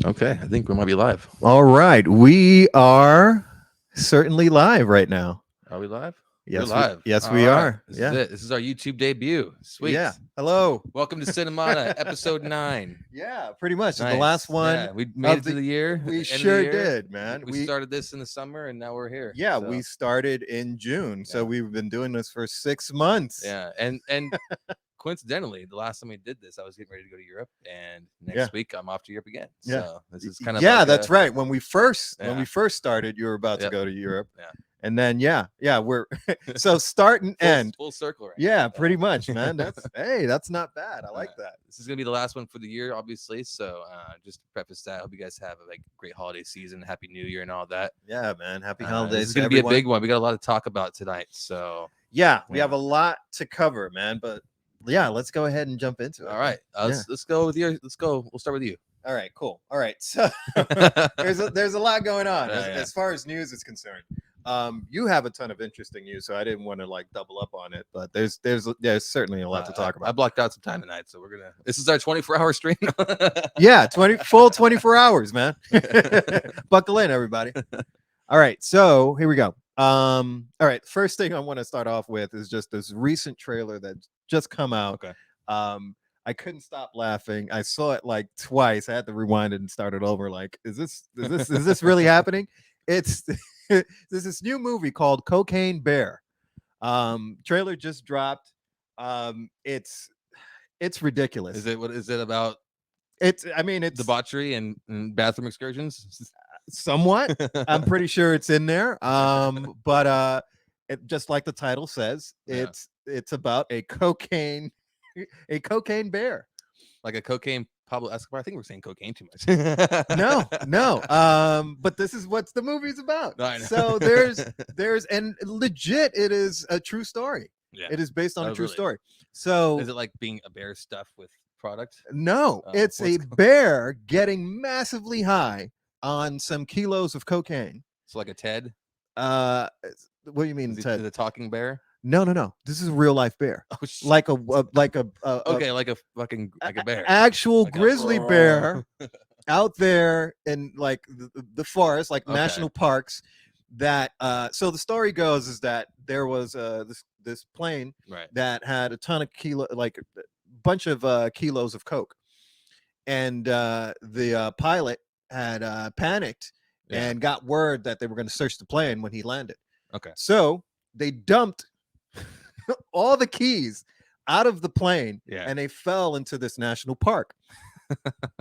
Okay, I think we might be live. All right, we are certainly live right now. Are we live? We're Yes, live. yes, All we right. are. This is Yeah, it. This is our YouTube debut. Sweet. yeah. Hello. Welcome to Cinemana, episode 9. Yeah, pretty much. The last Nice. one Yeah, we made of it to the. the year, We end of the sure year. did, man. We started this in the summer, and now we're here. Yeah, So, we started in June, so Yeah. we've been doing this for 6 months. yeah, and coincidentally, the last time we did this, I was getting ready to go to Europe, and Yeah. next week I'm off to Europe again. Yeah. So this is kind of Yeah, like that's right. When we first Yeah. started, you were about to Yep. go to Europe, Yeah. and then we're so start and end. full circle, right? Yeah, now. pretty much, man. That's not bad. I like that. This is gonna be the last one for the year, obviously. So just to preface that, I hope you guys have a great holiday season, Happy New Year, and all that. Yeah, man. Happy This holidays. is to gonna be a everyone. big one. We got a lot to talk about tonight. So Yeah, we Yeah. have a lot to cover, man. But yeah, let's go ahead and jump into it. all right, let's go with your. Let's go. We'll start with you. All right, cool. All right. So there's a lot going on as far as news is concerned. You have a ton of interesting news, so I didn't want to double up on it, but there's certainly a lot to talk I about. blocked out some time tonight, so we're gonna. This is our 24-hour stream. Yeah, 24 hours, man. Buckle in, everybody. All right, so here we go. All right, first thing I want to start off with is just this recent trailer that just come out. Okay. I couldn't stop laughing. I saw it twice. I had to rewind it and start it over. Is this really happening? It's there's this new movie called Cocaine Bear. Trailer just dropped. It's ridiculous. What is it about? It's Debauchery and bathroom excursions. Somewhat. I'm pretty sure it's in there. But just like the title says, Yeah. it's about a cocaine bear. Like a cocaine Pablo Escobar. I think we're saying cocaine too much. No. But this is what the movie's about. I know. So there's and legit, it is a true story. Yeah. It is based on a true really? story. So Is it like being a bear stuffed with product? no, it's a bear getting massively high on some kilos of cocaine. So like a Ted? What do you mean, Ted? The talking bear? No. This is a real life bear. Oh, shit. Like a Okay, like a fucking like a bear. actual Like a- grizzly bear out there in the forest, Okay. national parks. That so the story goes is that there was this plane Right. that had a ton of a bunch of kilos of coke, and the pilot had panicked Yeah. and got word that they were going to search the plane when he landed. Okay. So they dumped all the keys out of the plane, Yeah. and they fell into this national park.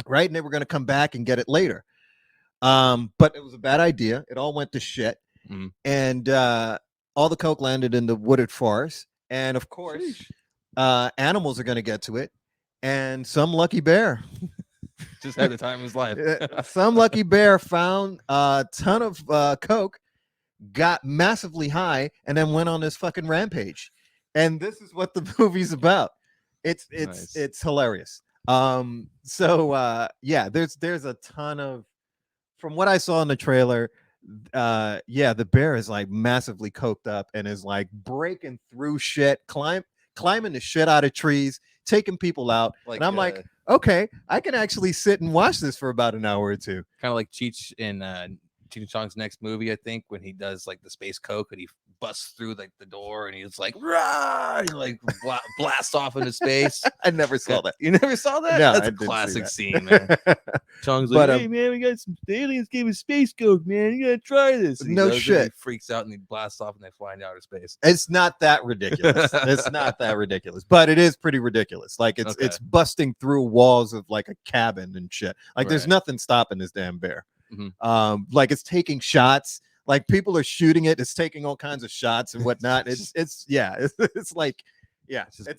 Right, and they were going to come back and get it later. But it was a bad idea. It all went to shit. Mhm. And all the coke landed in the wooded forest, and of course animals are going to get to it, and some lucky bear Just had the time of his life. some lucky bear found a ton of coke, got massively high, and then went on this fucking rampage. And this is what the movie's about. It's Nice. hilarious. So there's a ton of, from what I saw in the trailer, the bear is massively coked up and is breaking through shit, climbing the shit out of trees, taking people out. And I'm like, okay, I can actually sit and watch this for about an hour or two. kind of like Cheech in Cheech and Chong's next movie, I think, when he does the space coke and he busts through the door and he's like, rah! He blasts off into space. I never saw that. You never saw that? No, That's I a didn't see classic that. scene, man. Chong's But, like, hey man, we got some aliens gave us space coke, man. You gotta try this. And he No does it, shit. He freaks out and he blasts off and they fly into outer space. It's not that ridiculous. It's not that ridiculous, but it is pretty ridiculous. It's busting through walls of a cabin and shit. There's Right. nothing stopping this damn bear. Mhm. It's taking shots. People are shooting it. It's taking all kinds of shots and whatnot. It's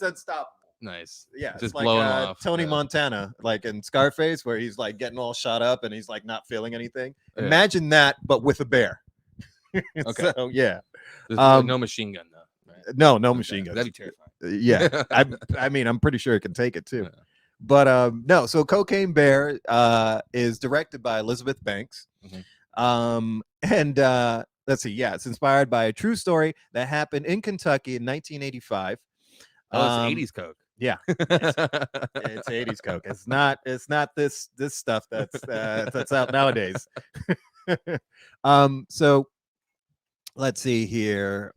unstoppable. Nice. Yeah, it's Just like blowing off. Tony Yeah. Montana, in Scarface, where he's getting all shot up and he's not feeling anything. Yeah. Imagine that, but with a bear. Okay. So yeah, There's no machine gun though. Right? no Okay. machine guns. That'd be terrifying. Yeah, I'm pretty sure it can take it too. Yeah. But no, so Cocaine Bear is directed by Elizabeth Banks. And let's see, it's inspired by a true story that happened in Kentucky in 1985. Oh, it's 80s coke. Yeah, it's 80s Coke. It's not this stuff that's out nowadays. So let's see here.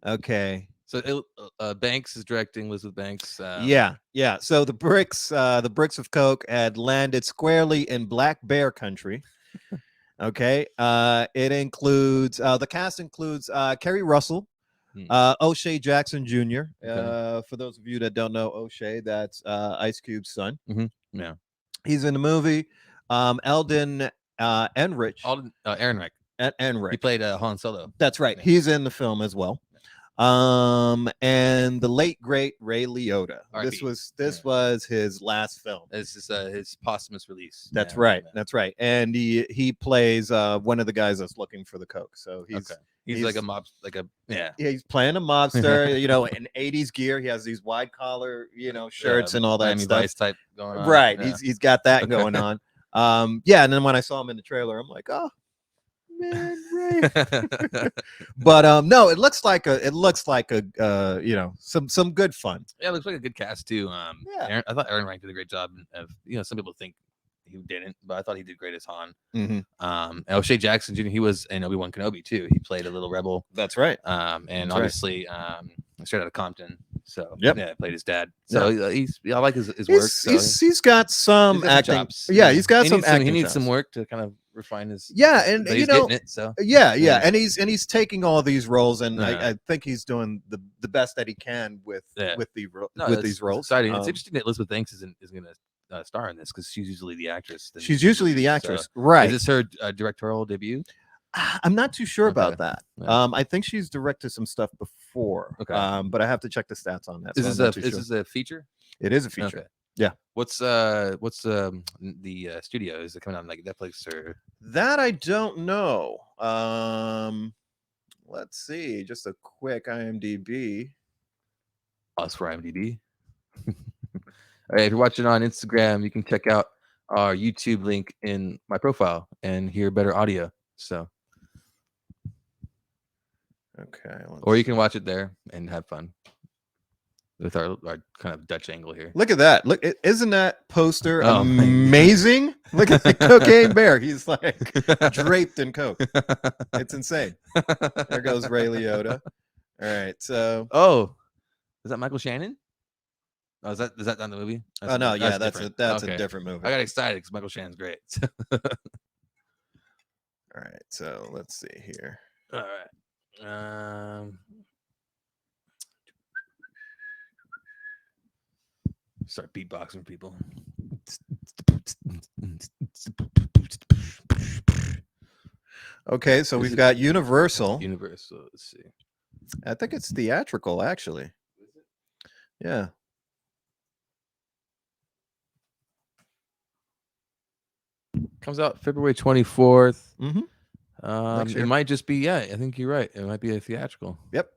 Okay. So Banks is directing, Elizabeth Banks. Yeah. So the bricks of Coke had landed squarely in Black Bear country. Okay. It includes the cast includes Kerry Russell, O'Shea Jackson Jr. Okay. For those of you that don't know O'Shea, that's Ice Cube's son. Yeah. He's in the movie. Eldon Enrich. Alden Ehrenreich. He Enrich. played Han Solo. That's right. Yeah. He's in the film as well. And the late great Ray Liotta. R.I.P. This was his last film. This is his posthumous release. That's Yeah, right. yeah. That's right. And he plays one of the guys that's looking for the coke. So He's like a mob, he's playing a mobster, in 80s gear. He has these wide collar, shirts and all that Miami stuff. Vice type going on. Right. Yeah. He's got that going on. And then when I saw him in the trailer, I'm like, oh man, Ray. But no, it looks like a some good fun. Yeah, it looks like a good cast too. Yeah. I thought Ehrenreich did a great job of, some people think he didn't, but I thought he did great as Han. Mm-hmm. O'Shea Jackson Jr. He was in Obi-Wan Kenobi too. He played a little rebel. That's right. And That's obviously straight out of Compton. So Yep. yeah, played his dad. So I like his work. He's got some he's got acting. chops. Yeah, he's got some acting. He needs chops. some work to kind of refine his. Yeah, and but he's getting it. So yeah, Yeah. and he's taking all these roles, and Yeah. I think he's doing the best that he can with these roles. Exciting. It's interesting that Elizabeth Banks is going to star in this because she's usually the actress. She's usually the actress, right? Is this her directorial debut? I'm not too sure about that. Yeah. I think she's directed some stuff before. Okay. But I have to check the stats on that. Is this a feature? It is a feature. Okay. Yeah. What's the studio? Is it coming out on like Netflix or that? I don't know. Let's see. Just a quick IMDb. us for IMDb? All right, if you're watching on Instagram, you can check out our YouTube link in my profile and hear better audio. So okay, or you can watch it there and have fun with our kind of Dutch angle here. Look at that. Look, isn't that poster Oh, amazing? Look at the cocaine bear. He's like draped in coke. It's insane. There goes Ray Liotta. All right, so is that Michael Shannon? Oh, is that on the movie? Oh no, yeah, that's okay. a different movie. I got excited because Michael Shannon's great. All right, so let's see here. All right. Start beatboxing, people. Okay, so we've got Universal. Let's see. I think it's theatrical, actually. Is it? Yeah. Comes out February 24th. Mm-hmm. It might just be, I think you're right. It might be a theatrical. Yep.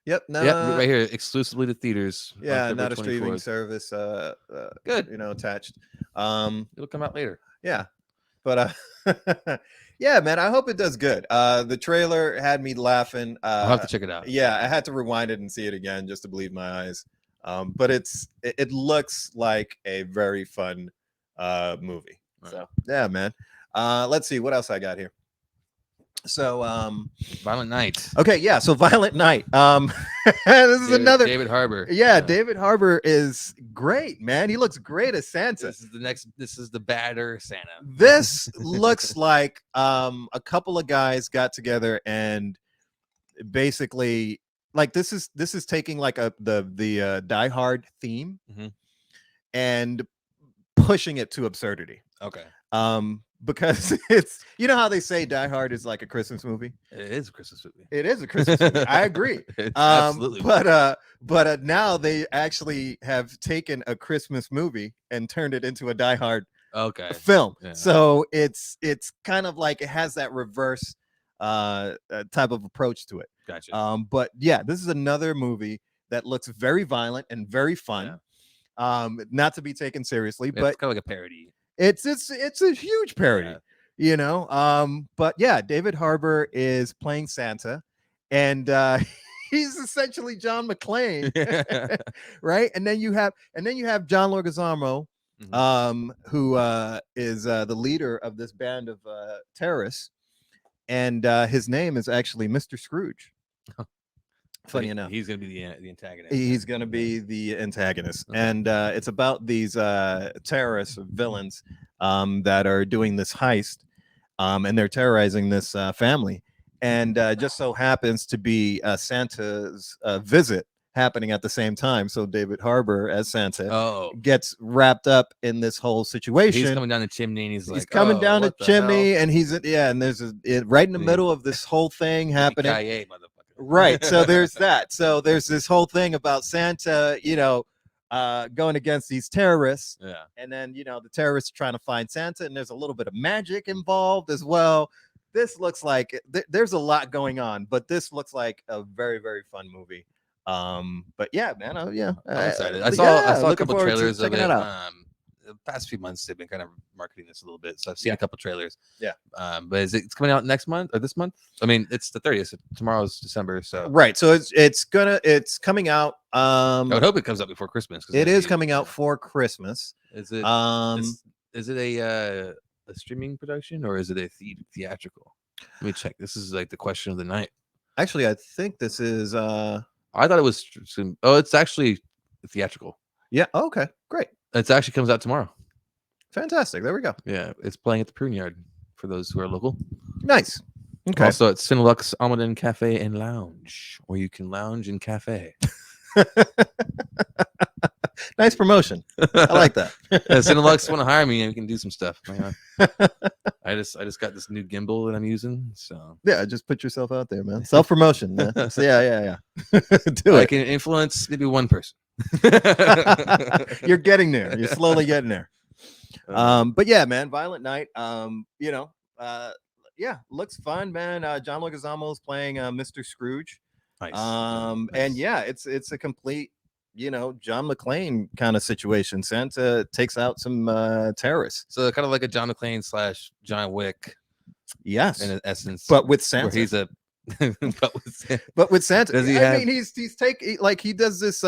Yep. No. Yeah, right here, exclusively to theaters. Yeah, not a streaming service. Good. Attached. It'll come out later. Yeah, but yeah, man. I hope it does good. The trailer had me laughing. I'll have to check it out. Yeah, I had to rewind it and see it again just to believe my eyes. But it looks like a very fun movie. Right. So yeah, man. Let's see what else I got here. So Violent Night. Okay, yeah, so Violent Night. This is another David Harbour. Yeah, David Harbour is great, man. He looks great as Santa. This is the badder Santa. This looks like a couple of guys got together and basically like this is taking like the Die Hard theme and pushing it to absurdity. Okay. Because it's how they say Die Hard is like a Christmas movie. It is a Christmas movie. It is a Christmas movie. I agree. Absolutely. But now they actually have taken a Christmas movie and turned it into a Die Hard film. Yeah. So it's kind of like it has that reverse type of approach to it. Gotcha. But yeah, this is another movie that looks very violent and very fun. Yeah. Not to be taken seriously, but it's kind of like a parody. It's a huge parody, But yeah, David Harbour is playing Santa, and he's essentially John McClane, Yeah. right? And then you have John Leguizamo, Mhm. who is the leader of this band of terrorists, and his name is actually Mr. Scrooge. So Funny enough, he's gonna be the antagonist. he's Then. going to be the antagonist, Okay. and it's about these terrorists or villains that are doing this heist, and they're terrorizing this family, and just so happens to be Santa's visit happening at the same time. So David Harbour as Santa Oh, gets wrapped up in this whole he's situation. coming down the chimney and he's He's like, coming "Oh, down the what the hell?" chimney, and he's and there's right in the middle of this whole thing happening. Yippee-ki-yay, motherfucker! Right. So there's that. So there's this whole thing about Santa, going against these terrorists. Yeah. And then, the terrorists are trying to find Santa, and there's a little bit of magic involved as well. This looks like there's a lot going on, but this looks like a very, very fun movie. But yeah, man, I'm excited. I but saw yeah, a looking couple forward to trailers of checking it. it out. The past few months they've been kind of marketing this a little bit, so I've seen Yeah. a couple trailers. Yeah. But it's coming out next month or this month? I mean, it's the 30th. So tomorrow's December, so Right. So it's coming out. I would hope it comes out before Christmas. 'Cause It that'd is be- coming out yeah. for Christmas. Is it? Um, Is it a streaming production or is it a theatrical? Let me check. This is like the question of the night. Actually, I think this is I thought it was. Oh, it's actually theatrical. yeah. Okay, great. It actually comes out tomorrow. Fantastic. There we go. Yeah, it's playing at the Prune Yard for those who are local. Nice. Okay. Also at Cinelux Almaden Cafe and Lounge, where you can lounge in cafe. Nice promotion. I like that. Cinelux want to hire me and we can do some stuff. Man. I just got this new gimbal that I'm using, so Yeah, just put yourself out there, man. Self promotion, man. So yeah. Do I it. can influence maybe one person. You're getting there. You're slowly getting there. But yeah, man, Violent Night. Yeah, looks fun, man. John Leguizamo's playing Mr. Scrooge. Nice. And Nice. yeah, it's a complete, John McClane kind of situation. Santa takes out some terrorists. So kind of like a John McClane / John Wick Yes, in essence, but with where Santa. he's a But with Santa, Does he I have- mean, he's like he does this.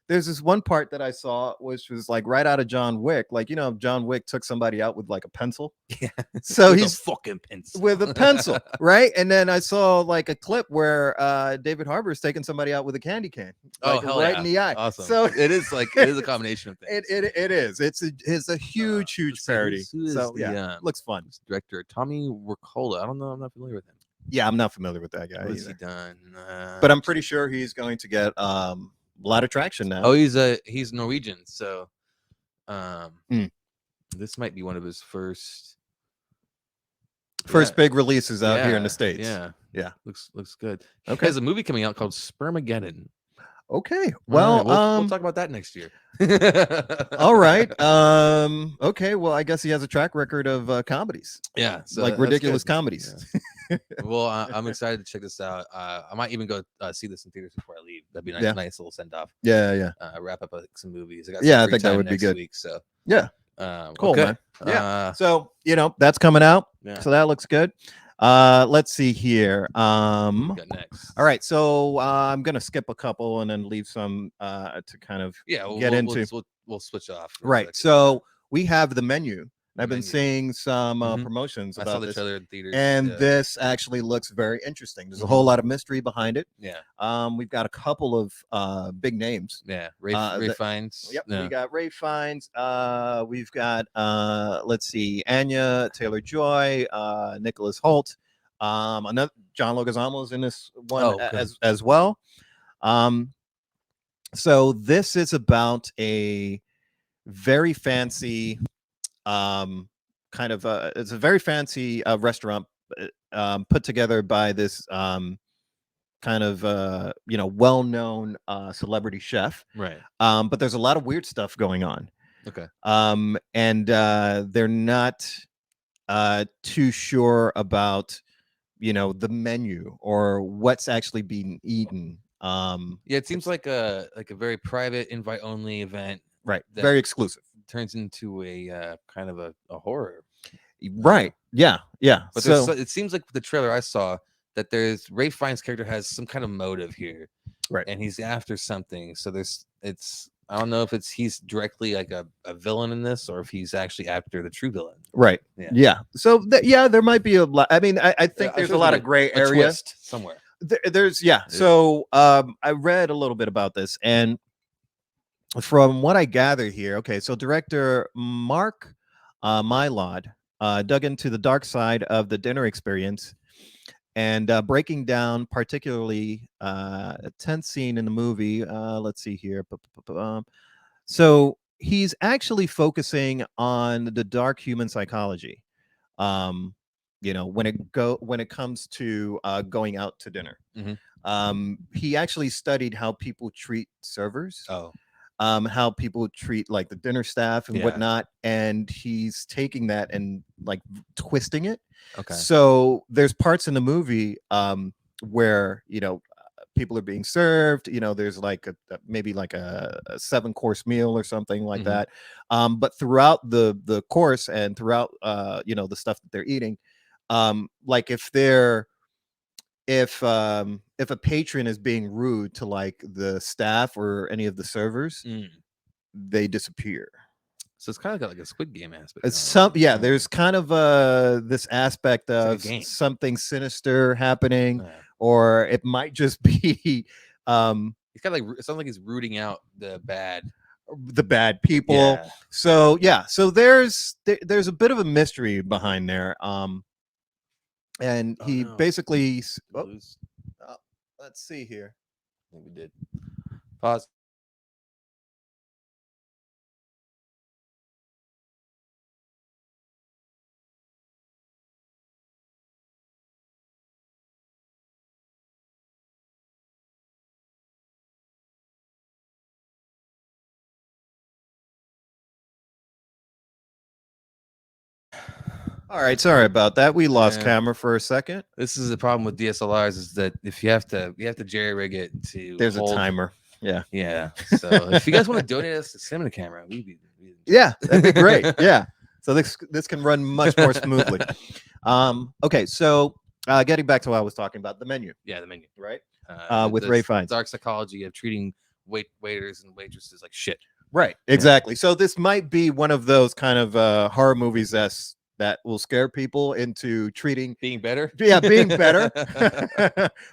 There's this one part that I saw, which was like right out of John Wick. Like John Wick took somebody out with like a pencil. Yeah. So With a he's fucking pencil. with a pencil, right? And then I saw like a clip where David Harbour is taking somebody out with a candy can, Oh, like, hell right yeah. in the eye. Awesome. So it is a combination of things. it is. It's a huge Let's see, parody. who is So the, yeah, looks fun. director Tommy Wirkola. I don't know. I'm not familiar with him. Yeah, I'm not familiar with that guy What has he either. done? But I'm pretty sure he's going to get a lot of traction now. Oh, he's Norwegian, so Mm. this might be one of his first big releases out here in the States. Yeah. Looks good. Okay. There's a movie coming out called Spermageddon. Okay. All Well, right, we'll talk about that next year. all right. Okay. Well, I guess he has a track record of comedies, Yeah, so like that's ridiculous good. comedies. Yeah. Well, I'm excited to check this out. I might even go see this in theaters before I leave. That'd be a nice, Yeah. nice little send off. Yeah. Wrap up some movies. I got Yeah, some I free think that time would be next good. week, so Yeah. Cool, okay. man. Yeah. Uh, So that's coming out. yeah. So that looks good. Let's see here. What we got next? All right. So I'm gonna skip a couple and then leave some to kind of Yeah, get into. We'll switch off. for a Right. second. So we have the menu. I've been Menu. seeing some Mhm. promotions I saw about the this, trailer in theaters, and yeah. this actually looks very interesting. There's a whole lot of mystery behind it. Yeah, We've got a couple of big names. yeah. Ray the- Fiennes. Yep, Yeah. we got Ray Fiennes. We've got let's see, Anya Taylor-Joy, Nicholas Hoult. Another John Leguizamo's in this one Oh, okay. as well. So this is about a very fancy kind of it's a very fancy restaurant put together by this kind of well-known celebrity chef, Right. but there's a lot of weird stuff going on, Okay. and they're not too sure about the menu or what's actually being eaten. Yeah, it seems like a very private, invite only event. Right, that very exclusive. turns into a kind of a horror. Right. Yeah. But So it seems like the trailer I saw, that there's Ray Fiennes' character has some kind of motive here, Right. and he's after something. So I don't know if he's directly like a villain in this, or if he's actually after the true villain. Right. Yeah. Yeah. So yeah, there might be a lot. I mean, I think I'm there's sure a lot of a gray area. twist somewhere. There's yeah. So I read a little bit about this, and from what I gather here, okay, so director Mark Mylod dug into the dark side of the dinner experience and breaking down particularly a tense scene in the movie. Let's see here. So he's actually focusing on the dark human psychology. Um, when it comes to going out to dinner. Mhm. He actually studied how people treat servers, Oh, how people treat like the dinner staff and Yeah. whatnot, and he's taking that and like twisting it. okay. So there's parts in the movie where people are being served. There's like maybe like a 7-course meal or something like Mhm. that. But throughout the course and throughout the stuff that they're eating, like if a patron is being rude to like the staff or any of the servers, Mm. they disappear. So it's kind of got like a Squid Game aspect. It's going on. yeah, there's kind of this aspect like a of game. something sinister happening, Yeah. or it might just be He's kind of like it sounds like he's rooting out the bad. the bad people. Yeah. So yeah, so there's a bit of a mystery behind there. And Oh, he no. basically Lose. let's see here. I think we did. Pause. All right, sorry about that. We lost Yeah. camera for a second. This is the problem with DSLRs is that if you have to jerry rig it to There's hold, a timer. Yeah. Yeah. So if you guys want to donate us a cinema camera, we'd be Yeah, that'd be great. Yeah. So this can run much more smoothly. Okay, so getting back to what I was talking about, the menu, Yeah, the menu. right? The- With the Ray Fiennes. dark psychology of treating waiters and waitresses like shit. Right, exactly. So this might be one of those kind of horror movies that will scare people into treating Being better. yeah, being better.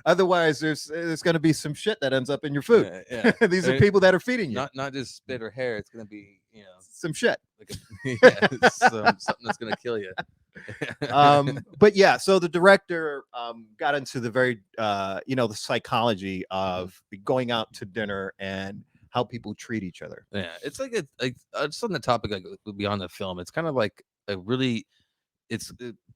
Otherwise, there's going to be some shit that ends up in your food. Yeah. These are people that are feeding you Not just spit or hair. It's gonna be some shit. like something that's gonna kill you. But yeah, so the director got into the very the psychology of going out to dinner and how people treat each other. Yeah, it's like just on the topic like beyond the film. It's kind of like a really it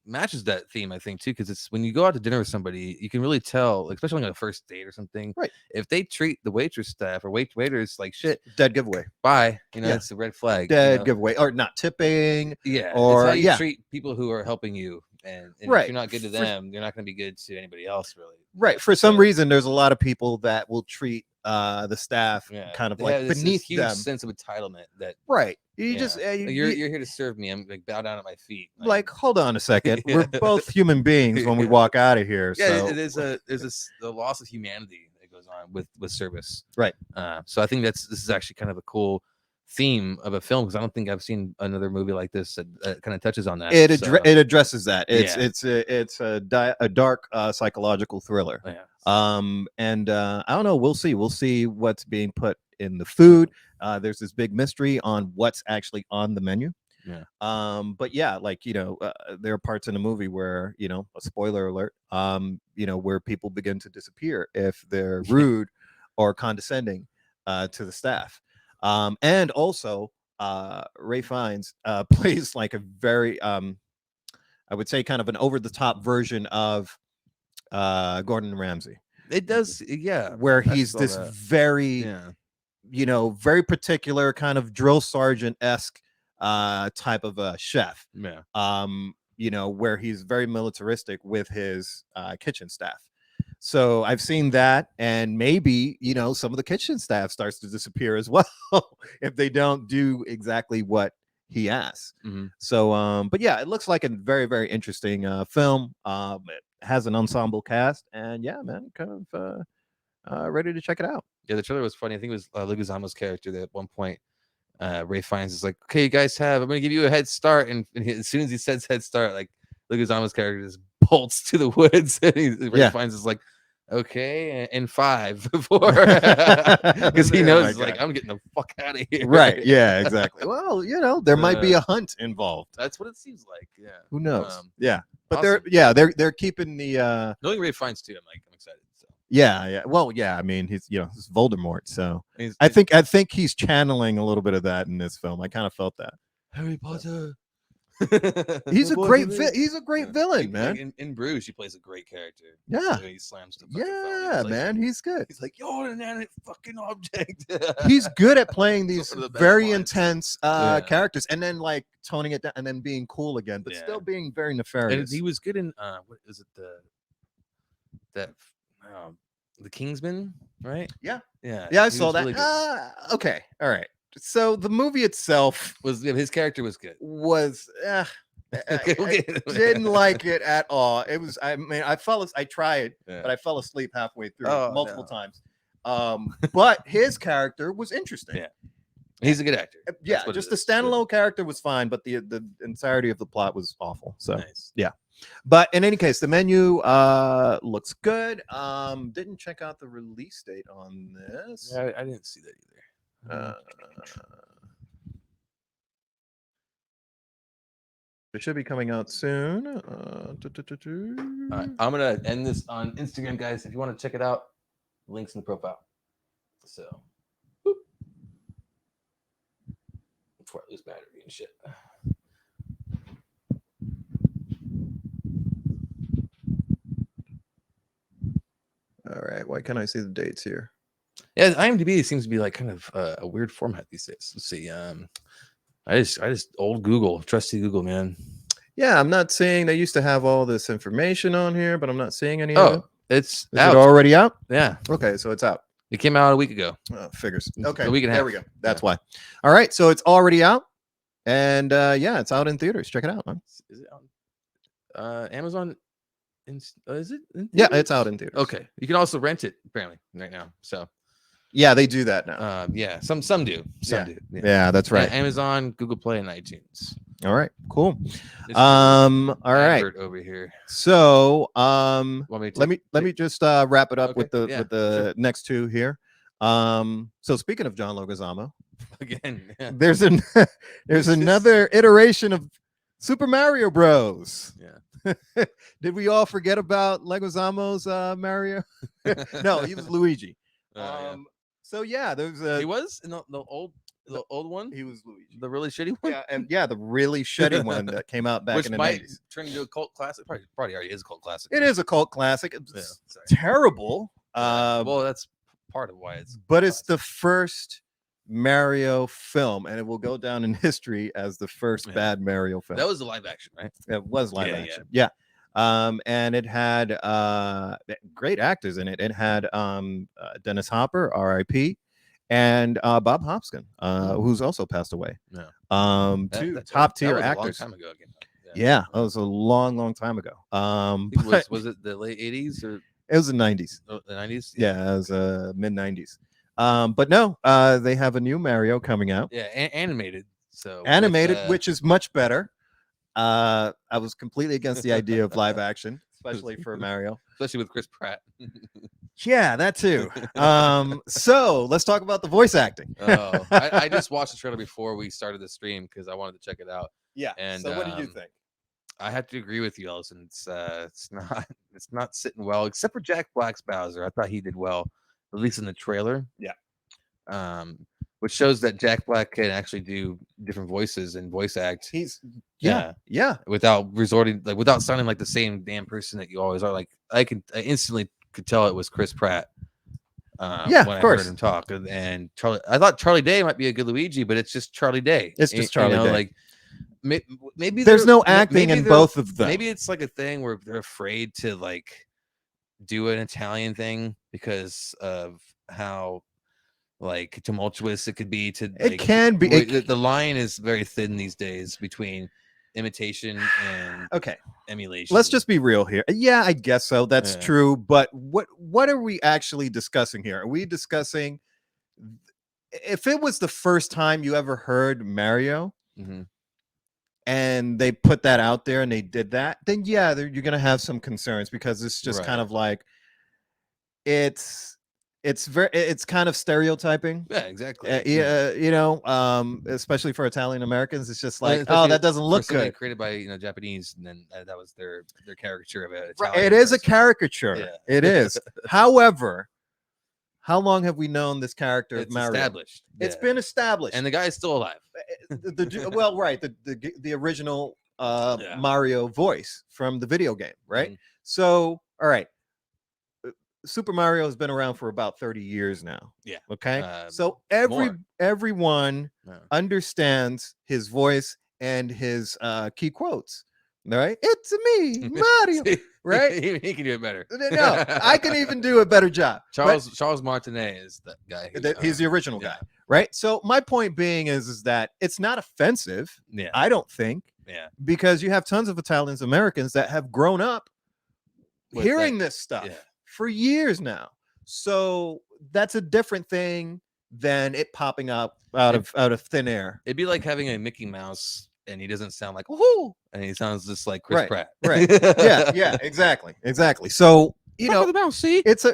matches that theme, I think, too, because it's when you go out to dinner with somebody, you can really tell, especially on a first date or something, Right. if they treat the waitress staff or waiters like shit, Dead giveaway. bye. Yeah. It's a red flag. Dead giveaway, or not tipping. Yeah, or it's how you treat people who are helping you, and Right. if you're not good to them, you're not going to be good to anybody else, really. Right. For some reason, there's a lot of people that will treat the staff kind of like beneath huge them. sense of entitlement that right. You just you're here to serve me. I'm like bow down at my feet. Like hold on a second. We're both human beings when we walk out of here. Yeah, so. it is the loss of humanity that goes on with service. Right. So I think this is actually kind of a cool theme of a film because I don't think I've seen another movie like this that kind of touches on that. It addresses that. It's a dark psychological thriller. Yeah. And I don't know. We'll see what's being put in the food. There's this big mystery on what's actually on the menu. Yeah. But yeah, like there are parts in the movie where a spoiler alert. Where people begin to disappear if they're rude or condescending to the staff. And also Ray Fiennes plays like a very I would say kind of an over the top version of Gordon Ramsay. It does, yeah. Where he's this very very particular kind of drill sergeant-esque type of a chef. Yeah. Where he's very militaristic with his kitchen staff. So I've seen that, and maybe some of the kitchen staff starts to disappear as well if they don't do exactly what he asks. Mm-hmm. So, but yeah, it looks like a very, very interesting film. has an ensemble cast, and yeah, man, kind of ready to check it out. Yeah, the trailer was funny. I think it was Leguizamo's character that at one point, Ray Fiennes is like, "Okay, you guys I'm gonna give you a head start," and as soon as he says head start, like Leguizamo's character just bolts to the woods, and Ray Fiennes is like, "Okay, and 5, 4," because he knows like I'm getting the fuck out of here. Right? Yeah, exactly. Well, there might be a hunt involved. That's what it seems like. Yeah. Who knows? Yeah, but awesome. they're keeping the knowing Ray Fiennes too. I'm excited. So. Yeah. Well, yeah. I mean, he's he's Voldemort, so I think he's channeling a little bit of that in this film. I kind of felt that. Harry Potter. He's a great villain, man. Like in Bruges, he plays a great character. Yeah, he slams the yeah, man. He's good. He's like, you're an inanimate fucking object. He's good at playing these very intense characters, and then like toning it down, and then being cool again, but still being very nefarious. And he was good in what is it the Kingsman, right? Yeah. I saw that. Really okay, all right. So the movie itself his character was good. I didn't like it at all. It was. I mean, I tried, but I fell asleep halfway through multiple times. But his character was interesting. Yeah, he's a good actor. Yeah, just the standalone character was fine, but the entirety of the plot was awful. So yeah. But in any case, the menu looks good. Didn't check out the release date on this. Yeah, I didn't see that either. It should be coming out soon. All right, I'm gonna end this on Instagram, guys. If you want to check it out, links in the profile. So, before I lose battery and shit. All right. Why can't I see the dates here? Yeah, IMDb seems to be like kind of a weird format these days. Let's see. I just old Google, trusty Google, man. Yeah, I'm not seeing. They used to have all this information on here, but I'm not seeing any. Oh, is it already out? Yeah. Okay, so it's out. It came out a week ago. Oh, figures. Okay, a week and a half. There we go. That's why. All right, so it's already out, and yeah, it's out in theaters. Check it out, man. Is it on Amazon? Is it? Yeah, it's out in theaters. Okay, you can also rent it apparently right now. So. Yeah, they do that now. Yeah, some do. Some do. Yeah, that's right. Amazon, Google Play, and iTunes. All right, cool. All right. Over here. So, let me just wrap it up with the next two here. So speaking of John Leguizamo, again, there's another iteration of Super Mario Bros. Yeah. Did we all forget about Leguizamo's Mario? No, he was Luigi. So yeah, there's he was in the old one. He was Luigi, the really shitty one. Yeah, and the really shitty one that came out back in the 90s. Turn into a cult classic. Probably already is a cult classic. It is a cult classic. It's terrible. Well, that's part of why it's. But it's the first Mario film, and it will go down in history as the first bad Mario film. That was the live action, right? It was live action. Yeah. And it had great actors in it. It had Dennis Hopper, R.I.P., and Bob Hopkins, who's also passed away. Yeah. Two top tier actors. A long time ago again. Yeah, that was a long time ago. Was it the late 80s or? It was the 90s. Oh, the 90s. Yeah, it was mid 90s. But no, they have a new Mario coming out. Yeah, animated. So animated, which is much better. I was completely against the idea of live action, especially for Mario, especially with Chris Pratt. Yeah, that too. So let's talk about the voice acting. I just watched the trailer before we started the stream because I wanted to check it out. Yeah. And so what did you think? I have to agree with you, Ellison. It's not sitting well, except for Jack Black's Bowser. I thought he did well, at least in the trailer. Yeah. Which shows that Jack Black can actually do different voices and voice act. He's without sounding like the same damn person that you always are. Like I instantly could tell it was Chris Pratt. When I heard him talk, and Charlie, I thought Charlie Day might be a good Luigi, but it's just Charlie Day. It's just Charlie Day. Like maybe there's no acting in both of them. Maybe it's like a thing where they're afraid to like do an Italian thing because of how like tumultuous it could be to. It can be. The line is very thin these days between imitation and Okay, emulation. let's just be real here. Yeah, I guess so. That's Yeah. true. But what are we actually discussing here? Are we discussing if it was the first time you ever heard Mario hmm and they put that out there and they did that, then yeah, you're gonna have some concerns because it's just kind Right. of like it's it's kind of stereotyping. Yeah, exactly. Yeah, especially for Italian Americans, it's just Well, like, oh, especially that doesn't for look something good. created by Japanese, and then that was their caricature of an Right, Italian it is a person. caricature. Yeah. It is. However, how long have we known this character of It's Mario? established. It's Yeah. been established. And the guy is still alive. Well, right, the original Yeah. Mario voice from the video game, right? Mhm. So, all right, Super Mario has been around for about 30 years now. Yeah. Okay. Uh, So more. everyone Yeah. understands his voice and his key quotes. All right. It's me, Mario. See, Right? he can do it better. No, I can even do a better job. But Charles Martinet is that guy. he's the original yeah. guy. Right. So my point being is that it's not offensive, Yeah. I don't think, Yeah. because you have tons of Italians Americans that have grown up With hearing that- this stuff yeah. for years now. So that's a different thing than it popping up out of thin air. It'd be like having a Mickey Mouse and he doesn't sound like woohoo, and he sounds just like Chris Right, Pratt. Right. Yeah, exactly. So, The mouse, see? it's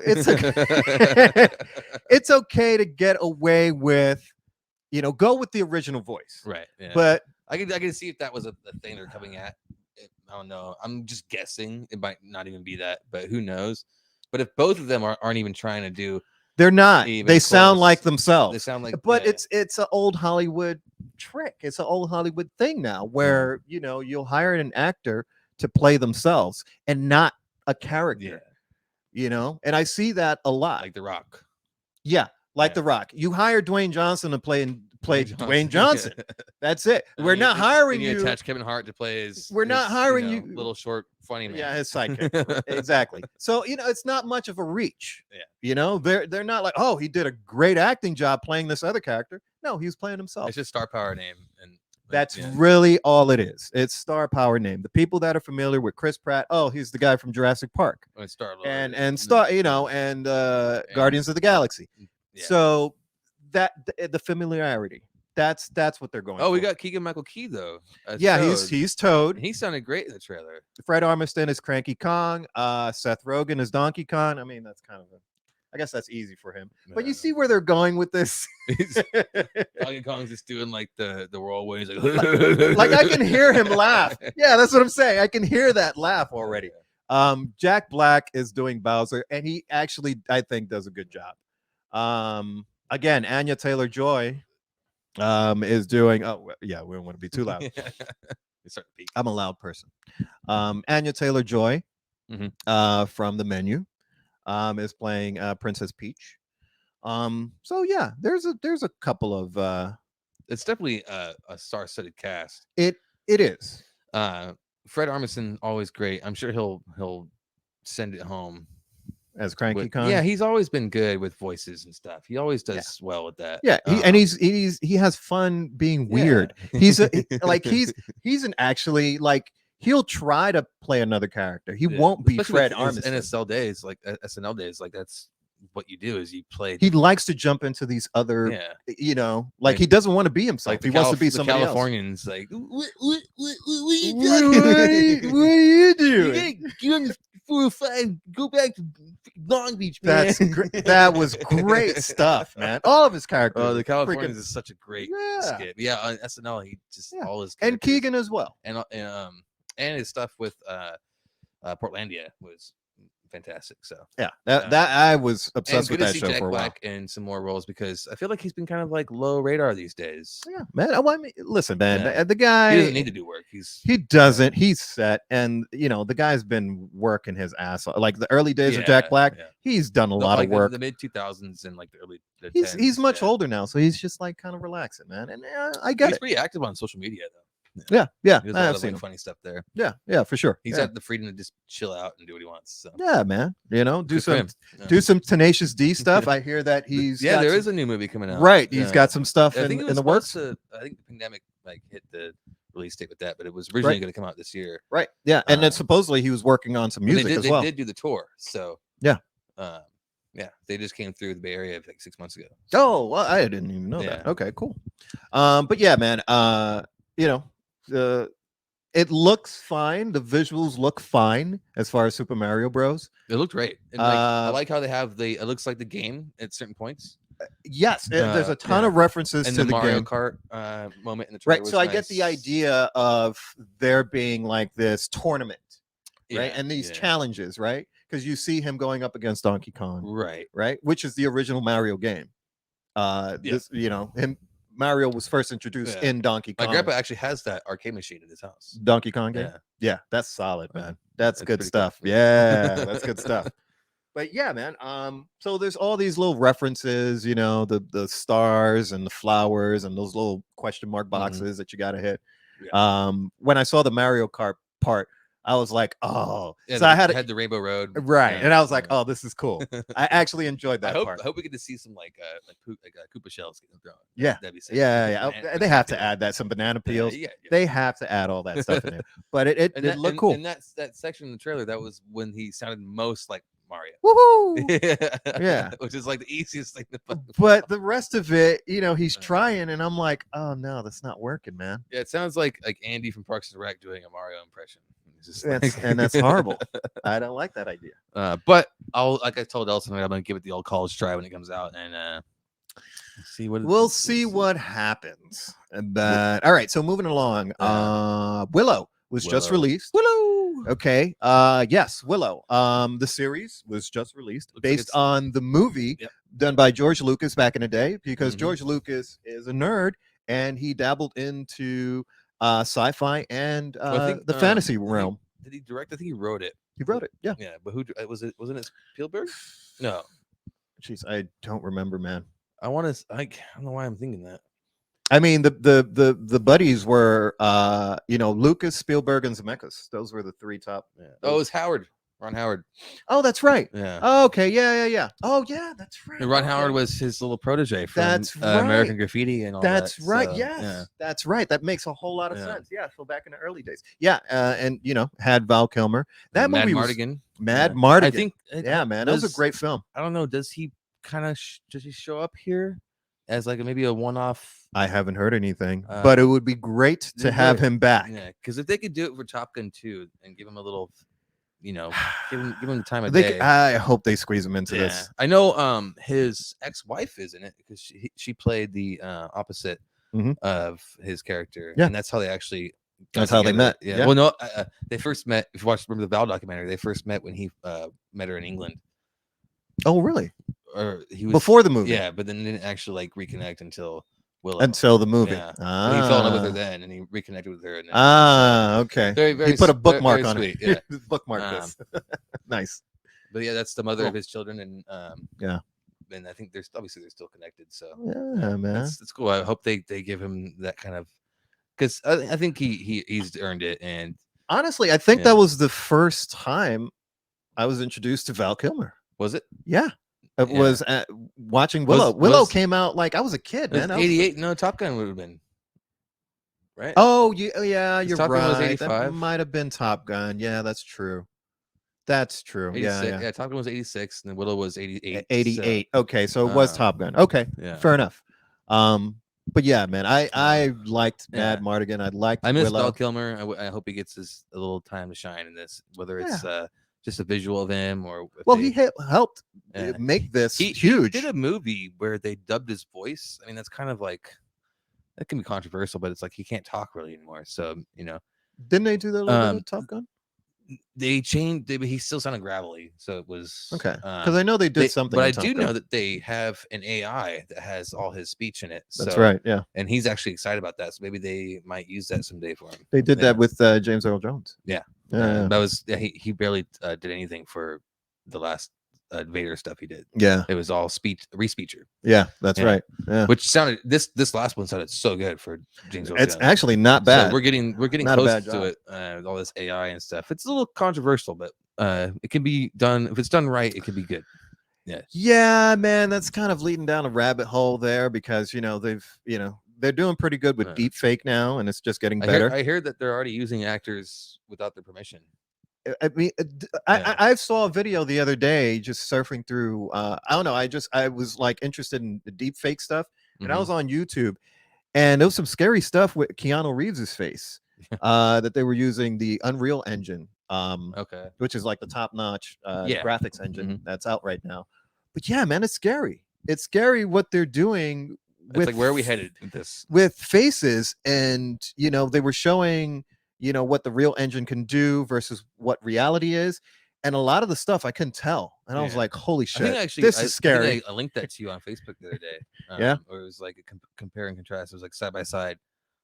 it's okay to get away with, go with the original voice. Right. Yeah. But I can see if that was a thing they're coming at. I don't know. I'm just guessing. It might not even be that, but who knows? But if both of them aren't even trying to do, they're not. even They sound close. like themselves. They sound like. But yeah. it's an old Hollywood trick. It's an old Hollywood thing now where, you'll hire an actor to play themselves and not a character. And I see that a lot. Like The Rock. Yeah, like Yeah. The Rock. You hire Dwayne Johnson to play Dwayne Johnson. Yeah. That's it. And We're then not hiring then you. you. Attach Kevin Hart to play his. We're not his, hiring you- Little short funny man. Yeah, his sidekick. Exactly. So, it's not much of a reach. Yeah. They're not like, oh, he did a great acting job playing this other character. No, he was playing himself. It's just star power name, and That's really all it is. It's star power name. The people that are familiar with Chris Pratt, oh, he's the guy from Jurassic Park Star and Guardians of the Galaxy. Yeah. So that the familiarity. That's what they're going. Oh, we for. got Keegan Michael Key though. as Yeah, Toad. he's Toad. He sounded great in the trailer. Fred Armisen is Cranky Kong. Seth Rogen is Donkey Kong. I mean, that's kind of I guess that's easy for him. But you see where they're going with this. Donkey Kong's just doing like the whirlwind. He's Like I can hear him laugh. Yeah, that's what I'm saying. I can hear that laugh already. Jack Black is doing Bowser, and he actually, I think, does a good job. Again, Anya Taylor-Joy is doing. Oh, yeah, we don't want to be too loud. I'm a loud person. Anya Taylor-Joy from The Menu is playing Princess Peach. So yeah, there's a couple of. It's definitely a star-studded cast. It is. Fred Armisen always great. I'm sure he'll send it home As Cranky Kong. Yeah, he's always been good with voices and stuff. He always does well with that. Yeah, and he has fun being weird. He's he's an actually like he'll try to play another character. He won't be Especially Fred with his Armisen. NSL days, like SNL days, like that's what you do is you play. He likes to jump into these other, like he doesn't want to be himself. Like he wants to be the somebody Californians, like else. What are you doing? You on 405, go back to Long Beach, man. That was great stuff, man. All of his characters. Oh, the Californians is such a great skit. Yeah, on SNL, he just all his and Keegan as well, and his stuff with Portlandia was fantastic. So that I was obsessed with that show Jack for a while. Black in some more roles because I feel like he's been kind of like low radar these days. Yeah, man. I mean, listen, man. The guy he doesn't need to do work. He doesn't. He's set, and the guy's been working his ass off. Like the early days of Jack Black, he's done a lot of work. The mid 2000s and like the early. He's much older now, so he's just like kind of relaxing, man. And I get he's it. pretty active on social media though. Yeah. There's a lot of funny stuff there. Yeah, for sure. He's had the freedom to just chill out and do what he wants. So. Yeah, man. Do some Tenacious D stuff. I hear that he's there is a new movie coming out. Right, he's got some stuff in the works. I think the pandemic like hit the release date with that, but it was originally going to come out this year. Right. Yeah. And then supposedly he was working on some music as well. They did do the tour. So yeah. Yeah, they just came through the Bay Area like 6 months ago. Oh, well, I didn't even know that. Okay, cool. But yeah, man, it looks fine. The visuals look fine as far as Super Mario Bros. It looked great. And I like how they have it looks like the game at certain points. Yes, there's a ton of references and to the Mario game. Kart moment in the trailer. Right, so I get the idea of there being like this tournament, right, and these challenges, right, because you see him going up against Donkey Kong, right, which is the original Mario game. This, him. Mario was first introduced in Donkey Kong. My grandpa actually has that arcade machine in his house. Donkey Kong game? Yeah, that's solid, man. That's good stuff. Cool. Yeah, that's good stuff. But yeah, man. So there's all these little references, the stars and the flowers and those little question mark boxes that you gotta hit. Yeah. When I saw the Mario Kart part, I was like, oh, yeah, so I had the Rainbow Road, right? And I was like, oh, this is cool. I actually enjoyed that part. I hope we get to see some like Koopa shells getting thrown. Yeah, that'd be sick. Yeah. They have to add that, some banana peels. They have to add all that stuff in there. But it looked cool. And that section in the trailer, that was when he sounded most like Mario. Woohoo! Yeah, which is like the easiest thing to put. But the rest of it, he's trying, and I'm like, oh no, that's not working, man. Yeah, it sounds like Andy from Parks and Rec doing a Mario impression. And that's horrible. I don't like that idea. But like I told Elson, I'm gonna give it the old college try when it comes out, and see what we'll see what happens. But all right, so moving along, Willow was just released. Willow. Okay. Yes, Willow. The series was just released based on the movie done by George Lucas back in the day, because George Lucas is a nerd and he dabbled into sci-fi and the fantasy realm. Did he direct? I think he wrote it. He wrote it. Yeah. Yeah, but who was it? Wasn't it Spielberg? No. Jeez, I don't remember, man. I don't know why I'm thinking that. I mean, the buddies were Lucas, Spielberg, and Zemeckis. Those were the three top. Yeah. Oh, it was Ron Howard. Oh, that's right. Yeah. Oh, okay. Yeah. Oh, yeah, that's right. And Ron Howard was his little protege from American Graffiti and all that. That's right. So, yes, that's right. That makes a whole lot of sense. Yeah. So back in the early days. Yeah. And had Val Kilmer. That movie was Mad Mardigan. I think. Yeah, man. That was a great film. I don't know. Does he show up here as like maybe a one-off? I haven't heard anything, but it would be great to have him back. Yeah, because if they could do it for Top Gun 2 and give him a little, give him the time of day. I hope they squeeze him into this. I know his ex-wife is in it because she played the opposite of his character. Yeah, and that's how they actually. That's how they met. Yeah. Well, no, they first met. If you remember the Val documentary, they first met when he met her in England. Oh, really? Or he was before the movie. Yeah, but then didn't actually like reconnect until Willow. Until the movie. Yeah. He fell in love with her then, and he reconnected with her. And then, okay. Very, very, he put a bookmark on it. Yeah. Bookmark this. Nice. But yeah, that's the mother of his children, and yeah. And I think they're still connected. So yeah, man, it's cool. I hope they give him that kind of, because I think he's earned it. And honestly, I think that was the first time I was introduced to Val Kilmer. Was it? Yeah. It was watching Willow. Willow came out like I was a kid, man. 88. No, Top Gun would have been. Right. Oh, yeah, you're Top right. Gun was 85. That might have been Top Gun. Yeah, that's true. That's true. Yeah. Top Gun was 86, and then Willow was 88. 88. So, okay, so it was Top Gun. Okay, fair enough. But yeah, man, I liked Mad Mardigan. I miss Willow. Val Kilmer. I hope he gets a little time to shine in this, whether it's just a visual of him or he helped make this huge. He did a movie where they dubbed his voice. I mean, that's kind of like, that can be controversial, but it's like he can't talk really anymore. So didn't they do that a little bit of Top Gun? They changed. He still sounded gravelly, so it was okay. Because I know they did something. But I do know that they have an AI that has all his speech in it. That's right. Yeah, and he's actually excited about that. So maybe they might use that someday for him. They did that with James Earl Jones. Yeah. That was he barely did anything for the last Vader stuff he did. Yeah, it was all re-speecher. Yeah, that's right. Yeah, which sounded this last one sounded so good for James Earl It's Jones. Actually not bad. So we're getting close to it with all this AI and stuff. It's a little controversial, but it can be done if it's done right. It can be good. Yeah. Yeah, man, that's kind of leading down a rabbit hole there because they've they're doing pretty good with deep fake now, and it's just getting better. I heard that they're already using actors without their permission. I mean, I saw a video the other day just surfing through. I don't know. I was like interested in the deep fake stuff, and I was on YouTube, and there was some scary stuff with Keanu Reeves's face. That they were using the Unreal Engine, Okay. which is like the top notch Yeah. graphics engine that's out right now. But yeah, man, it's scary. It's scary what they're doing It's with like, where are we headed with this? with faces, and they were showing what the real engine can do versus what reality is, and a lot of the stuff I couldn't tell, and I was Yeah. like, holy I shit, think actually this I is scary. think I linked that to you on Facebook the other day. Yeah. Where it was like a compare and contrast. It was like side by side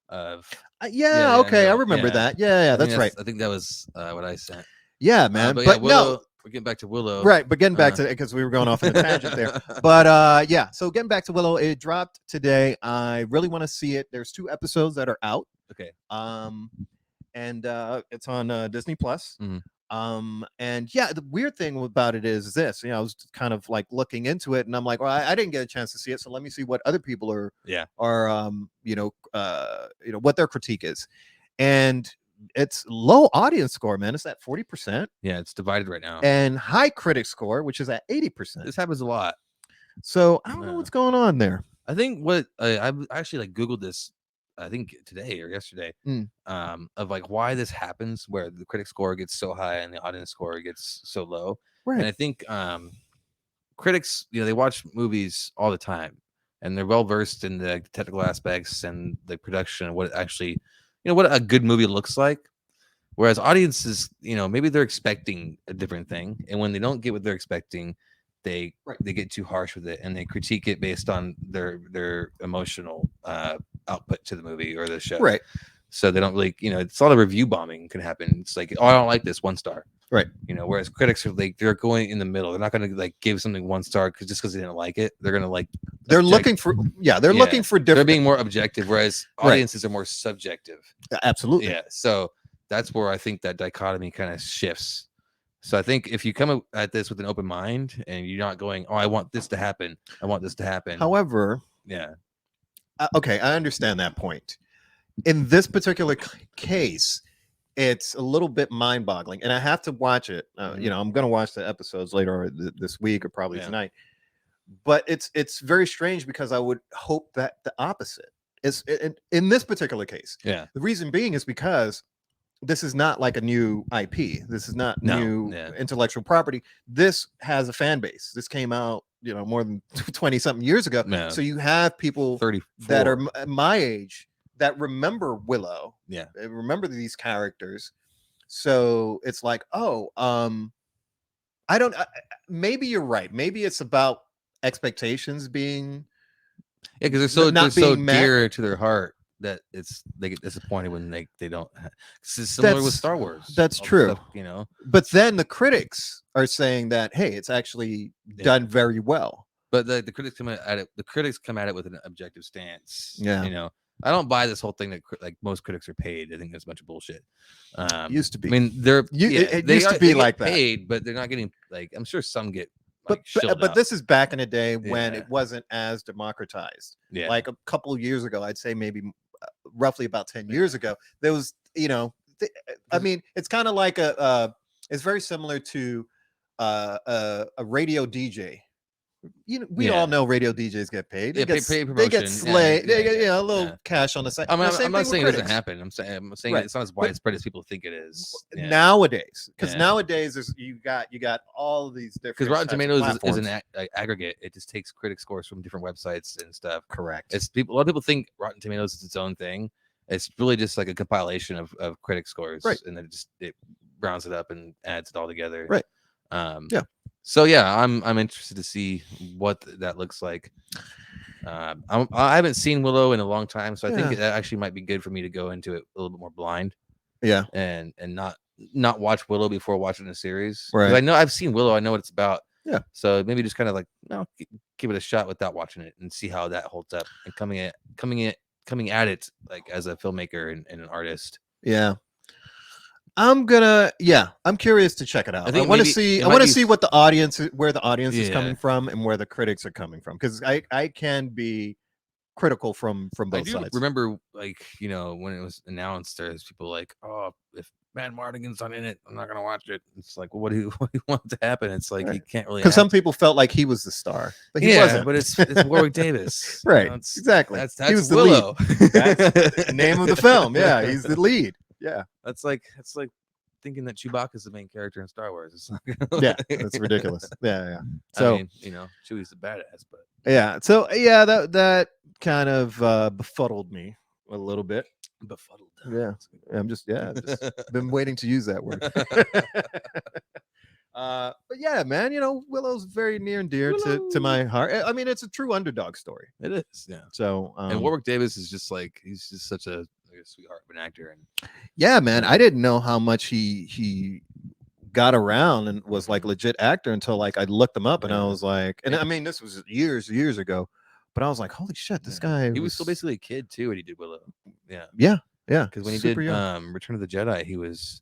of yeah, okay, I Unreal. remember Yeah. that. Yeah, I think that's right. I think that was what I sent. Yeah, man. But But no, Willow, we're getting back to Willow. right, but getting back to it, because we were going off on a tangent there. But yeah, so getting back to Willow, it dropped today. I really want to see it. There's 2 episodes that are out. Okay. And it's on Disney Plus. Mhm. And yeah, the weird thing about it is this, I was kind of like looking into it, and I'm like, well, I didn't get a chance to see it, so let me see what other people are what their critique is. And it's low audience score, man. It's at 40%. Yeah, it's divided right now. And high critic score, which is at 80%. This happens a lot. So I don't know what's going on there. I think what I actually like Googled this, I think today or yesterday, of like why this happens, where the critic score gets so high and the audience score gets so low. Right. And I think critics, they watch movies all the time, and they're well versed in the technical aspects and the production and what it actually, what a good movie looks like. Whereas audiences, maybe they're expecting a different thing, and when they don't get what they're expecting, they get too harsh with it, and they critique it based on their emotional output to the movie or the show. Right. So they don't really, it's a lot of review bombing can happen. It's like, oh, I don't like this, 1 star. Right. Whereas critics are like, they're going in the middle. They're not going to like give something 1 star because they didn't like it. They're going to like, they're looking for looking for different. They're being more objective, whereas audiences are more subjective. Absolutely. Yeah. So that's where I think that dichotomy kind of shifts. So I think if you come at this with an open mind and you're not going, oh, I want this to happen, I want this to happen. However, yeah. Okay, I understand that point. In this particular case, it's a little bit mind-boggling, and I have to watch it. I'm going to watch the episodes later this week or probably tonight. But it's very strange, because I would hope that the opposite is in this particular case. Yeah. The reason being is because this is not like a new IP. This is not new intellectual property. This has a fan base. This came out, more than 20 something years ago. Yeah. So you have people 34. that are my age that remember Willow. Yeah. Remember these characters. So it's like, I don't, maybe you're right. Maybe it's about expectations being, because they're so dear to their heart that they get disappointed when they don't. It's similar with Star Wars. That's true. Stuff, But then the critics are saying that, hey, it's actually done very well. But the critics come at it. The critics come at it with an objective stance. Yeah. I don't buy this whole thing that like most critics are paid. I think that's a bunch of bullshit. Used to be. I mean, it used to be like that. Paid, but they're not getting like. I'm sure some get. Like, but this is back in the day when it wasn't as democratized. Yeah. Like a couple of years ago, I'd say maybe roughly about 10 years ago, there was, I mean, it's kind of like it's very similar to a radio DJ. We all know radio DJs get paid. They get slayed. They get a little cash on the side. I'm not saying it doesn't happen. I'm saying it's not as widespread as people think it is nowadays. Because nowadays you got all of these different. Because Rotten Tomatoes is an aggregate. It just takes critic scores from different websites and stuff. Correct. A lot of people think Rotten Tomatoes is its own thing. It's really just like a compilation of critic scores, and then it rounds it up and adds it all together. Right. Yeah. So yeah, I'm interested to see what that looks like. I haven't seen Willow in a long time, so I think that actually might be good for me to go into it a little bit more blind. Yeah, and not watch Willow before watching the series. Right. I know I've seen Willow. I know what it's about. Yeah. So maybe just kind of like give it a shot without watching it and see how that holds up. And coming at it like as a filmmaker and an artist. Yeah. I'm curious to check it out. I want to see what the audience, where the audience is coming from and where the critics are coming from. Because I can be critical from I both do sides. remember, like, when it was announced, there's people like, "Oh, if Matt Mardigan's not in it, I'm not gonna watch it." It's like, well, what do you what do you want to happen? It's like he Right. can't really Because some act. people felt like he was the star, but he Yeah, wasn't. but it's Warwick Davis. Right. It's Exactly. He that's was the lead. Willow. That's the name of the film. Yeah, he's the lead. Yeah. That's like thinking that Chewbacca's the main character in Star Wars. It's not Yeah. gonna That's ridiculous. Yeah. Yeah. I So, mean, Chewie's the badass, but yeah. So, yeah, that kind of befuddled me a little bit. befuddled. Yeah. That's a I'm just, yeah, just good been waiting to use that word. word. But yeah, man, Willow's very near and dear to Willow. my heart. I mean, it's a true underdog story. It is, yeah. So, And Warwick Davis is just like he's just such a sweetheart of an actor, and yeah, man, Yeah. I didn't know how much he got around and was like Mhm. legit actor until like I looked him up and I Yeah. was like, and Yeah. I mean, this was years ago, but I was like, holy shit, this guy he was still basically a kid too when he did Willow. Yeah, yeah, because when he super did young. Return of the Jedi, he was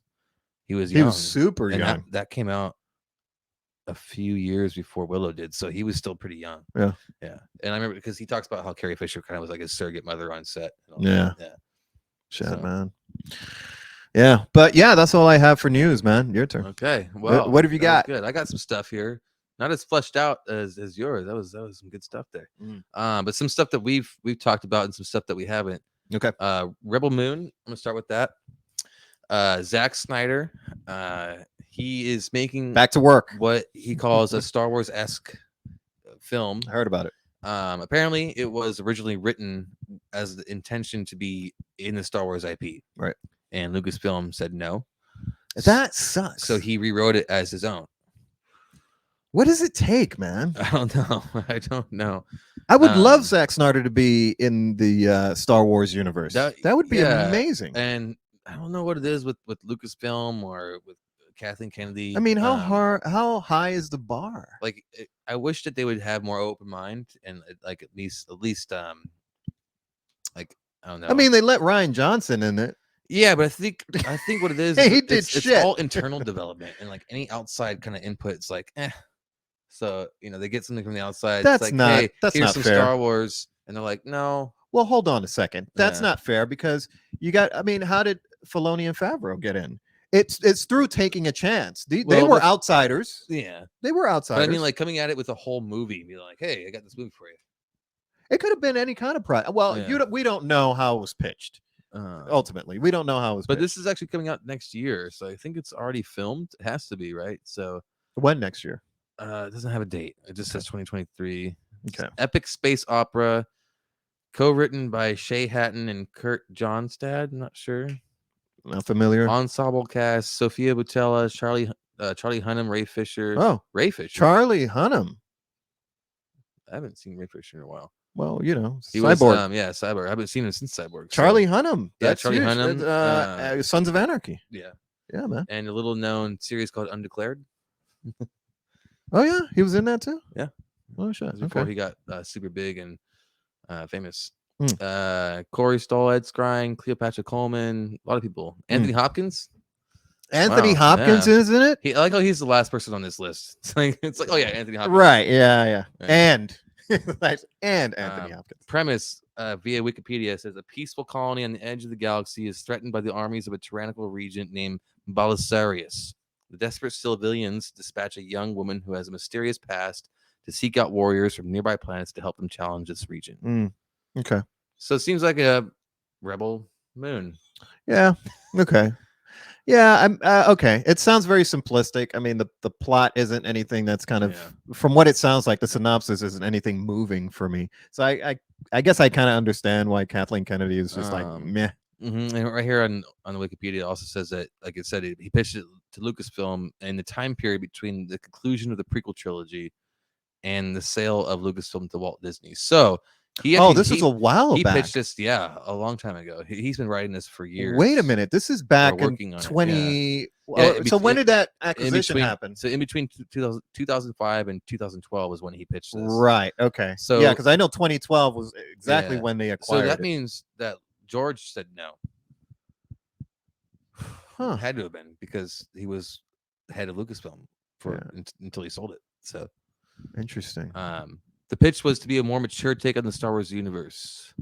He was young, super and young. that came out a few years before Willow did, so he was still pretty young. Yeah. Yeah, and I remember because he talks about how Carrie Fisher kind of was like his surrogate mother on set. And all Yeah. that. Yeah. Shit, So- man. Yeah, but yeah, that's all I have for news, man. Your turn. Okay. Well, what have you that was got? Good. I got some stuff here. Not as fleshed out as yours. That was some good stuff there. But some stuff that we've talked about and some stuff that we haven't. Okay. Rebel Moon. I'm gonna start with that. Zack Snyder. He is making Back to work. what he calls a Star Wars esque film. I heard about it. Apparently, it was originally written as the intention to be in the Star Wars IP. Right. And Lucasfilm said no. That sucks. So he rewrote it as his own. What does it take, man? I don't know. I don't know. I would love Zack Snyder to be in the Star Wars universe. That would be amazing. And I don't know what it is with Lucasfilm or with Kathleen Kennedy. I mean, how high is the bar? Like, I wish that they would have more open mind and like at least like, I don't know. I mean, they let Ryan Johnson in it. Yeah, but I think what it is, He is did it's shit. all internal development, and like any outside kind of input, it's like, eh. So they get something from the outside. That's it's like, not hey, that's here's not some fair. Star Wars, and they're like, no. Well, hold on a second. That's Yeah. not fair because you got. I mean, how did Filoni and Favreau get in? It's through taking a chance. They were outsiders. Yeah, they were outsiders. But I mean, like coming at it with a whole movie, and be like, hey, I got this movie for you. It could have been any kind of project. Well, we don't know how it was pitched. Ultimately, we don't know how it was. But pitched. this is actually coming out next year, so I think it's already filmed. It has to be, right? So when next year? It doesn't have a date. It just says 2023. Okay. Epic space opera, co-written by Shay Hatton and Kurt Johnstad. I'm not sure. Not familiar. Ensemble cast: Sophia Boutella, Charlie Hunnam, Ray Fisher. Oh, Ray Fisher. Charlie Hunnam. I haven't seen Ray Fisher in a while. Well, he Cyborg. Was, Cyborg. I haven't seen him since Cyborg. Charlie Hunnam. That's Charlie huge. Hunnam. Sons of Anarchy. Yeah, man. And a little known series called Undeclared. Oh yeah, he was in that too. Yeah. Oh shit. Before he got super big and famous. Corey Stoll, Ed Skrein, Cleopatra Coleman, a lot of people. Anthony Hopkins. Anthony Hopkins is in it. I like how he's the last person on this list. It's like oh yeah, Anthony Hopkins. Right. Yeah. And Anthony Hopkins. Premise via Wikipedia says a peaceful colony on the edge of the galaxy is threatened by the armies of a tyrannical regent named Belisarius. The desperate civilians dispatch a young woman who has a mysterious past to seek out warriors from nearby planets to help them challenge this region. Okay. So it seems like a Rebel Moon. Yeah. Okay. Yeah. I'm okay. It sounds very simplistic. I mean, the plot isn't anything that's kind of, from what it sounds like, the synopsis isn't anything moving for me. So I guess I kind of understand why Kathleen Kennedy is just like meh. And right here on the Wikipedia, it also says that, like it said, he pitched it to Lucasfilm in the time period between the conclusion of the prequel trilogy and the sale of Lucasfilm to Walt Disney. So this was a while back. He pitched this, a long time ago. He's been writing this for years. Wait a minute, this is back in 20. So when did that acquisition happen? So in between 2005 and 2012 was when he pitched this. Right. Okay. So yeah, because I know 2012 was exactly when they acquired. So that means that George said no. It had to have been because he was head of Lucasfilm until he sold it. So interesting. The pitch was to be a more mature take on the Star Wars universe.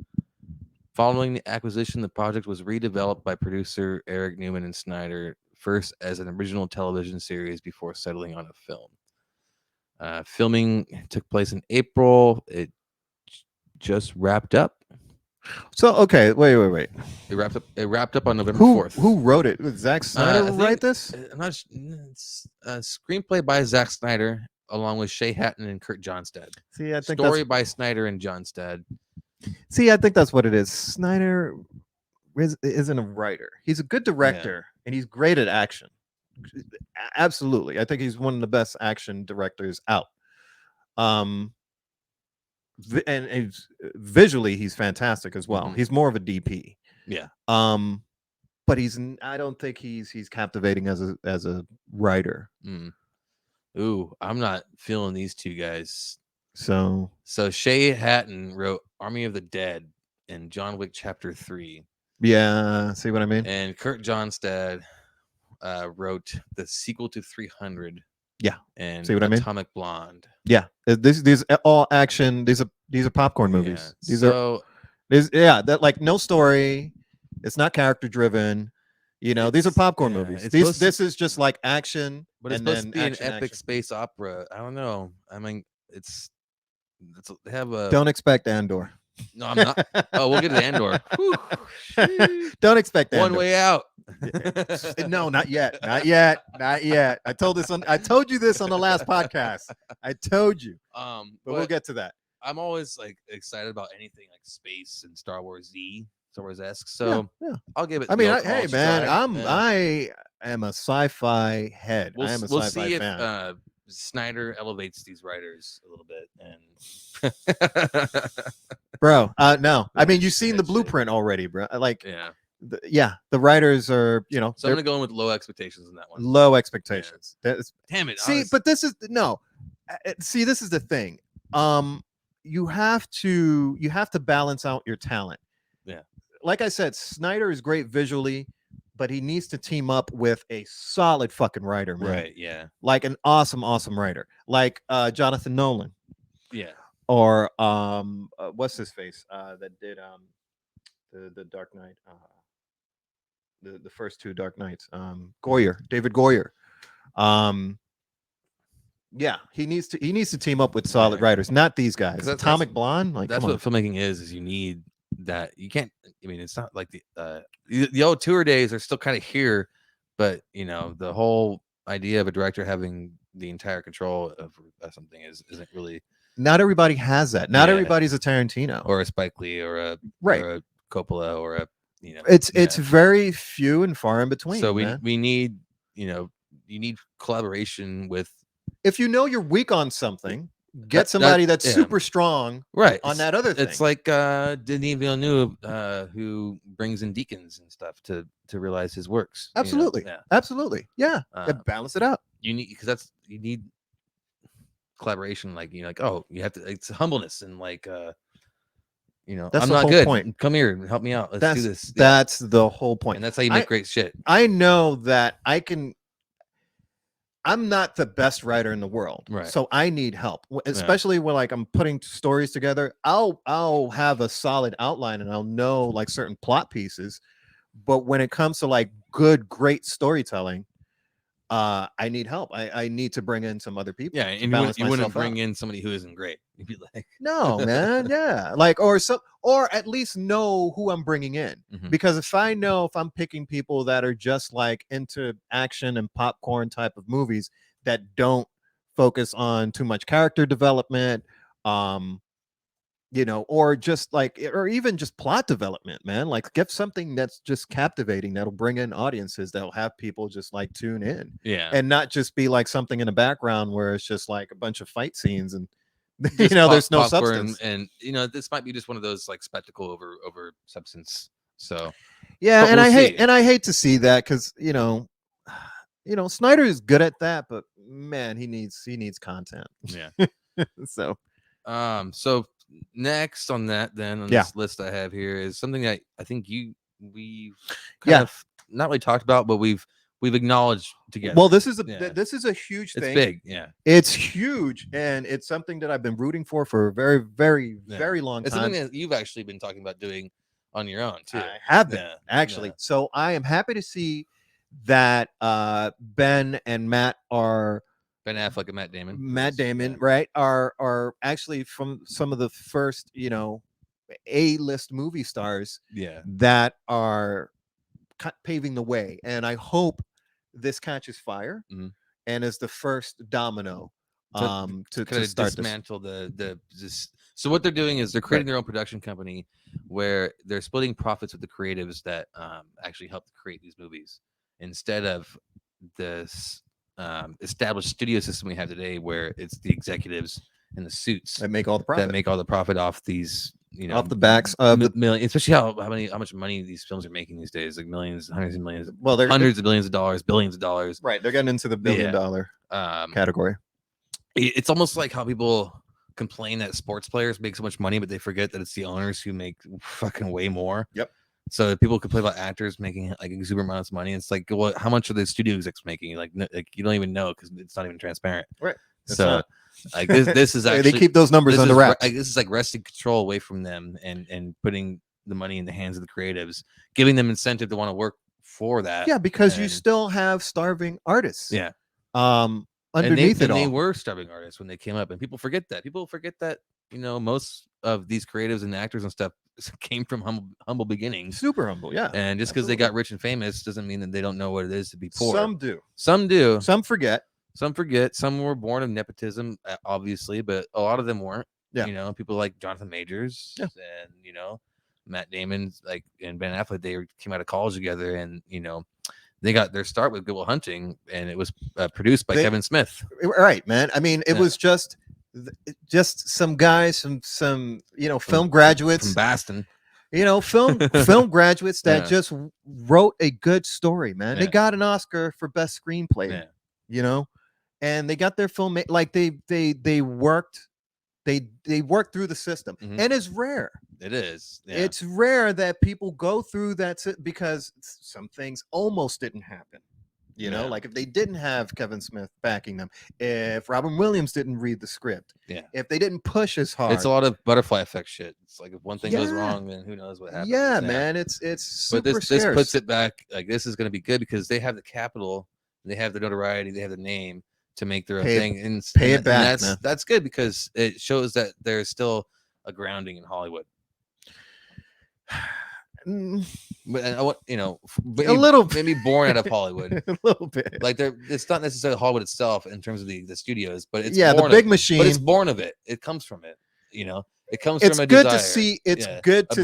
Following the acquisition, the project was redeveloped by producer Eric Newman and Snyder, first as an original television series before settling on a film. Filming took place in April. It just wrapped up. So okay, wait. It wrapped up on November Who 4th. who wrote it? Did Zack Snyder I write think this? I'm not. It's a screenplay by Zack Snyder, along with Shay Hatton and Kurt Johnstad. See, I think Story that's by Snyder and Johnstad. I think that's what it is. Snyder isn't a writer. He's a good director, and he's great at action. Absolutely, I think he's one of the best action directors out. And visually, he's fantastic as well. Mhm. He's more of a DP. Yeah. But I don't think he's captivating as a writer. Ooh, I'm not feeling these two guys. So Shay Hatton wrote Army of the Dead and John Wick Chapter 3. yeah, see what I mean? And Kurt Johnstad wrote the sequel to 300. Yeah. And See what I mean? Atomic Blonde. Yeah. These all action. These are popcorn movies. Yeah. That like no story. It's not character driven. These are popcorn movies. This is just like action, but it's and supposed then to be action, an epic action. space opera. I don't know. I mean, they have a. Don't expect Andor. No, I'm not. Oh, we'll get to Andor. Don't expect Andor. One Way Out. No, not yet. Not yet. Not yet. I told you this on the last podcast. I told you. But we'll get to that. I'm always like excited about anything like space and Star Wars-esque. So yeah. I'll give it. I mean, hey man, I am a sci-fi head. I am a we'll sci-fi see fan. If Snyder elevates these writers a little bit, and bro, no. I mean, you've seen the blueprint already, bro. Like, the writers are, so I'm gonna go in with low expectations on that one. Low expectations. Damn it. See, but this is no. See, this is the thing. You have to balance out your talent. Yeah. Like I said, Snyder is great visually, but he needs to team up with a solid fucking writer, man. Right. Yeah. Like an awesome writer, like Jonathan Nolan. Yeah. Or what's his face? That did the Dark Knight. The first two Dark Knights. David Goyer. Yeah, he needs to team up with solid writers, not these guys. Atomic Blonde, like that's what filmmaking is you need that. You can't. I mean, it's not like the old tour days are still kind of here, but the whole idea of a director having the entire control of something isn't really. Not everybody has that. Not everybody's a Tarantino or a Spike Lee or a or a Coppola or a It's very few and far in between. So we need you need collaboration with. If you're weak on something, get somebody that's super strong on that other thing. It's like Denis Villeneuve, who brings in deacons and stuff to realize his works. Absolutely. Absolutely. Yeah. Balance it out. You need collaboration. Like, you have to, it's humbleness and like, that's I'm the not whole good. Point. Come here and help me out. Let's do this. That's the whole point. And that's how you make great shit. I know that I'm not the best writer in the world, right? So I need help, especially when like I'm putting stories together. I'll have a solid outline and I'll know like certain plot pieces, but when it comes to like great storytelling, I need help. I need to bring in some other people. Yeah, and you wouldn't bring in somebody who isn't great. You'd be like, no, man, yeah, like or at least know who I'm bringing in. Because if I'm picking people that are just like into action and popcorn type of movies that don't focus on too much character development, or just like, or even just plot development, man, like get something that's just captivating, that'll bring in audiences, that'll have people just like tune in, and not just be like something in the background where it's just like a bunch of fight scenes and there's no substance. And this might be just one of those like spectacle over substance. So yeah, and I hate to see that, because Snyder is good at that, but man, he needs content. Yeah. So next on that, then on this list I have here is something that I think we've kind of not really talked about, but we've we've acknowledged together. Well, this is Yeah. this is a huge It's thing. big. Yeah. It's huge, and it's something that I've been rooting for a very, very, Yeah. very long It's time. something that you've actually been talking about doing on your own too. I have been Yeah. actually. Yeah. So I am happy to see that Ben and Matt are Ben Affleck and Matt Damon. Matt Damon, Yeah. right? Are actually from some of the first, A-list movie stars Yeah. that are paving the way, and I hope this catches fire Mhm. and is the first domino To to kind of start this. dismantle the just. So what they're doing is they're creating their own production company where they're splitting profits with the creatives that actually helped create these movies instead of this established studio system we have today where it's the executives in the suits That make all the that profit make all the profit off these, off the backs of the. million, especially how much money these films are making these days, like millions, hundreds of millions, Well, they're hundreds of billions of dollars, billions of dollars. right. They're getting into the billion-dollar category. It's almost like how people complain that sports players make so much money, but they forget that it's the owners who make fucking way more. Yep. So people complain about actors making like exuberant amounts of money. It's like, well, how much are the studio execs making? Like you don't even know because it's not even transparent. Right. So like this is actually they keep those numbers under wraps. This is like wresting control away from them and putting the money in the hands of the creatives, giving them incentive to want to work for that. Yeah, because you still have starving artists. Yeah. Underneath it all. They were starving artists when they came up, and people forget that. People forget that most of these creatives and actors and stuff came from humble beginnings. Super humble, yeah. And just because they got rich and famous doesn't mean that they don't know what it is to be poor. Some do. Some do. Some forget. Some forget. Some were born of nepotism, obviously, but a lot of them weren't. Yeah. People like Jonathan Majors and Matt Damon, like, and Ben Affleck. They came out of college together, and they got their start with Good Will Hunting, and it was produced by Kevin Smith. Right, man. I mean, it was just some guys, some film graduates from Boston. Film graduates that just wrote a good story, man. They got an Oscar for best screenplay. And they got their film like they worked through the system, and it's rare. It is. Yeah. It's rare that people go through that because some things almost didn't happen. Like if they didn't have Kevin Smith backing them, if Robin Williams didn't read the script, if they didn't push as hard. It's a lot of butterfly effect shit. It's like if one thing goes wrong, then who knows what happens. Yeah, man, it's super but this scarce. puts it back. Like this is going to be good because they have the capital, they have the notoriety, they have the name to make their own thing, and pay it back. That's good because it shows that there's still a grounding in Hollywood. But a little maybe born out of Hollywood, a little bit. Like it's not necessarily Hollywood itself in terms of the studios, but it's the big machine. But it's born of it. It comes from it. It comes it's from a good desire. To see. It's good to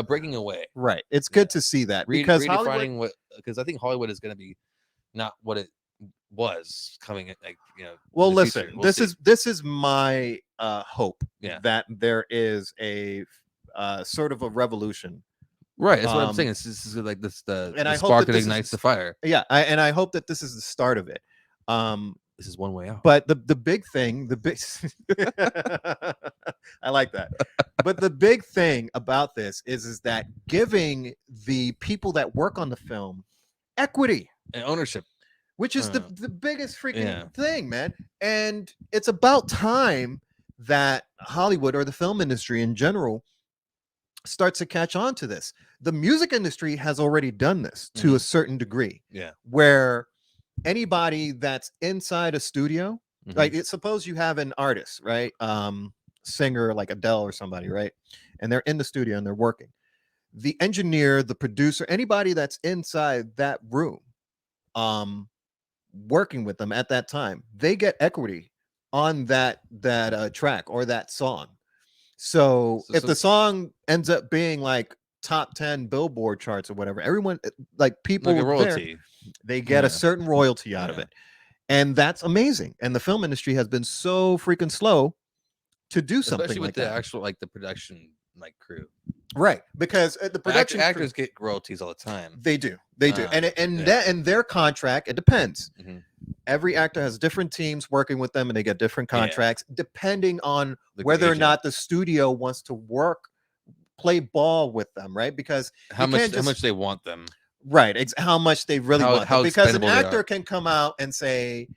breaking away. Right. It's good to see that because redefining because I think Hollywood is going to be not what it was coming. Well, listen. This is my hope. That there is a sort of a revolution. Right, that's what I'm saying. This is like this the spark that ignites the fire. Yeah, and I hope that this is the start of it. This is one way out. But the big thing, I like that. But the big thing about this is that giving the people that work on the film equity and ownership, which is the biggest freaking thing, man. And it's about time that Hollywood or the film industry in general starts to catch on to this. The music industry has already done this to a certain degree. Yeah. Where anybody that's inside a studio, like suppose you have an artist, right? Singer like Adele or somebody, right? And they're in the studio and they're working. The engineer, the producer, anybody that's inside that room, working with them at that time, they get equity on that track or that song. So if the song ends up being like top 10 Billboard charts or whatever, everyone, like people, like a royalty, they get a certain royalty out of it, and that's amazing. And the film industry has been so freaking slow to do something, especially with like the actual the production crew, right? Because the production actors get royalties all the time. They do, and their contract, it depends. Every actor has different teams working with them, and they get different contracts depending on whether or not the studio wants to play ball with them, right? Because how much they want them. Right. How much they really want them. how Because an expendable they actor are. can come out and say,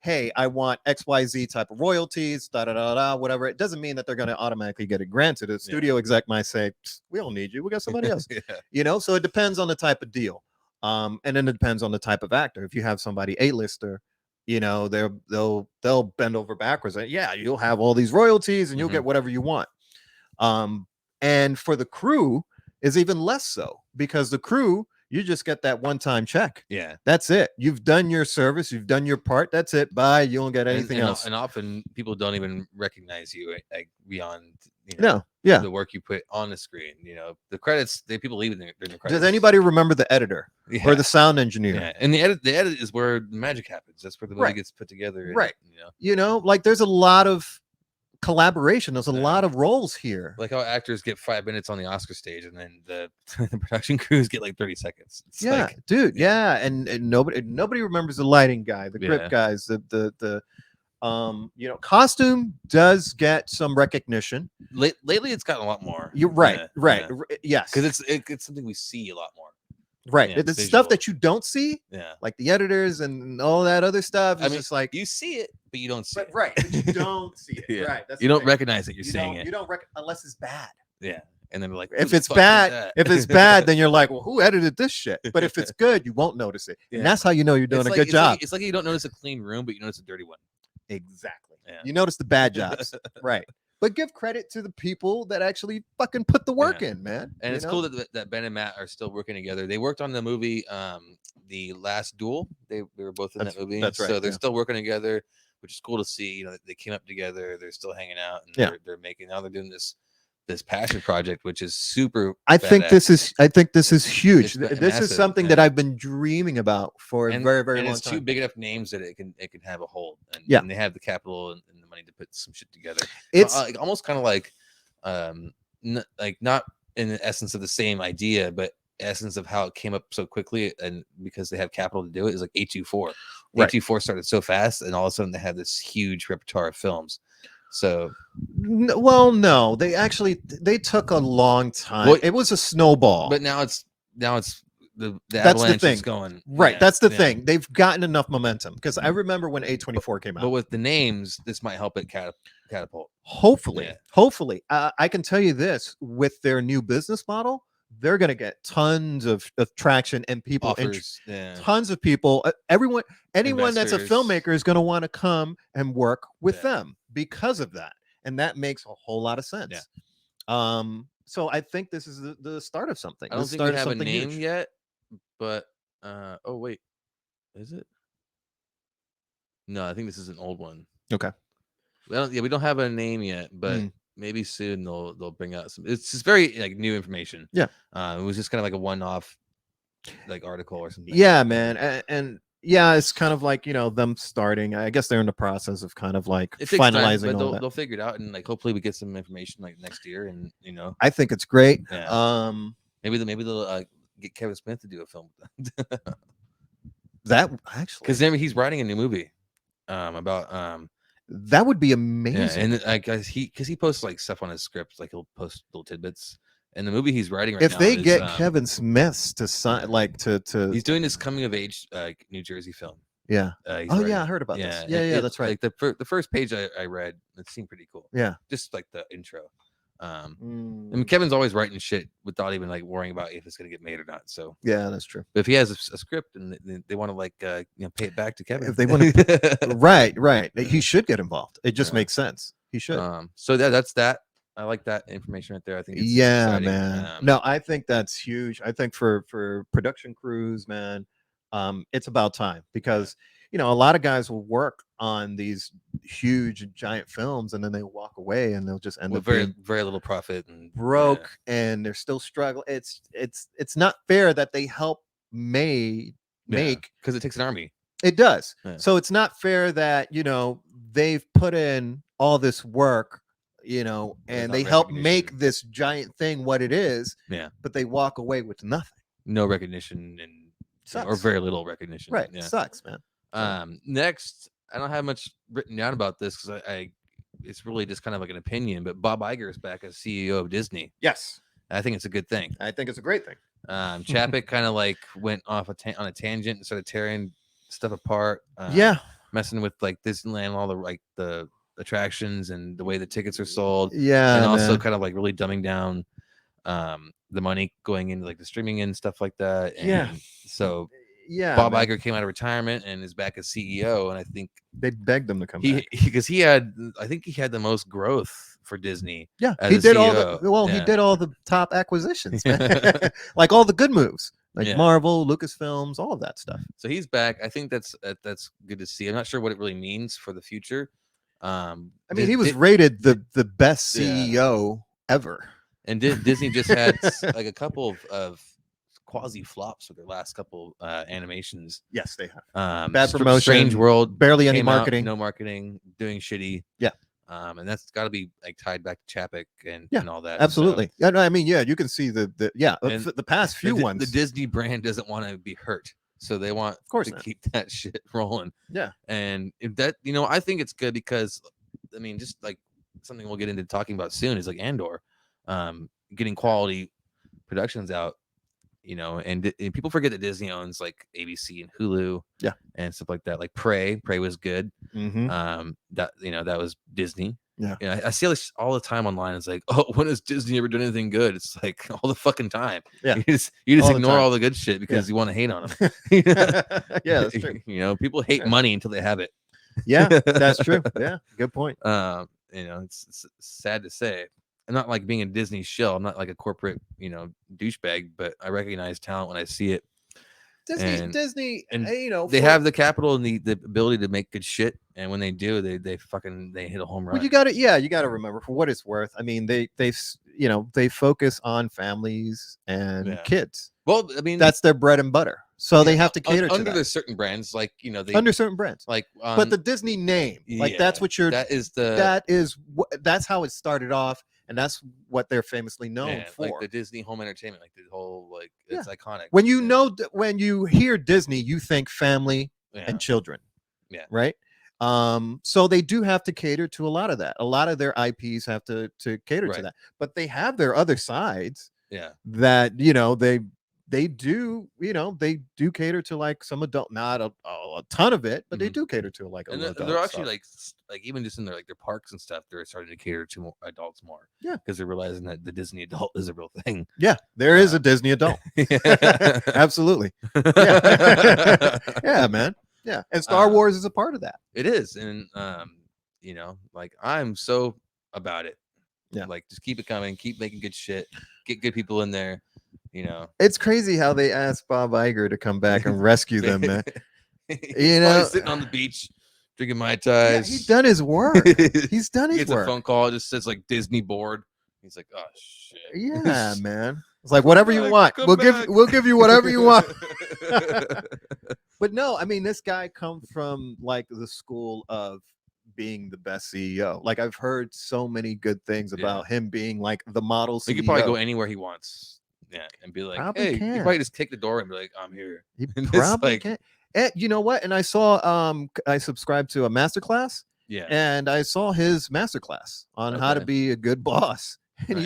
hey, I want XYZ type of royalties, da da da da, whatever. It doesn't mean that they're going to automatically get it granted. A studio exec might say, we don't need you. We got somebody else. Yeah. So it depends on the type of deal. And then it depends on the type of actor. If you have somebody A-lister, they'll bend over backwards. And yeah, you'll have all these royalties and you'll Mhm. get whatever you want. And for the crew is even less so, because the crew, you just get that one-time check. Yeah. That's it. You've done your service. You've done your part. That's it. Bye. You don't get anything else. And often people don't even recognize you, like beyond No. Yeah. the work you put on the screen. The credits, people leave it during the credits. Does anybody remember the editor or the sound engineer? Yeah, and the edit is where the magic happens. That's where the movie Right. gets put together. And, Right. Like there's a lot of collaboration. There's a lot of roles here. Like how actors get 5 minutes on the Oscar stage, and then the production crews get like 30 seconds. It's yeah, like, dude. Yeah, and nobody remembers the lighting guy, the grip guys, the costume does get some recognition. Lately, it's gotten a lot more. You're right, right. Yes, because it's something we see a lot more. Right, the stuff that you don't see, yeah, like the editors and all that other stuff. Is just like you see it, but you don't see it. Right, but you don't see it. Yeah. Right, that's you don't recognize that you're seeing it. You don't unless it's bad. Yeah, and then we're like, if it's bad, then you're like, well, who edited this shit? But if it's good, you won't notice it, and that's how you know you're doing a good job. It's like you don't notice a clean room, but you notice a dirty one. Exactly. Yeah. You notice the bad jobs, right? But give credit to the people that actually fucking put the work in, man. And it's cool that Ben and Matt are still working together. They worked on the movie, The Last Duel. They were both in that movie. That's right. So they're still working together, which is cool to see. They came up together. They're still hanging out, and they're making. Now they're doing this passion project, which is super. I think this is huge. This is something that I've been dreaming about for a very, very long time. It's two big enough names that it can have a hold, and they have the capital and the money to put some shit together. It's almost kind of like, not in the essence of the same idea, but essence of how it came up so quickly, and because they have capital to do it, is like A24. Right. A24 started so fast, and all of a sudden they had this huge repertoire of films. So, well, no, they took a long time. Well, it was a snowball, but now it's the that's avalanche the thing. Is going right. That's the thing. They've gotten enough momentum, because I remember when A24 came out. But with the names, this might help it catapult. Hopefully, I can tell you this: with their new business model, they're going to get tons of traction and people, tons of people. Anyone that's a filmmaker is going to want to come and work with them because of that, and that makes a whole lot of sense. So I think this is the start of something. I don't think we have a name yet, but oh wait, is it? No, I think this is an old one. Okay. Well, we don't have a name yet, but maybe soon they'll bring out some. It's just very like new information. Yeah. It was just kind of like a one-off like article or something. Yeah, man, and yeah, it's kind of like them starting. I guess they're in the process of kind of like finalizing. But they'll figure it out, and like hopefully we get some information like next year, and I think it's great. Yeah. Maybe they'll get Kevin Smith to do a film with them. That actually, because he's writing a new movie about that would be amazing. Yeah, and I guess he posts like stuff on his script, like he'll post little tidbits. And the movie he's writing right now, if they get Kevin Smith to sign, like to he's doing this coming of age New Jersey film. Yeah. Yeah, I heard about this. Yeah, that's right. Like the first page I read, it seemed pretty cool. Yeah, just like the intro. I mean, Kevin's always writing shit without even like worrying about if it's gonna get made or not. So yeah, that's true. But if he has a script and they want to like pay it back to Kevin, if they want to, right, he should get involved. It just makes sense. He should. So that's that. I like that information right there. I think it's exciting. Man. No, I think that's huge. I think for production crews, man, it's about time, because a lot of guys will work on these huge giant films and then they walk away and they'll just end up very very little profit and broke, and they're still struggling. It's not fair that they help make, because it takes an army. It does. So it's not fair that they've put in all this work, and they help make this giant thing what it is. Yeah. But they walk away with nothing. No recognition or very little recognition. Right. Yeah. Sucks, man. Next, I don't have much written down about this because it's really just kind of like an opinion, but Bob Iger is back as CEO of Disney. Yes. I think it's a good thing. I think it's a great thing. Chapek kind of like went off on a tangent and started tearing stuff apart. Yeah, Messing with like Disneyland, all the like the attractions and the way the tickets are sold, and yeah, also man. kind of like really dumbing down the money going into like the streaming and stuff like that. Yeah, And so yeah, Bob man. Iger came out of retirement and is back as CEO, and I think They begged him to come he back. because he had I think he had the most growth for Disney Yeah, as he a did all the CEO. well, he Yeah. did all the top acquisitions, man. Like all the good moves, like Yeah. Marvel, Lucasfilms, all of that stuff. So he's back. I think that's good to see. I'm not sure what it really means for the future. I mean, he was rated the best Yeah. CEO ever. And Disney just had like a couple of quasi flops with their last couple animations. Yes, they have. Bad Strange promotion, World barely any came out, marketing. no marketing, doing shitty. Yeah. And that's got to be like tied back to Chapek Yeah, and all that. absolutely. So, Yeah, no, I mean, yeah, you can see the yeah, and the past few the ones. Disney brand doesn't want to be hurt, so they want Of course to not. keep that shit rolling. Yeah. And if that, I think it's good because, I mean, just like something we'll get into talking about soon is like Andor, getting quality productions out, and people forget that Disney owns like ABC and Hulu, Yeah. and stuff like that. Like Prey was good. Mm-hmm. That was Disney. Yeah. I see this all the time online. It's like, oh, when has Disney ever done anything good? It's like all the fucking time. Yeah. You just All the ignore time. all the good shit because you want to hate on them. Yeah, that's true. People hate Sure. money until they have it. Yeah, that's true. Yeah, good point. It's sad to say. I'm not like being a Disney shill. I'm not like a corporate, douchebag, but I recognize talent when I see it. Disney, And you know, they have the capital and the ability to make good shit. And when they do, they hit a home run. well, you got to remember for what it's worth. I mean, they focus on families and Yeah. kids. Well, I mean, That's their bread and butter. So they have to cater to under that. there's certain brands like they Under certain brands. like But the Disney name, like that's what you're that's how it started off, and that's what they're famously known for. like the Disney home entertainment, like the whole like it's iconic. When when you hear Disney, you think family and children. Yeah. Right. So they do have to cater to a lot of that. A lot of their IPs have to cater to that, but they have their other sides. Yeah. That they do cater to like some adult, not a ton of it, but they do cater to like a and little they're actually stuff. like even just in their parks and stuff, they're starting to cater to more adults more. Yeah, because they're realizing that the Disney adult is a real thing. Yeah, there is a Disney adult. Absolutely. Yeah. Yeah, man. Yeah, and Star Wars is a part of that. It is, and like I'm so about it. Yeah, like just keep it coming, keep making good shit, get good people in there. It's crazy how they asked Bob Iger to come back and rescue them, man. He's sitting on the beach drinking Mai Tais. Yeah, he's done his work. He's done his gets work. A phone call, it just says like Disney board. He's like, oh shit. Yeah, man. It's like whatever you want. We'll give you whatever you want. But no, I mean, this guy comes from like the school of being the best CEO. Like I've heard so many good things about him being like the model CEO. He could probably go anywhere he wants. Yeah, and be like, probably hey, can. you probably just kick the door and be like, I'm here. He probably can. And you know what? And I saw I subscribed to a masterclass. Yeah. And I saw his masterclass on how to be a good boss. And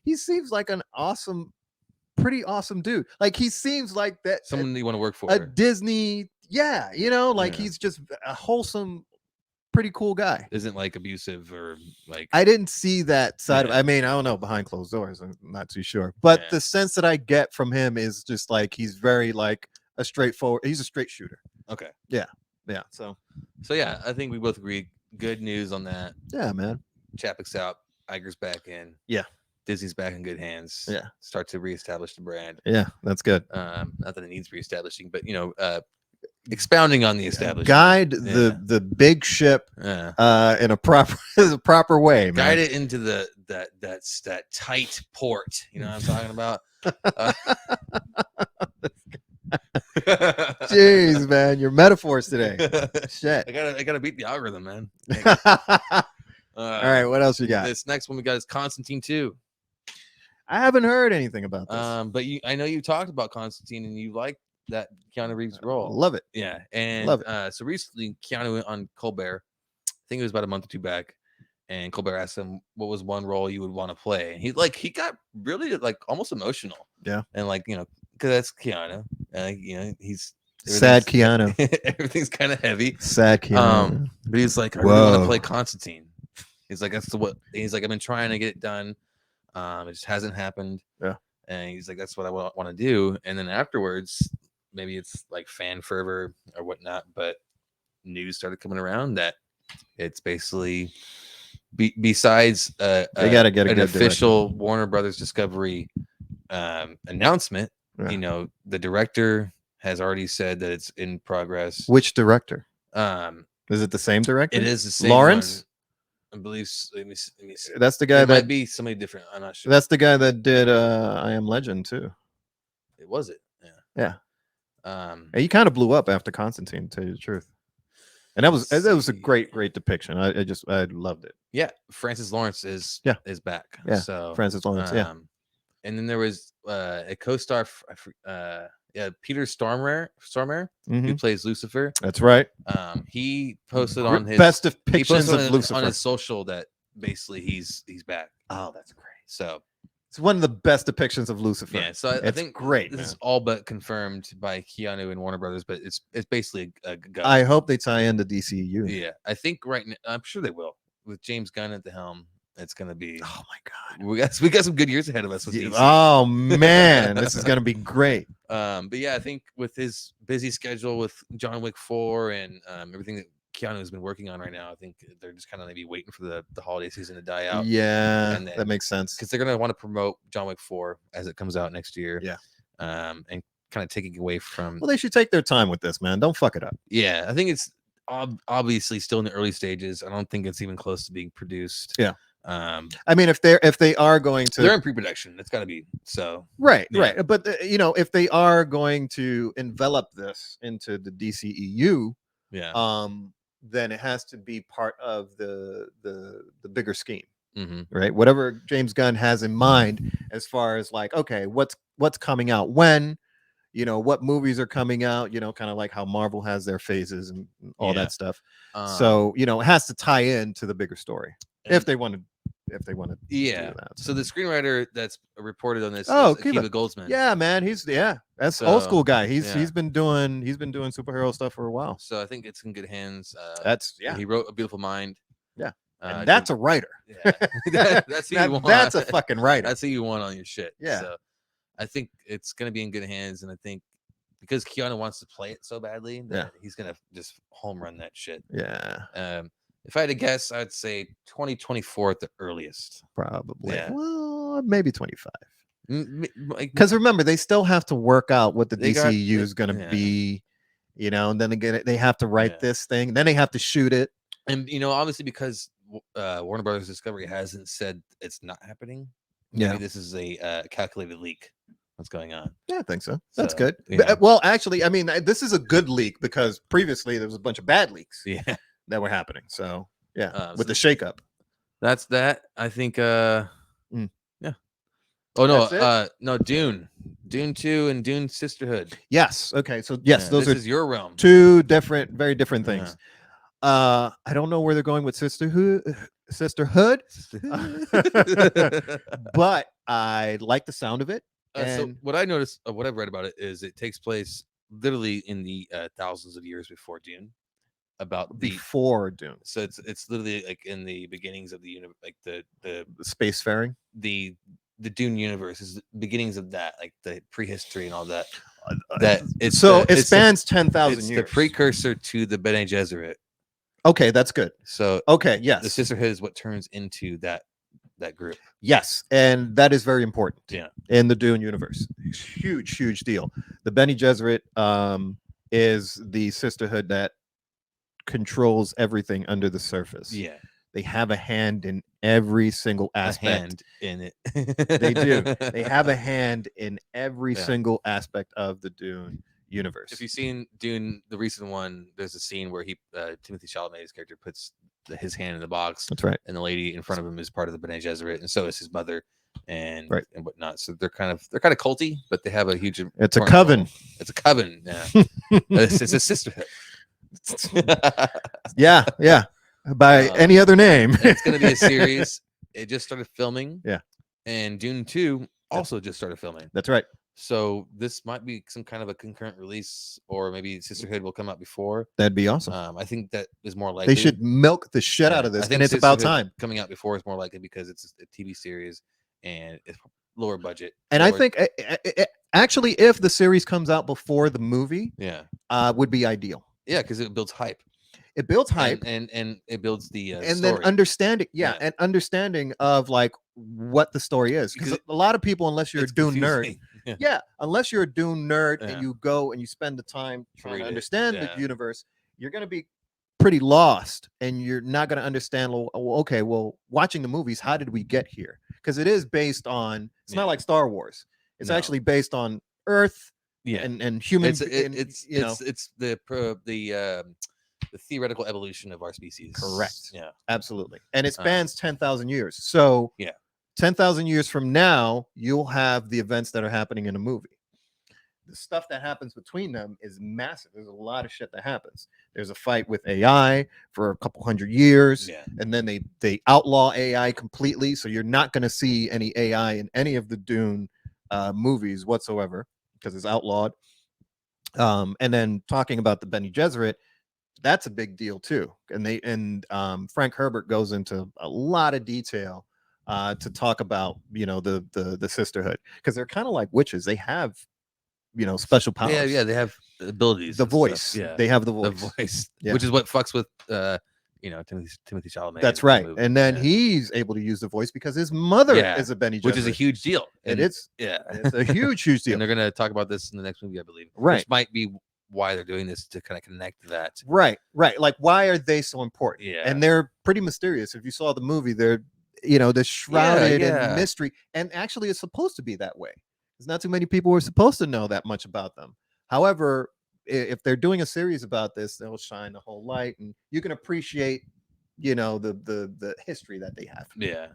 he seems like an pretty awesome dude. Like he seems like that someone you want to work for. A Disney, he's just a wholesome, pretty cool guy. Isn't like abusive or like I didn't see that side of I mean, I don't know, behind closed doors, I'm not too sure. But the sense that I get from him is just like he's very like a straightforward, he's a straight shooter. Okay. Yeah. Yeah. So yeah, I think we both agree. Good news on that. Yeah, man. Chapek's out, Iger's back in. Yeah. Disney's back in good hands. Yeah. Start to reestablish the brand. Yeah, that's good. Not that it needs reestablishing, but expounding on the establishment. Guide the big ship in a proper way, man. Guide it into that tight port. You know what I'm talking about? Jeez, man, your metaphors today. Shit. I gotta beat the algorithm, man. All right, what else you got? This next one we got is Constantine 2. I haven't heard anything about this. But I know you talked about Constantine and you like that Keanu Reeves role. Love it. Yeah. And love it. So recently Keanu went on Colbert. I think it was about a month or two back. and Colbert asked him what was one role you would want to play, and he got really like almost emotional. Yeah. And like because that's Keanu, he's Sad Keanu. everything's kind of heavy. Sad Keanu. But he's like, I really want to Whoa. play Constantine. He's like, he's like, I've been trying to get it done. It just hasn't happened. Yeah. And he's like, that's what I want to do. And then afterwards, maybe it's like fan fervor or whatnot, but news started coming around that it's basically besides They got to get an good official director. Warner Brothers Discovery announcement. Yeah. The director has already said that it's in progress. Which director? Um, Is it the same director? it is the same Lawrence? one. I believe. Let me see. That's the guy There that might be somebody different. I'm not sure. That's the guy that did I Am Legend too. It was it. Yeah. Yeah. He kind of blew up after Constantine, to tell you the truth. And that was a great depiction. I loved it. Yeah, Francis Lawrence is back. Yeah, so Francis Lawrence. And then there was a co-star, Peter Stormare, who plays Lucifer. That's right. He posted on his best depictions of Lucifer on his social that basically he's back. Oh, that's great. So it's one of the best depictions of Lucifer. Yeah, so I think great. This is all but confirmed by Keanu and Warner Brothers, but it's basically a go. I hope they tie into DCU. Yeah, I think right now I'm sure they will with James Gunn at the helm. It's gonna be. Oh my god, we got some good years ahead of us with DC. Oh man, this is gonna be great. But yeah, I think with his busy schedule with John Wick 4 and everything that Keanu has been working on right now, I think they're just kind of maybe waiting for the holiday season to die out. Yeah, and that makes sense because they're gonna want to promote John Wick 4 as it comes out next year. Yeah, and kind of taking away from. Well, they should take their time with this, man. Don't fuck it up. Yeah, I think it's obviously still in the early stages. I don't think it's even close to being produced. Yeah. I mean, if they are going to, they're in pre-production. It's got to be so. Right. But if they are going to envelop this into the DCEU, then it has to be part of the bigger scheme, right? Whatever James Gunn has in mind, as far as like, okay, what's coming out when, what movies are coming out, kind of like how Marvel has their phases and all that stuff. So it has to tie into the bigger story if they want to. Do that. So the screenwriter that's reported on this is Akiva Goldsman. Yeah, man, that's old school guy. He's been doing superhero stuff for a while. So I think it's in good hands. He wrote A Beautiful Mind. Yeah, and that's a writer. Yeah, that's who you want. That's a fucking writer. That's who you want on your shit. Yeah. So I think it's gonna be in good hands, and I think because Keanu wants to play it so badly that he's gonna just home run that shit. Yeah. If I had to guess, I'd say 2024 at the earliest. Probably. Yeah. Well, maybe 25. Because remember, they still have to work out what the DCU is going to be, and then again, they have to write this thing. Then they have to shoot it. And, obviously because Warner Brothers Discovery hasn't said it's not happening. Maybe this is a calculated leak. What's going on? Yeah, I think so. That's good. Well, actually, I mean, this is a good leak because previously there was a bunch of bad leaks. Yeah. That were happening. So with the shakeup. That's that. I think yeah. Oh no, no, Dune 2 and Dune Sisterhood. Yes. Okay. So yes, those is your realm. Two very different things. I don't know where they're going with sisterhood. But I like the sound of it. So what I noticed, what I've read about it is it takes place literally in the thousands of years before Dune. Before Dune, so it's literally like in the beginnings of the universe, like the spacefaring, the Dune universe is the beginnings of that, like the prehistory and all that. It spans 10,000 years. It's the precursor to the Bene Gesserit. Okay, that's good. So yes, the Sisterhood is what turns into that group. Yes, and that is very important. Yeah, in the Dune universe, huge deal. The Bene Gesserit is the sisterhood that controls everything under the surface. Yeah, they have a hand in every single aspect. A hand in it. They do. They have a hand in every single aspect of the Dune universe. If you've seen Dune, the recent one, there's a scene where Timothée Chalamet's character puts his hand in the box. That's right. And the lady in front of him is part of the Bene Gesserit, and so is his mother, and whatnot. So they're kind of culty, but they have a huge. It's a coven. Role. It's a coven. Yeah, it's a sisterhood. Yeah. by any other name. And it's going to be a series. It just started filming. Yeah. And Dune 2 also just started filming. That's right. So this might be some kind of a concurrent release, or maybe Sisterhood will come out before. That'd be awesome. I think that is more likely. They should milk the shit out of this, I think and it's about time. Coming out before is more likely because it's a TV series and it's lower budget. And I think actually, if the series comes out before the movie, would be ideal. Yeah, because it builds hype. It builds hype, and it builds the and story. then understanding, and understanding of like what the story is. Because a lot of people, unless you're a Dune nerd, unless you're a Dune nerd and you go and you spend the time trying to understand the universe, you're going to be pretty lost, and you're not going to understand. Well, okay, well, watching the movies, how did we get here? Because it is based on. It's not like Star Wars. It's actually based on Earth. And human. It's the theoretical evolution of our species. Correct. Yeah, absolutely. And it spans 10,000 years. So 10,000 years from now, you'll have the events that are happening in a movie. The stuff that happens between them is massive. There's a lot of shit that happens. There's a fight with AI for a couple hundred years, and then they outlaw AI completely. So you're not going to see any AI in any of the Dune movies whatsoever because it's outlawed. And then talking about the Bene Gesserit, that's a big deal too. And Frank Herbert goes into a lot of detail to talk about the sisterhood, because they're kind of like witches. They have special powers. Yeah, they have abilities. The voice. Yeah, they have the voice. Which is what fucks with Timothy Chalamet. That's right. And then he's able to use the voice because his mother is a Bene Gesserit, which is a huge deal. And it's a huge deal. And they're gonna talk about this in the next movie, I believe. Right. Which might be why they're doing this, to kind of connect that. Right. Like, why are they so important? Yeah. And they're pretty mysterious. If you saw the movie, they're they're shrouded in mystery. And actually, it's supposed to be that way. There's not too many people who are supposed to know that much about them. However, if they're doing a series about this, they'll shine the whole light, and you can appreciate, the history that they have. Yeah.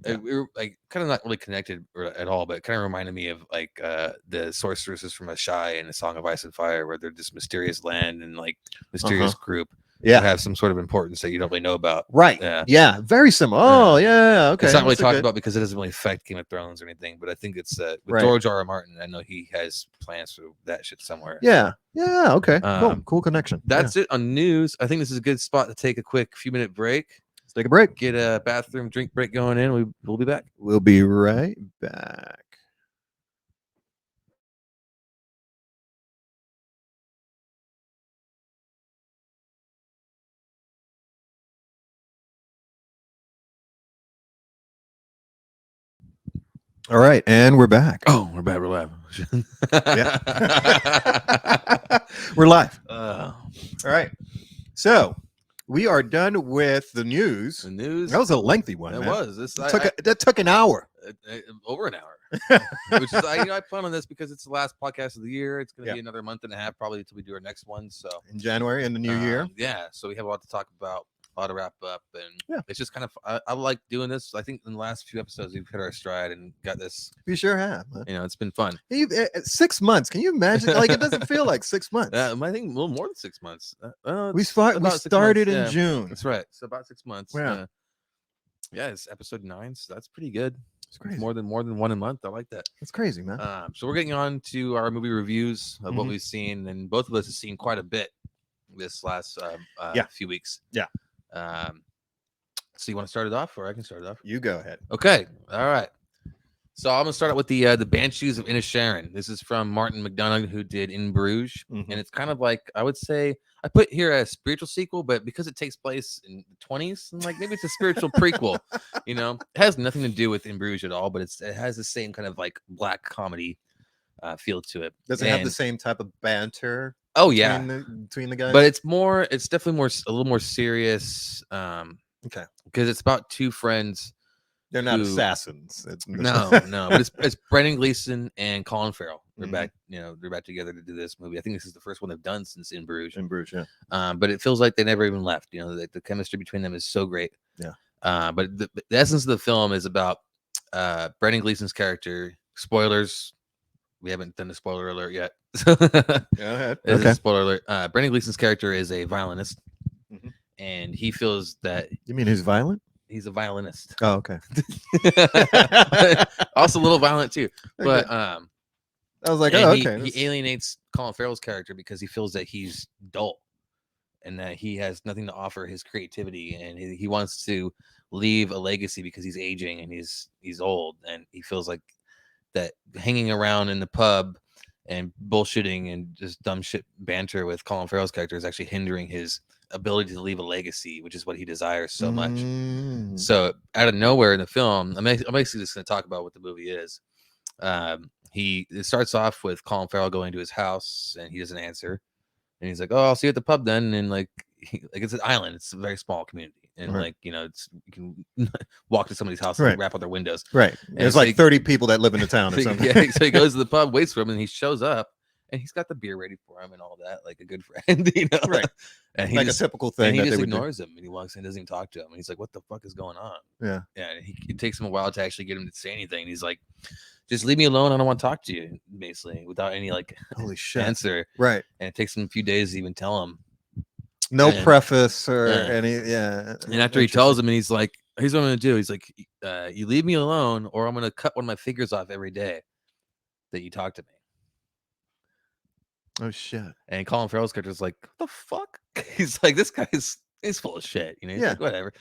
We were like kind of not really connected at all, but it kind of reminded me of like the sorceresses from Ashai and the Song of Ice and Fire, where they're this mysterious land and like mysterious group. That have some sort of importance that you don't really know about. Right. Yeah. Very similar. Oh, yeah. Okay. It's not really talked about because it doesn't really affect Game of Thrones or anything, but I think it's with George R.R. Martin. I know he has plans for that shit somewhere. Yeah. Yeah. Okay. Cool connection. That's it on news. I think this is a good spot to take a quick few-minute break. Let's take a break. Get a bathroom drink break going in. We'll be back. We'll be right back. All right, and we're back. Oh, we're back. We're live. We're live. All right. So we are done with the news. The news. That was a lengthy one. It man. Was. That took an hour. Over an hour. Which is I plan on this because it's the last podcast of the year. It's going to be another month and a half probably until we do our next one. So in January, in the new year. Yeah. So we have a lot to talk about. A lot to wrap up, and it's just kind of I like doing this. I think in the last few episodes we've hit our stride and got this. We sure have. It's been fun. 6 months. Can you imagine? Like, it doesn't feel like 6 months. I think a little more than 6 months. We started in June. That's right. So about 6 months. Yeah. It's episode 9. So that's pretty good. It's crazy. More than 1 month. I like that. That's crazy, man. So we're getting on to our movie reviews of what we've seen, and both of us have seen quite a bit this last few weeks. Yeah. So you want to start it off, or I can start it off? You go ahead. Okay. All right. So I'm gonna start out with the Banshees of Inisherin. This is from Martin McDonagh, who did In Bruges, and it's kind of like, I would say, I put here a spiritual sequel, but because it takes place in the 20s, I'm like, maybe it's a spiritual prequel. It has nothing to do with In Bruges at all, but it has the same kind of like black comedy feel to it. Does it have the same type of banter? Oh yeah, between the guys, but it's definitely a little more serious. Okay, because it's about two friends. They're not assassins. No, but it's Brendan Gleeson and Colin Farrell. They're back. They're back together to do this movie. I think this is the first one they've done since In Bruges. In Bruges, yeah. But it feels like they never even left. The chemistry between them is so great. Yeah. But the essence of the film is about Brendan Gleeson's character. Spoilers. We haven't done a spoiler alert yet. Go ahead. Okay. Spoiler alert. Brendan Gleeson's character is a violinist. and he feels that You mean he's violent? he's a violinist. Oh, okay. Also a little violent too. Okay. But I was like, and oh, he okay. he alienates Colin Farrell's character because he feels that he's dull and that he has nothing to offer his creativity, and he wants to leave a legacy because he's aging and he's old, and he feels like that hanging around in the pub and bullshitting and just dumb shit banter with Colin Farrell's character is actually hindering his ability to leave a legacy, which is what he desires so much. Mm. So out of nowhere in the film, I'm basically just going to talk about what the movie is. It starts off with Colin Farrell going to his house and he doesn't answer, and he's like, "Oh, I'll see you at the pub then." And like, it's an island, it's a very small community, and Right. like it's you can walk to somebody's house Right. and rap out their windows. Right. And There's so like 30 people that live in the town or something. yeah, so he goes to the pub, waits for him, and he shows up, and he's got the beer ready for him and all that, like a good friend, Right. And he Like just a typical and thing he that just they would do. ignores him, and he walks in, doesn't even talk to him, and he's like, "What the fuck is going on?" Yeah. Yeah, and it takes him a while to actually get him to say anything. And he's like, "Just leave me alone. I don't want to talk to you," basically, without any like Holy shit. answer. Right. And it takes him a few days to even tell him. No And- preface or Yeah. any. Yeah. And after he tells him, and he's like, "Here's what I'm gonna do." He's like, "You leave me alone, or I'm gonna cut one of my fingers off every day that you talk to me." Oh shit. And Colin Farrell's character is like, "What the fuck?" He's like, "This guy's full of shit." He's Yeah. like, "Whatever."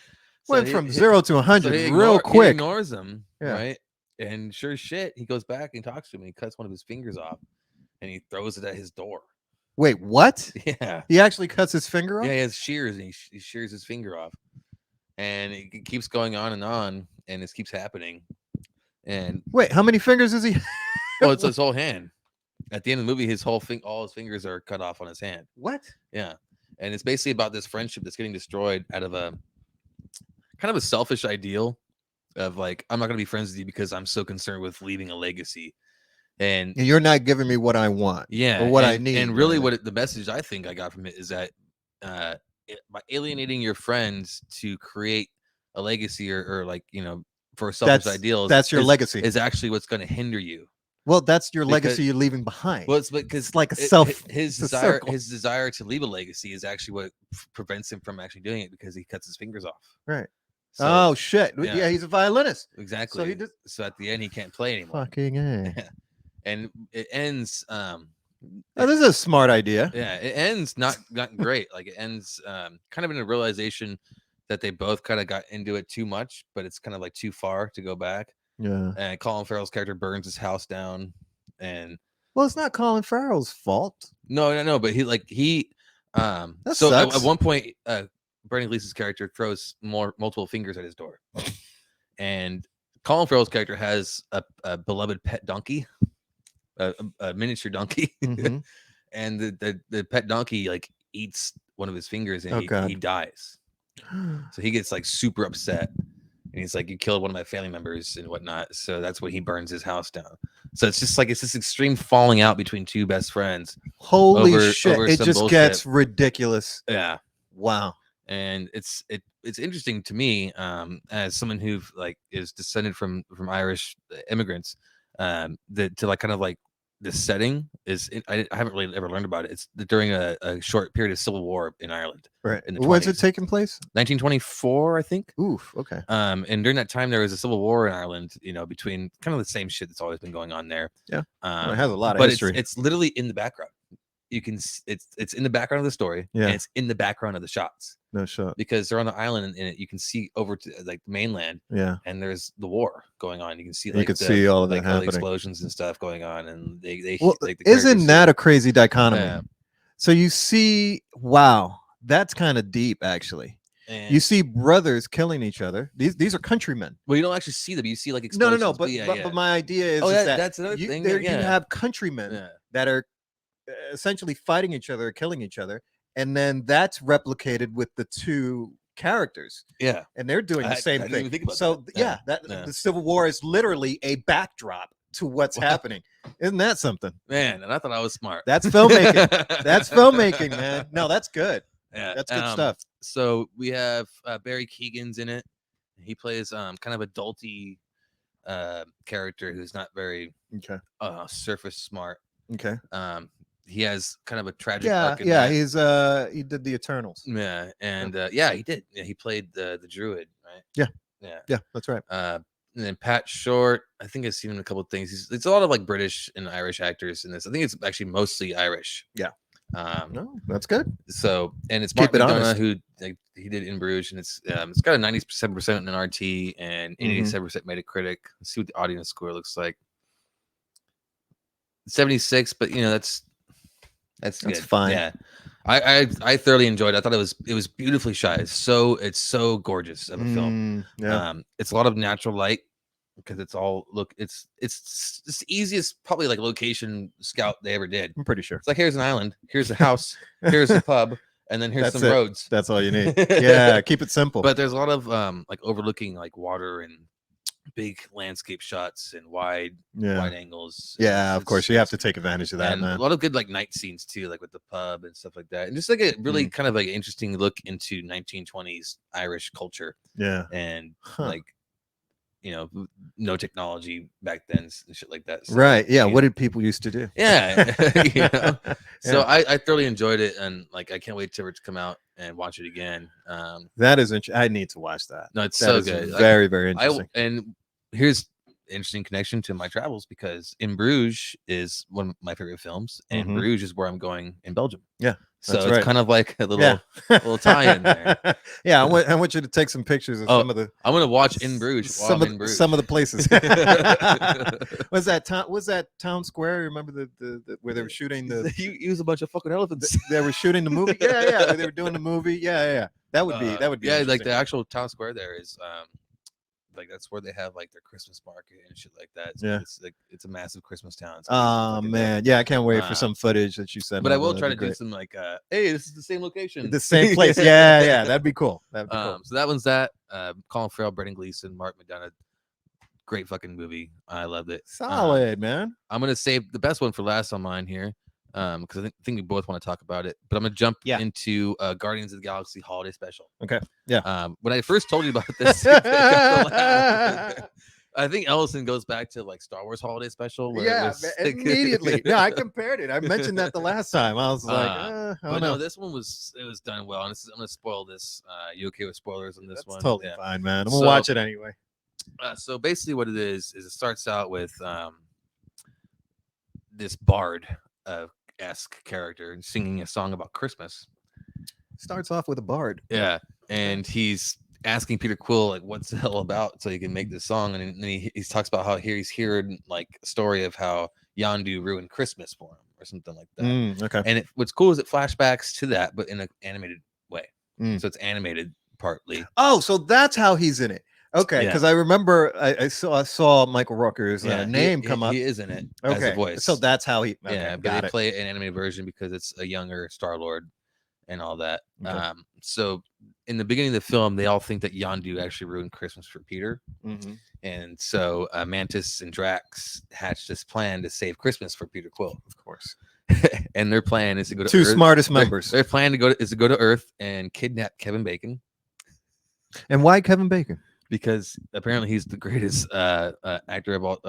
Went he- from he- 0 to 100 he real He quick. ignores him, Yeah. right? And sure as shit, he goes back and talks to him. And he cuts one of his fingers off, and he throws it at his door. Wait, what? Yeah, He actually cuts his finger off? yeah. He has shears, and he shears his finger off, and it keeps going on, and this keeps happening. And Wait, how many fingers is he? well, it's his whole hand. At the end of the movie, his whole all his fingers are cut off on his hand. What? Yeah, and it's basically about this friendship that's getting destroyed out of a kind of a selfish ideal of like, I'm not going to be friends with you because I'm so concerned with leaving a legacy. And You're not giving me what I want. yeah, Or what I and, need. And really, rather. the message I think I got from it is that by alienating your friends to create a legacy or like for selfish ideals, that's your legacy. Is actually what's going to hinder you. Well, that's your Because- legacy you're leaving behind. Well, it's because It's like a his it's a desire circle. his desire to leave a legacy is actually what prevents him from actually doing it, because he cuts his fingers off. Right. So, Oh shit. yeah. Yeah, he's a violinist. exactly. So he just So at the end, he can't play anymore. fucking A. And it ends. Oh, this is a smart idea. Yeah, it ends not great. Like it ends kind of in a realization that they both kind of got into it too much, but it's kind of like too far to go back. Yeah. And Colin Farrell's character burns his house down, and Well, it's not Colin Farrell's fault. no, but he That so sucks. at one point, Brendan Gleeson's character throws multiple fingers at his door, and Colin Farrell's character has a beloved pet donkey, a miniature donkey, Mhm. and the pet donkey like eats one of his fingers, and Oh, God. he dies. So he gets like super upset, and he's like, "You killed one of my family members and whatnot." So that's when he burns his house down. So it's just like it's this extreme falling out between two best friends. Holy over shit. It some just bullshit. gets ridiculous. Yeah, Wow. and it's interesting to me, as someone who like is descended from Irish immigrants, that to like kind of like the setting is I haven't really ever learned about it. It's during a short period of civil war in Ireland, Right. in the When's it 20s. taking place? 1924, I think. Oof. Okay. And during that time, there was a civil war in Ireland, between kind of the same shit that's always been going on there. Yeah. Um, It has a lot of but history. it's literally in the background. You can it's in the background of the story, Yeah. and it's in the background of the shots, No shot. because they're on the island, and you can see over to like the mainland, Yeah. and there's the war going on. You can see You like could see all of that like all the happening. explosions and stuff going on, and they Well, like the isn't characters- that a crazy dichotomy? Yeah. So you see, wow, that's kind of deep, actually. and, You see brothers killing each other. These are countrymen. well, you don't actually see them. You see like No, explosions. no, no. But, yeah, but, yeah. but my idea is, Oh, is that that's another you, thing. there, Yeah. you have countrymen Yeah. that are essentially fighting each other, killing each other, and then that's replicated with the two characters, Yeah. and they're doing the I same didn't thing. even think about So that. yeah, Yeah. that the Civil War is literally a backdrop to what's Wow. happening. Isn't that something? Man, and I thought I was smart. That's filmmaking. That's filmmaking, man. No, that's good. Yeah, That's good stuff. So we have Barry Keoghan's in it. He plays kind of adulty character who's not very Okay. surface smart. Okay. he has kind of a tragic Yeah, arc in yeah. that. He did the Eternals. Yeah, and yeah, he did. Yeah, he played the druid, right? Yeah, Yeah. yeah, that's right. And then Pat Short, I think I've seen him in a couple of things. It's a lot of like British and Irish actors in this. I think it's actually mostly Irish. Yeah. Um, No, that's good. so and it's Mark Keep it McDonough honest. who like he did In Bruges, and it's got a 97% in RT and 87% Metacritic. Let's see what the audience score looks like. 76, but you know that's good. fine. Yeah. I thoroughly enjoyed it. I thought it was beautifully shot. It's so gorgeous of a film. Yeah. It's a lot of natural light because it's all it's the easiest probably like location scout they ever did. I'm pretty sure. It's like here's an island, here's a house, here's a pub, and then here's That's some it. roads. That's all you need. Yeah, keep it simple. But there's a lot of like overlooking like water and big landscape shots and wide angles. Yeah, of course you have to take advantage of that, and man. a lot of good like night scenes too, like with the pub and stuff like that, and just like a really kind of like interesting look into 1920s Irish culture. Yeah, and like you know, no technology back then and shit like that. So, right? Yeah. What did people used to do? Yeah. You know? So Yeah. I thoroughly enjoyed it, and like I can't wait for it to come out and watch it again. That is I need to watch that. No, it's that so is good. Very, very interesting. And here's interesting connection to my travels because In Bruges is one of my favorite films, and Bruges is where I'm going in Belgium. Yeah. So it's kind of like a little tie-in there. Yeah, I want you to take some pictures of some of the. I'm gonna watch In Bruges. Some of the places. Was that town square? Remember the where they were shooting the? You use a bunch of fucking elephants. They were shooting the movie. Yeah. They were doing the movie. Yeah. That would be. Yeah, like the actual town square there is like that's where they have like their Christmas market and shit like that. So it's like it's a massive Christmas town. Oh man, yeah, I can't wait for some footage that you sent. But I will try to do some like, hey, this is the same location, the same place. Yeah, that'd be cool. That'd be cool. So that one's that. Colin Farrell, Brendan Gleeson, Mark McDonough. Great fucking movie. I loved it. Solid, man. I'm gonna save the best one for last on mine here. Because I think we both want to talk about it, but I'm gonna jump into Guardians of the Galaxy Holiday Special. Okay. Yeah. When I first told you about this, I think Ellison goes back to like Star Wars Holiday Special. Yeah, immediately. No, I compared it. I mentioned that the last time. I was like, I don't know. No, this one was done well. And I'm gonna spoil this. You okay with spoilers on this That's one? Totally fine, man. I'm gonna watch it anyway. So basically, what it is it starts out with this bard esque character singing a song about Christmas. Starts off with a bard. Yeah, and he's asking Peter Quill like, "What's the hell about?" So he can make this song, and then he talks about how he's heard like a story of how Yondu ruined Christmas for him or something like that. Okay. And what's cool is it flashbacks to that, but in an animated way. So it's animated partly. Oh, so that's how he's in it. Okay, because I remember I saw Michael Rooker's name come up. He is in it as a voice. So that's how he. Okay, yeah, but they play an animated version because it's a younger Star-Lord and all that. Okay. So in the beginning of the film, they all think that Yondu actually ruined Christmas for Peter, and so Mantis and Drax hatched this plan to save Christmas for Peter Quill, of course. And their plan is to go to two Earth. Smartest members. Their plan is to go to Earth and kidnap Kevin Bacon. And why Kevin Bacon? Because apparently he's the greatest actor of all,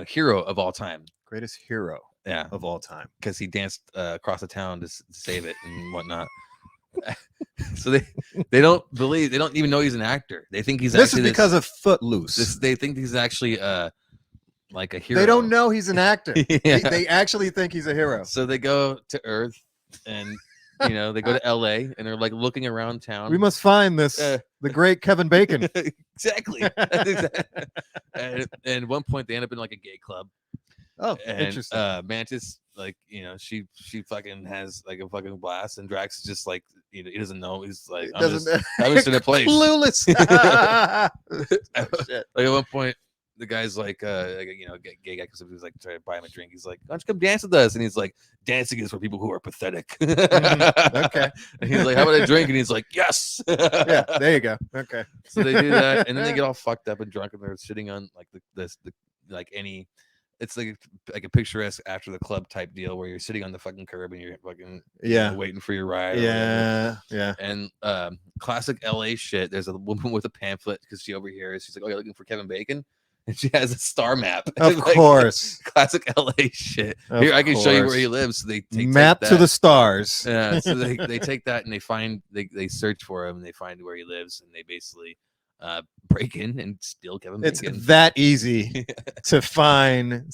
hero of all time. Greatest hero, of all time. Because he danced across the town to save it and whatnot. So they don't even know he's an actor. They think he's. This is because of Footloose. They think he's actually like a hero. They don't know he's an actor. They actually think he's a hero. So they go to Earth and. They go to LA and they're like looking around town. We must find this the great Kevin Bacon. Exactly. And at one point they end up in like a gay club. Oh, and, interesting. Mantis, like she fucking has like a fucking blast, and Drax is just like he doesn't know. He's like I'm just in a place. Clueless. Oh, shit. Like at one point. The guy's like, gay guy, because he was like trying to buy him a drink. He's like, "Why don't you come dance with us?" And he's like, "Dancing is for people who are pathetic." Okay. And he's like, "How about a drink?" And he's like, "Yes." Yeah, there you go. Okay. So they do that, and then they get all fucked up and drunk, and they're sitting on like it's like a picturesque after the club type deal where you're sitting on the fucking curb and you're fucking waiting for your ride. Yeah. And classic LA shit. There's a woman with a pamphlet because she overhears. She's like, "Oh, you're looking for Kevin Bacon?" and she has a star map. Of Like, course. classic LA shit. Of Here, I can show you where course. he lives. So they Map take to that. the stars. Yeah, so they take that and they search for him and they find where he lives and they basically break in and steal Kevin It's Bacon. that easy to find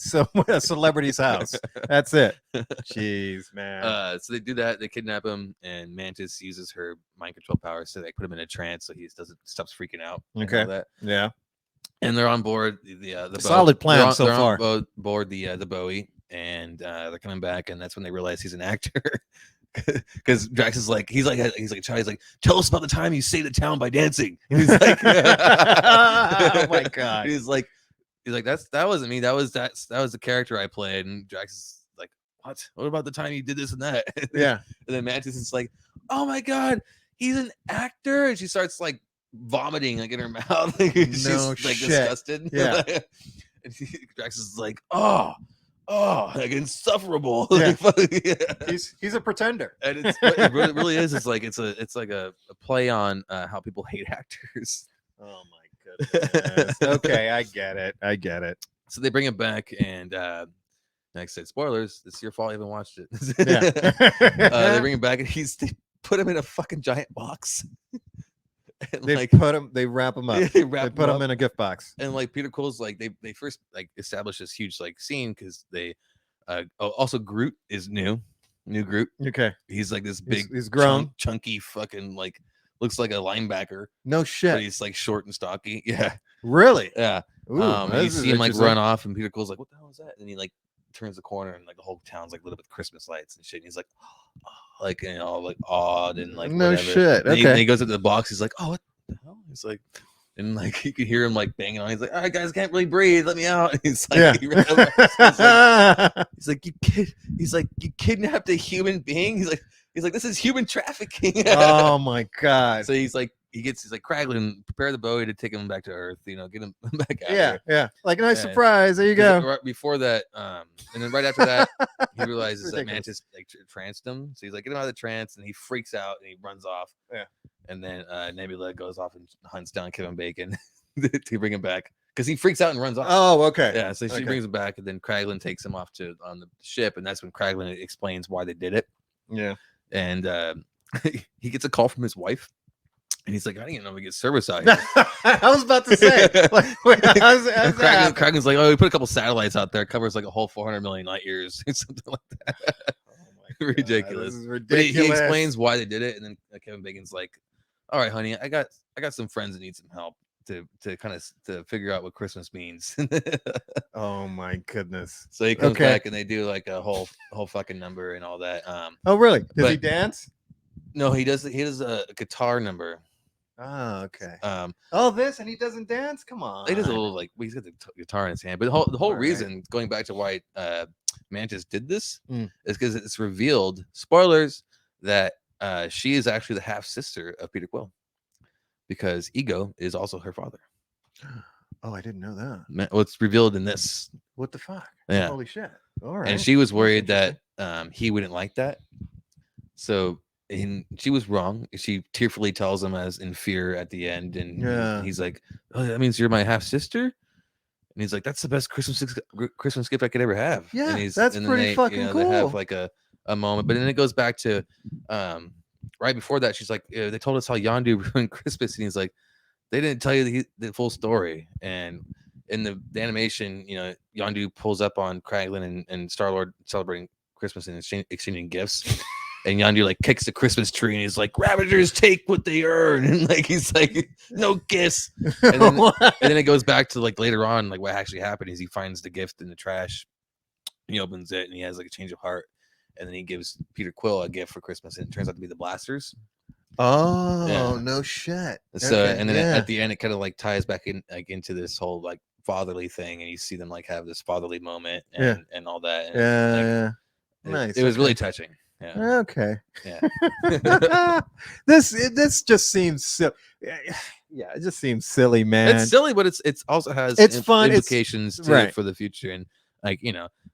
a celebrity's house. That's it. Jeez, man. So they do that. They kidnap him, and Mantis uses her mind control powers to like put him in a trance so he doesn't stops freaking out. And Okay. all that. Yeah. And they're on board the Solid plan so far. They're on board the Bowie, and they're coming back, and that's when they realize he's an actor. Because Drax is like, he's like a child. He's like, tell us about the time you saved the town by dancing. And he's like, oh my god. He's like, that wasn't me. That was the character I played. And Drax is like, what? What about the time you did this and that? Yeah. And then Mantis is like, oh my god, he's an actor. And she starts like vomiting like in her mouth. She's like shit. disgusted. Yeah. And Drax is like, oh, like insufferable. Yeah. Yeah. He's a pretender. And it really is. It's like a play on how people hate actors. Oh my goodness. Okay, I get it. So they bring him back, and like I said, spoilers. It's your fault you haven't watched it. Yeah. They bring him back, and they put him in a fucking giant box. And they wrap him up. Yeah, they put him in a gift box. And like Peter Quill's like they first like establish this huge like scene because they also Groot is new Groot. Okay. He's like this big, he's grown, chunky fucking like looks like a linebacker. No shit. But he's like short and stocky. Yeah. Really? Yeah. Ooh, and you see him like run off, and Peter Quill's like, "What the hell is that?" And he like turns the corner, and like the whole town's like lit up with Christmas lights and shit. And he's like, like like awed and like no whatever. shit. And Okay. he goes into the box. He's like, "Oh, what the hell?" He's like, and like you could hear him like banging on. He's like, "All right, guys, can't really breathe. Let me out." And he's like, yeah. he's like, you kidnapped a human being. He's like, this is human trafficking. Oh my god. So he's like Kraglin, prepare the Bowie to take him back to Earth. You know, get him back out. Yeah, here. Like nice surprise. There you go. Right before that, and then right after that, he realizes that Mantis like tranced him. So he's like, get him out of the trance, and he freaks out and he runs off. Yeah. And then Nebula goes off and hunts down Kevin Bacon to bring him back because he freaks out and runs off. Oh, okay. Yeah, so she brings him back, and then Kraglin takes him off on the ship, and that's when Kraglin explains why they did it. Yeah. And he gets a call from his wife. And he's like, I didn't know we get service out here. I was about to say, Kraken's like, oh, we put a couple satellites out there. It covers like a whole 400 million light years, something like that. Oh my God, ridiculous. this is ridiculous. But he explains why they did it, and then Kevin Bacon's like, all right, honey, I got some friends that need some help to kind of to figure out what Christmas means. Oh my goodness. So he comes back, and they do like a whole fucking number and all that. Oh really? Does he dance? No, he does a guitar number. Oh, okay. This and he doesn't dance? Come on. He does a little like he's got the guitar in his hand, but the whole reason going back to why Mantis did this is because it's revealed, spoilers, that she is actually the half sister of Peter Quill, because Ego is also her father. Oh, I didn't know that. Well, it's revealed in this. What the fuck? Yeah. Holy shit. All right. And she was worried that he wouldn't like that, so. And she was wrong. She tearfully tells him as in fear at the end, and he's like, "Oh, that means you're my half sister." And he's like, "That's the best Christmas gift I could ever have." Yeah, and that's pretty fucking cool. They have like a moment, but then it goes back to right before that. She's like, "They told us how Yondu ruined Christmas," and he's like, "They didn't tell you the full story." And in the animation, Yondu pulls up on Kraglin and Star-Lord celebrating Christmas and exchanging gifts. And Yondu like kicks the Christmas tree, and he's like, "Ravagers take what they earn," and like he's like, "No gifts." And then it goes back to like later on, like what actually happened is he finds the gift in the trash, and he opens it, and he has like a change of heart, and then he gives Peter Quill a gift for Christmas, and it turns out to be the blasters. Oh, no shit. So and then at the end, it kind of like ties back in like into this whole like fatherly thing, and you see them like have this fatherly moment and all that. And, nice. It was really touching. Yeah. Okay. Yeah. This just seems silly. Yeah, it just seems silly, man. It's silly, but it's also has fun implications for the future, and like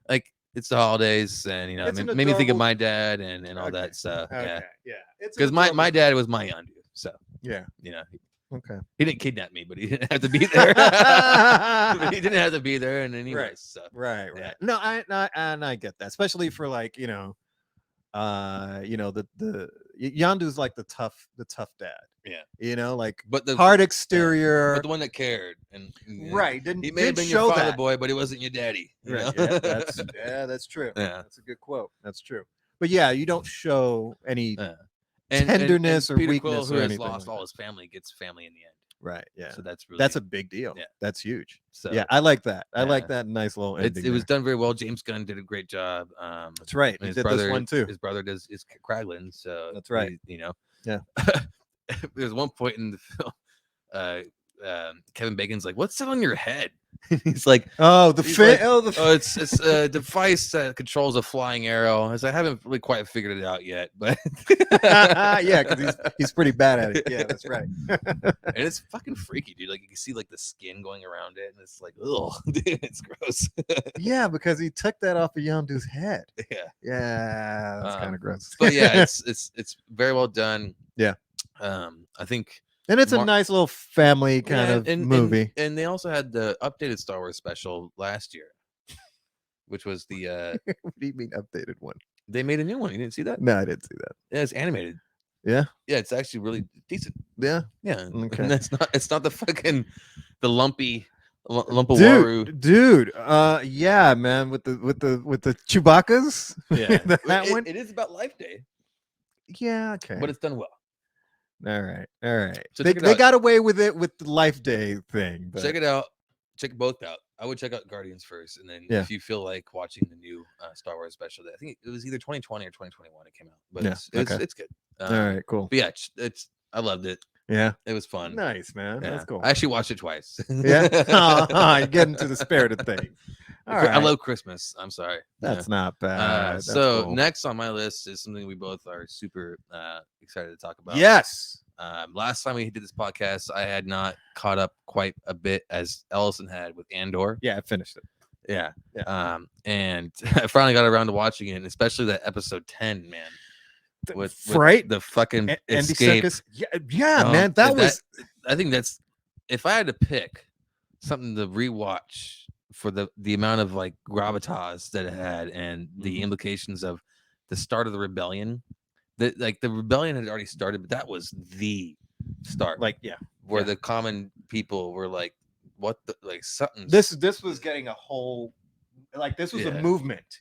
like it's the holidays, and it made me think of my dad and all that stuff. Yeah, yeah. Because my dad was my Yondu, so yeah. Okay. He didn't kidnap me, but he didn't have to be there. He didn't have to be there, and then he was. So. Right. Yeah. No, I get that, especially for like the Yandu's like the tough dad. Yeah. Like But the hard yeah, exterior. but the one that cared, and Right. he may have Didn't been your show father that. boy, but he wasn't your daddy. You Right. know? That's true. Yeah. That's a good quote. That's true. But yeah, you don't show any Yeah. tenderness or Peter Quill, weakness who or has anything lost like all that. his family, gets family in the end. Right. Yeah. So that's really That's a big deal. Yeah. That's huge. So Yeah, I like that. I like yeah. that nice little ending. It was done very well. James Gunn did a great job. That's right. And He did this one too. His brother is Kraglin. So That's right. Yeah. There's one point in the film, Kevin Bacon's like, "What's that on your head?" He's like, "Oh, the fin. Like, oh, it's a device that controls a flying arrow." As I haven't really quite figured it out yet, but yeah, because he's pretty bad at it. Yeah, that's right. And it's fucking freaky, dude. Like you can see like the skin going around it, and it's like, ugh, dude, it's gross. Yeah, because he took that off of Yondu's head. Yeah, that's kind of gross. But yeah, it's very well done. Yeah, I think. And it's a nice little family kind of movie. And they also had the updated Star Wars special last year, which was the what do you mean updated one? They made a new one. You didn't see that? No, I didn't see that. Yeah, it's animated. Yeah. Yeah, it's actually really decent. Yeah. Yeah. Okay. And it's not the fucking the lumpy lump of waru. Dude. Yeah, man, with the Chewbacca's. Yeah. That one. It is about Life Day. Yeah, okay. But it's done well. All right. So they got away with it with the Life Day thing. But... Check it out. Check both out. I would check out Guardians first, and then if you feel like watching the new Star Wars special, I think it was either 2020 or 2021 it came out. But it's good. All right, cool. But yeah, I loved it. Yeah, it was fun. Nice, man. Yeah. That's cool. I actually watched it twice. Yeah, you get into the spirit of things. All right. I love Christmas. I'm sorry. That's not bad. That's so cool. Next on my list is something we both are super excited to talk about. Yes. Last time we did this podcast, I had not caught up quite a bit as Ellison had with Andor. Yeah, I finished it. Yeah. And I finally got around to watching it, and especially that episode 10, man. With the fucking escape. Yeah, man. I think that's, if I had to pick something to rewatch for the amount of like gravitas that it had and the implications of the start of the rebellion. The rebellion had already started, but that was the start. Where the common people were like, what the, like something. This was getting a whole, like, this was a movement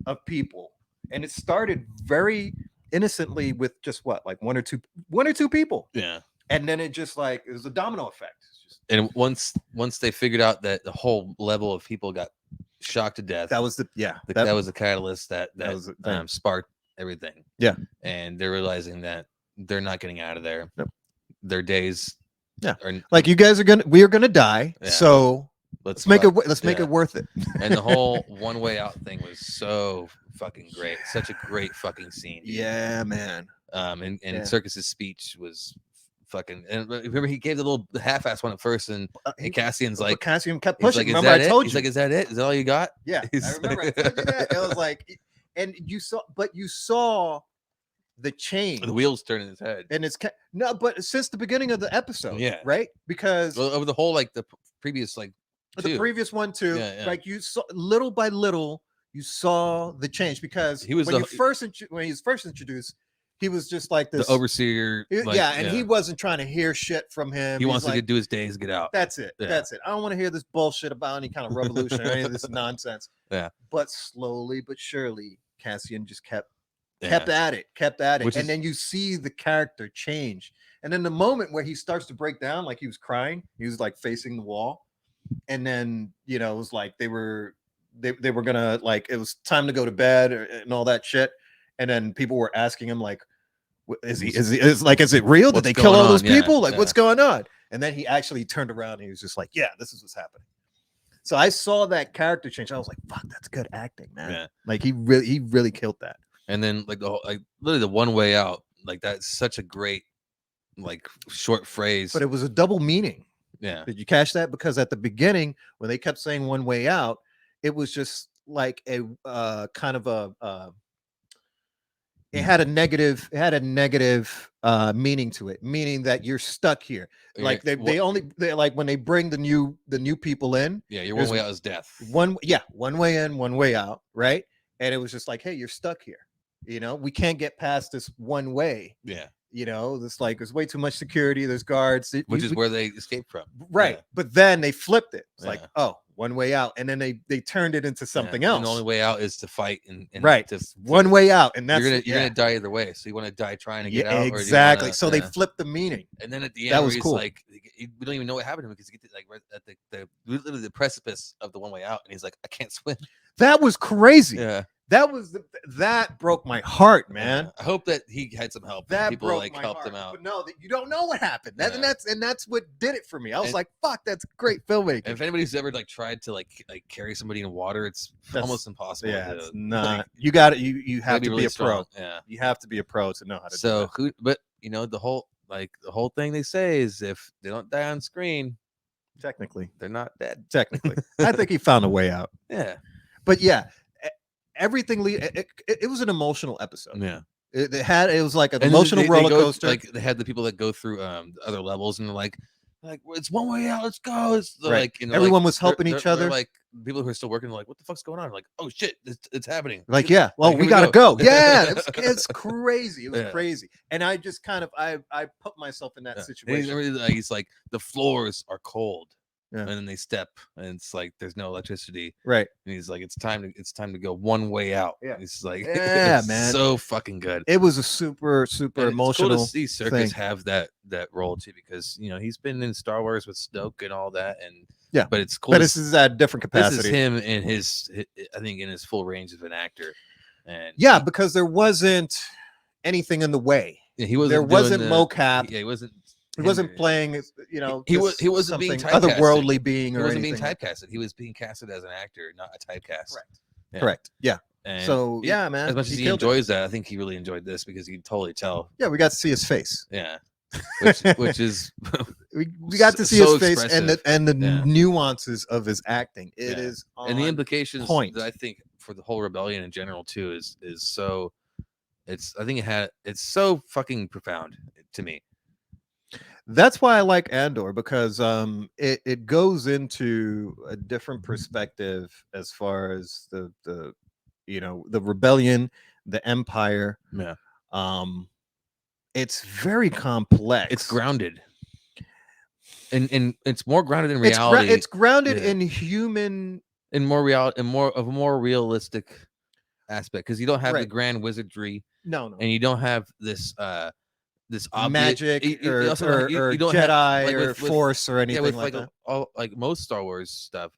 of people. And it started very innocently with just like one or two people. Yeah. And then it just like, it was a domino effect. And once they figured out that the whole level of people got shocked to death, that was that was the catalyst that sparked everything. Yeah. And they're realizing that they're not getting out of there. Nope. Their days. Yeah. Like, we are gonna die. Yeah. So let's make it worth it. And the whole one way out thing was so fucking great. Such a great fucking scene. Dude. Yeah, man. And Circus's speech was fucking, and remember he gave the little half-ass one at first, and Cassian kept pushing. Remember, I told you. He's like, "Is that it? Is that all you got?" Yeah, I remember. I told you that. It was like, and you saw the change. The wheels turn in his head, and no, but since the beginning of the episode, right? Because over the whole the previous the previous one too, like you saw little by little, you saw the change because he was when he was first introduced. He was just like this the overseer. He wasn't trying to hear shit from him. He wants to do his days, get out. That's it. Yeah. That's it. I don't want to hear this bullshit about any kind of revolution or any of this nonsense. Yeah. But slowly but surely, Cassian just kept at it. And then you see the character change. And then the moment where he starts to break down, like he was crying, he was like facing the wall. And then, it was like they were gonna, like, it was time to go to bed and all that shit. And then people were asking him, like, is it real? Did they kill all those people? What's going on? And then he actually turned around and he was just like, yeah, this is what's happening. So I saw that character change. I was like, fuck, that's good acting, man. Yeah. Like he really killed that. And then literally the one way out, like that's such a great short phrase. But it was a double meaning. Yeah. Did you catch that? Because at the beginning, when they kept saying one way out, it was just like a kind of a it had a negative meaning to it, meaning that you're stuck here. Like You're- what- they like when they bring the new people in, yeah, your one there's way out is death. one way in, one way out, right? And it was just like, hey, you're stuck here. We can't get past this one way. Yeah, This like there's way too much security. There's guards, which is where they escaped from. right. Yeah. But then they flipped it. It's like, Yeah. oh, one way out, and then they turned it into something Yeah. else. And the only way out is to fight and right. Just one way out, and that's you're gonna die either way. So you want to die trying to get out, exactly. Or do you So wanna, they flipped the meaning. and then at the That end, was where he's cool. like, we don't even know what happened to him because he gets like right at the literally the precipice of the one way out, and he's like, I can't swim. That was crazy. Yeah, that broke my heart, man. yeah. I hope that he had some help. That people broke like my helped heart. him out. But no, you don't know what happened. Yeah. And that's what did it for me. I was And- like, fuck, that's great filmmaking. And if anybody's ever like tried to like carry somebody in water, it's almost impossible. Yeah, to, it's not. like, You got it. You have gotta to be really a pro. strong. Yeah. You have to be a pro to know how to do So that. who? But the whole thing they say is if they don't die on screen, Technically, they're not dead. I think he found a way out. Yeah. But yeah, everything. It was an emotional episode. Yeah. It was like an And emotional roller coaster. Like they had the people that go through other levels and they're like well, it's one way out. Let's go. It's Right. like Everyone was helping each they're other. like people who are still working. Like what the fuck's going on? Like oh shit, it's happening. Like yeah, well Like, we here gotta we go. go. Yeah, it's crazy. It was Yeah. crazy, and I just kind of I put myself in that And situation. he's like the floors are cold. Yeah. And then they step, and it's like there's no electricity. Right. And he's like, it's time to go one way out. Yeah. It's like, Yeah, it's man. so fucking good. It was a super And emotional. It's cool to see Serkis thing. have that role too, because he's been in Star Wars with Snoke and all that, and yeah. But it's cool. But this is at a different capacity. This is him in his, I think, in his full range of an actor. And yeah, because there wasn't anything in the way. Yeah, he wasn't. There wasn't mocap. Yeah, he wasn't. He wasn't playing, He wasn't being typecasted. otherworldly being, or he wasn't anything. being typecasted. He was being casted as an actor, not a typecast. Correct. Yeah. Correct. Yeah. And so yeah, man. As much as he enjoys that, I think he really enjoyed this because you can totally tell. Yeah, we got to see his face. Yeah, which is we got to see so his face expressive. and the Yeah. nuances of his acting. It Yeah. is on and the implications point. that I think for the whole rebellion in general too is so. It's so fucking profound to me. That's why I like Andor, because it goes into a different perspective as far as the the rebellion, the empire. Yeah. It's very complex. It's grounded. And it's more grounded in reality. It's grounded in human, in more real and more of a more realistic aspect, because you don't have the Right. grand wizardry, no, and you don't have this this magic or you don't Jedi have, like, or with- Force or anything with like like that. all like most Star Wars stuff.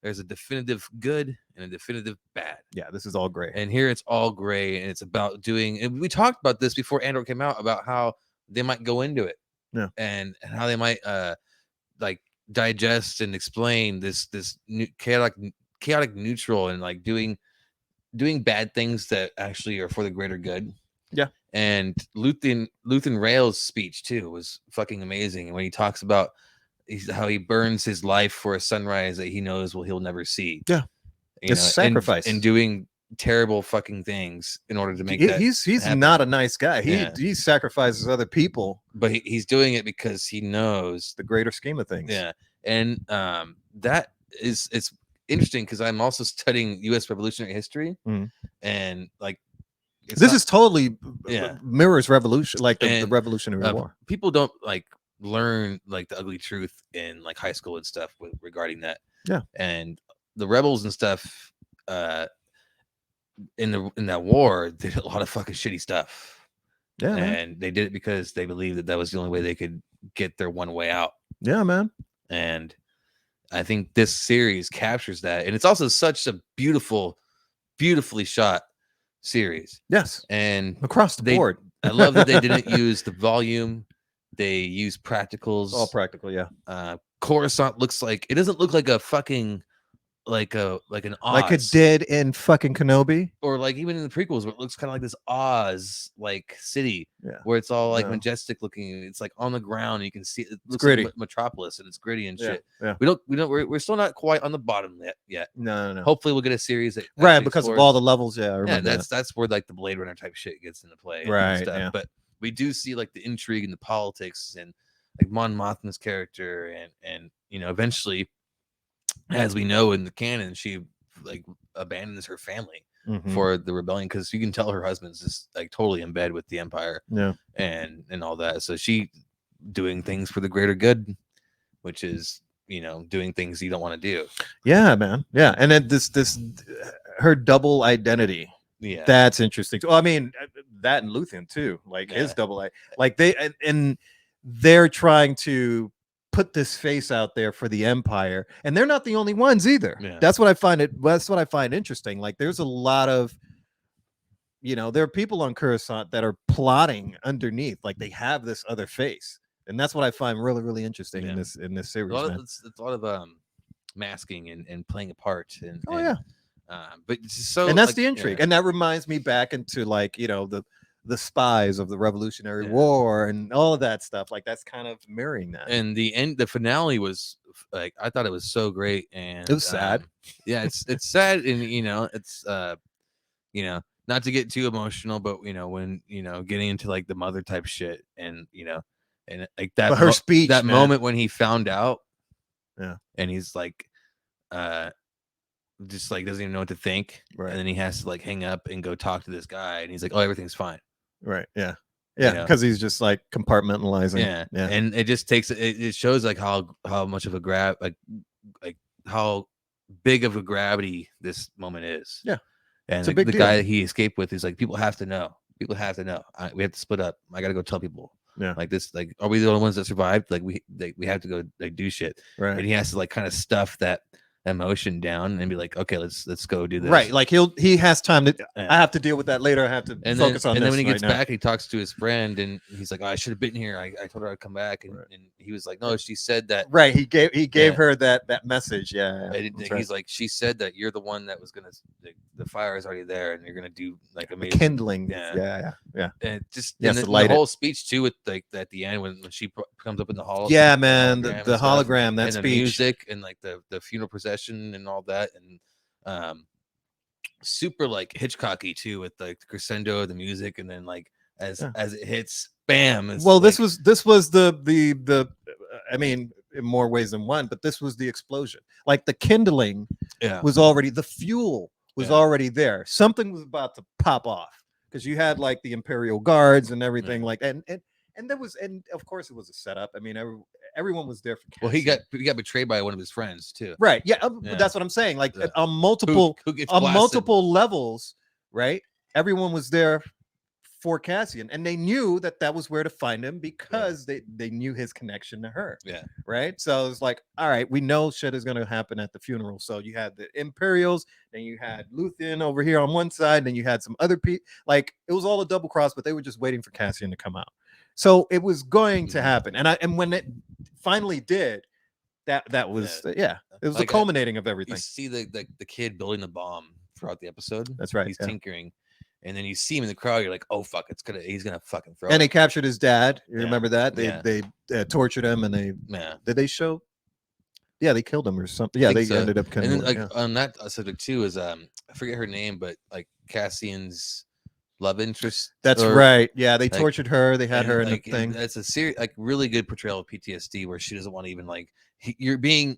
There's a definitive good and a definitive bad. Yeah, this is all gray. And here it's all gray, and it's about doing. And we talked about this before Andor came out about how they might go into it, Yeah. and how they might like digest and explain this chaotic neutral, and like doing bad things that actually are for the greater good. Yeah. And Luthen Rail's speech too was fucking amazing. And when he talks about how he burns his life for a sunrise that he knows he'll never see. Yeah. You It's sacrifice. and doing terrible fucking things in order to make that. He's happen. not a nice guy. Yeah. He sacrifices other people. But he's doing it because he knows The greater scheme of things. Yeah. And that is it's interesting because I'm also studying U.S. revolutionary history, Mhm. and like This is totally Yeah. mirrors revolution, like the And, Revolutionary War. people don't like learn like the ugly truth in like high school and stuff regarding that. Yeah. And the rebels and stuff in that war did a lot of fucking shitty stuff. Yeah, man. And they did it because they believed that was the only way they could get their one way out. Yeah, man. And I think this series captures that, and it's also such a beautifully shot series. Yes, And across the board. I love that they didn't use the volume. They use practicals. All practical, yeah. Coruscant it doesn't look like a fucking like an Oz. Like it did in fucking Kenobi. Or like even in the prequels where it looks kind of like this Oz like city. Yeah. Where it's all like No. majestic looking. It's like on the ground. You can see it looks gritty. like Metropolis, and it's gritty and Yeah, shit. yeah. We're still not quite on the bottom yet. No. Hopefully we'll get a series that Right, actually because of explores- all the levels. Yeah, I yeah, remember that's where like the Blade Runner type shit gets into play. Right, And stuff. yeah. But we do see like the intrigue and the politics and like Mon Mothma's character and eventually, as we know in the canon, she like abandons her family for the rebellion because you can tell her husband's just like totally in bed with the Empire, Yeah. and all that. So she doing things for the greater good, which is doing things you don't want to do. Yeah, man. Yeah, and then this her double identity. Yeah, That's interesting. Well, I mean, that and Luthien too. Like his double like they and they're trying to put this face out there for the Empire, and they're not the only ones either. Yeah. That's what I find interesting. Like there's a lot of there are people on Coruscant that are plotting underneath, like they have this other face, and that's what I find really, really interesting in this series. It's a lot of masking and playing a part, and yeah. But it's so, and that's like, the intrigue, and that reminds me back into like the spies of the Revolutionary War and all of that stuff. Like that's kind of mirroring that. And the finale was like, I thought it was so great, and it was sad. Yeah, it's sad, and it's not to get too emotional, but when getting into like the mother type shit, and and like that, but her speech, that man. moment when he found out, and he's like, just like doesn't even know what to think, right? And then he has to like hang up and go talk to this guy, and he's like, oh, everything's fine, right? Yeah, because he's just like compartmentalizing. Yeah, and it just takes it shows like how much of a like how big of a gravity this moment is. Yeah, and it's a big the deal. guy that he escaped with is like, people have to know. We have to split up. I gotta go tell people. Yeah, like this. Like, are we the only ones that survived? Like we have to go like do shit. Right, and he has to like kind of stuff that emotion down and be like, okay, let's go do this. Right, like he has time to. I have to deal with that later. I have to focus on this. And then when he gets right back, he talks to his friend, and he's like, oh, I should have been here. I told her I'd come back, and he was like, no, she said that. Right, he gave her that message. Yeah, he's like, she said that you're the one that was gonna. The fire is already there, and you're gonna do like amazing kindling. Yeah. And just the whole speech too, with like at the end when she comes up in the hall. Yeah, man, the hologram, that and speech, the music, and like the funeral procession and all that, and super like Hitchcocky too, with like the crescendo of the music, and then like as it hits, bam. Well, like, this was the I mean, in more ways than one, but this was the explosion. Like the kindling was already, the fuel was already there. Something was about to pop off, because you had like the Imperial Guards and everything like that, and there was, and of course it was a setup. I mean, everyone was there for Cassian. Well, he got betrayed by one of his friends too. Right. Yeah. But that's what I'm saying. Like on multiple levels, right? Everyone was there for Cassian, and they knew that was where to find him, because they knew his connection to her. Yeah. Right. So it's like, all right, we know shit is going to happen at the funeral. So you had the Imperials, and you had Luthien over here on one side, and you had some other people. Like it was all a double cross, but they were just waiting for Cassian to come out. So it was going to happen, and when it finally did, that was it was the culminating of everything. You see the kid building the bomb throughout the episode. That's right. He's tinkering, and then you see him in the crowd. You're like, oh fuck, he's gonna fucking throw. And they captured his dad. You remember that? They tortured him, and did they show? Yeah, they killed him or something. Yeah, they ended up killing him. And then, like on that subject too is I forget her name, but like Cassian's love interest. That's right. Yeah, they tortured her. They had her in like, the thing. That's a serious, like really good portrayal of PTSD, where she doesn't want to even like you're being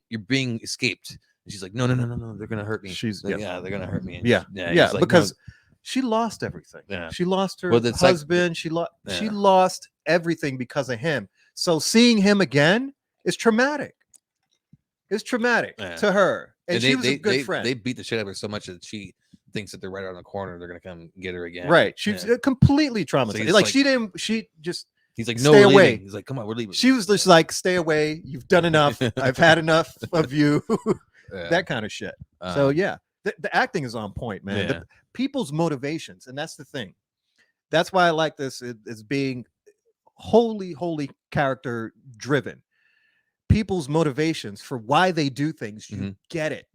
escaped. And she's like, no, they're gonna hurt me. She's like, they're gonna hurt me. And like, because she lost everything. Yeah, she lost her husband. Like, she lost everything because of him. So seeing him again is traumatic. It's traumatic to her, and she was a good friend. They beat the shit out of her so much that she thinks that they're right around the corner. They're gonna come get her again. Right. She's completely traumatized. So like she didn't. She just. He's like, no, stay away. Leaving. He's like, come on, we're leaving. She was just like, stay away. You've done enough. I've had enough of you. That kind of shit. So yeah, the acting is on point, man. The people's motivations, and that's the thing. That's why I like this as being wholly character driven. People's motivations for why they do things, you get it.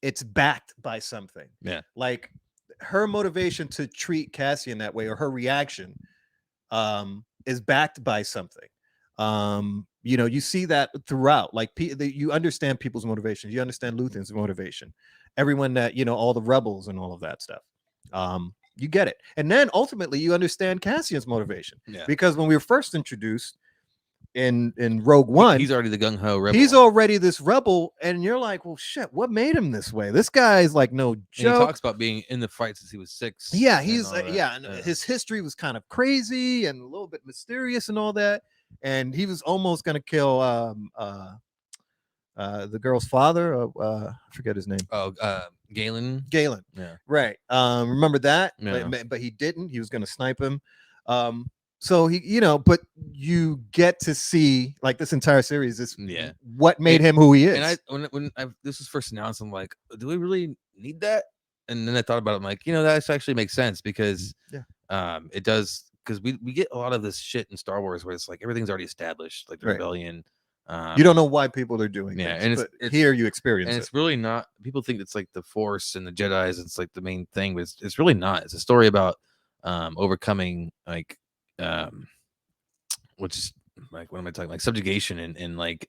It's backed by something. Yeah, like her motivation to treat Cassian that way, or her reaction, is backed by something. You see that throughout. Like you understand people's motivations. You understand Luthen's motivation. Everyone that all the rebels and all of that stuff. You get it. And then ultimately you understand Cassian's motivation. Yeah. Because when we were first introduced in Rogue One, He's already the gung ho rebel. he's already this rebel, and you're like, well, shit, what made him this way? This guy is like no And he joke. talks about being in the fight since he was 6. Yeah, and he's all that. and his history was kind of crazy and a little bit mysterious and all that. And he was almost gonna kill the girl's father. I forget his name. Oh, Galen. Galen. Yeah. Right. Remember that? Yeah. But he didn't. He was gonna snipe him. So he, but you get to see like this entire series is Yeah. what made him who he is. And when this was first announced, I'm like, do we really need that? And then I thought about it. I'm like, that actually makes sense because it does, because we get a lot of this shit in Star Wars where it's like everything's already established, like the Right. rebellion. You don't know why people are doing Yeah, things, and but it's here you experience and it. it's really not. People think it's like the Force and the Jedi's. It's like the main thing, but it's really not. It's a story about overcoming like which is like, what am I talking, like subjugation and like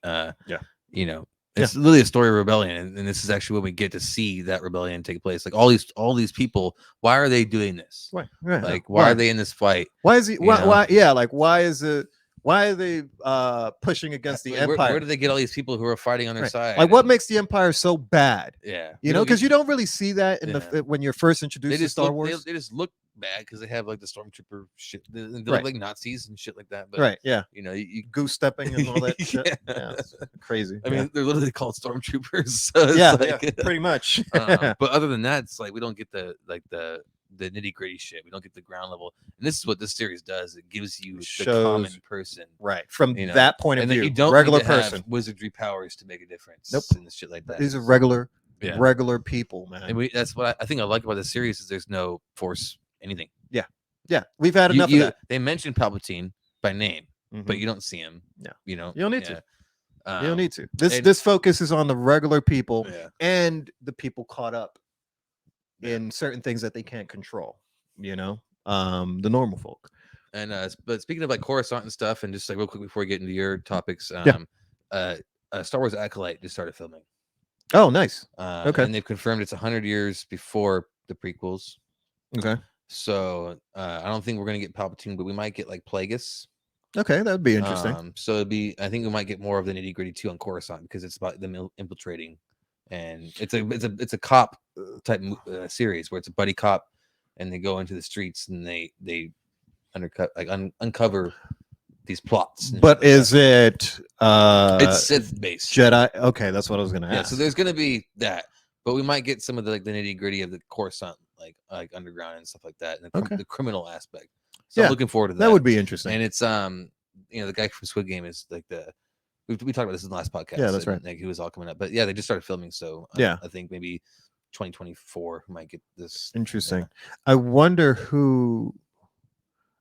it's literally a story of rebellion, and this is actually when we get to see that rebellion take place. Like all these people, why are they doing this? Why? Like why are they in this fight? Why is he? Why? Yeah, like why is it? Why are they pushing against the Empire? Where do they get all these people who are fighting on their side? Like what makes the Empire so bad? Yeah, because you don't really see that in the when you're first introduced to Star Wars. They just look bad because they have like the stormtrooper shit. They look like Nazis and shit like that. But, right. Yeah. You goose stepping and all that shit. Yeah, it's crazy. I mean, they're literally called stormtroopers. So it's pretty much. But other than that, it's like we don't get the nitty gritty shit. We don't get the ground level. And this is what this series does. It gives you the common person, right? From that point of view, you don't regular need to person, have wizardry powers to make a difference. Nope. And shit like that. These are regular people, man. And that's what I think I like about this series is there's no Force anything. Yeah, we've had enough of that. They mention Palpatine by name, but you don't see him. Yeah, you don't need to. You don't need to. This focuses on the regular people and the people caught up in certain things that they can't control. The normal folk. And but speaking of like Coruscant and stuff, and just like real quick before we get into your topics, Star Wars Acolyte just started filming. Oh, nice. Okay, and they've confirmed it's 100 years before the prequels. Okay. So I don't think we're gonna get Palpatine, but we might get like Plagueis. Okay, that would be interesting. So I think we might get more of the nitty gritty too on Coruscant because it's about them infiltrating, and it's a cop type series where it's a buddy cop, and they go into the streets and they uncover these plots. But is it it's Sith based Jedi? Okay, that's what I was gonna ask. Yeah, so there's gonna be that, but we might get some of the nitty gritty of the Coruscant, like underground and stuff like that, and the criminal aspect. So I'm looking forward to that. That would be interesting. And it's the guy from Squid Game is like we talked about this in the last podcast. Yeah, that's right. Like he was all coming up, but they just started filming, so I think maybe 2024 we might get this. Interesting. I wonder who.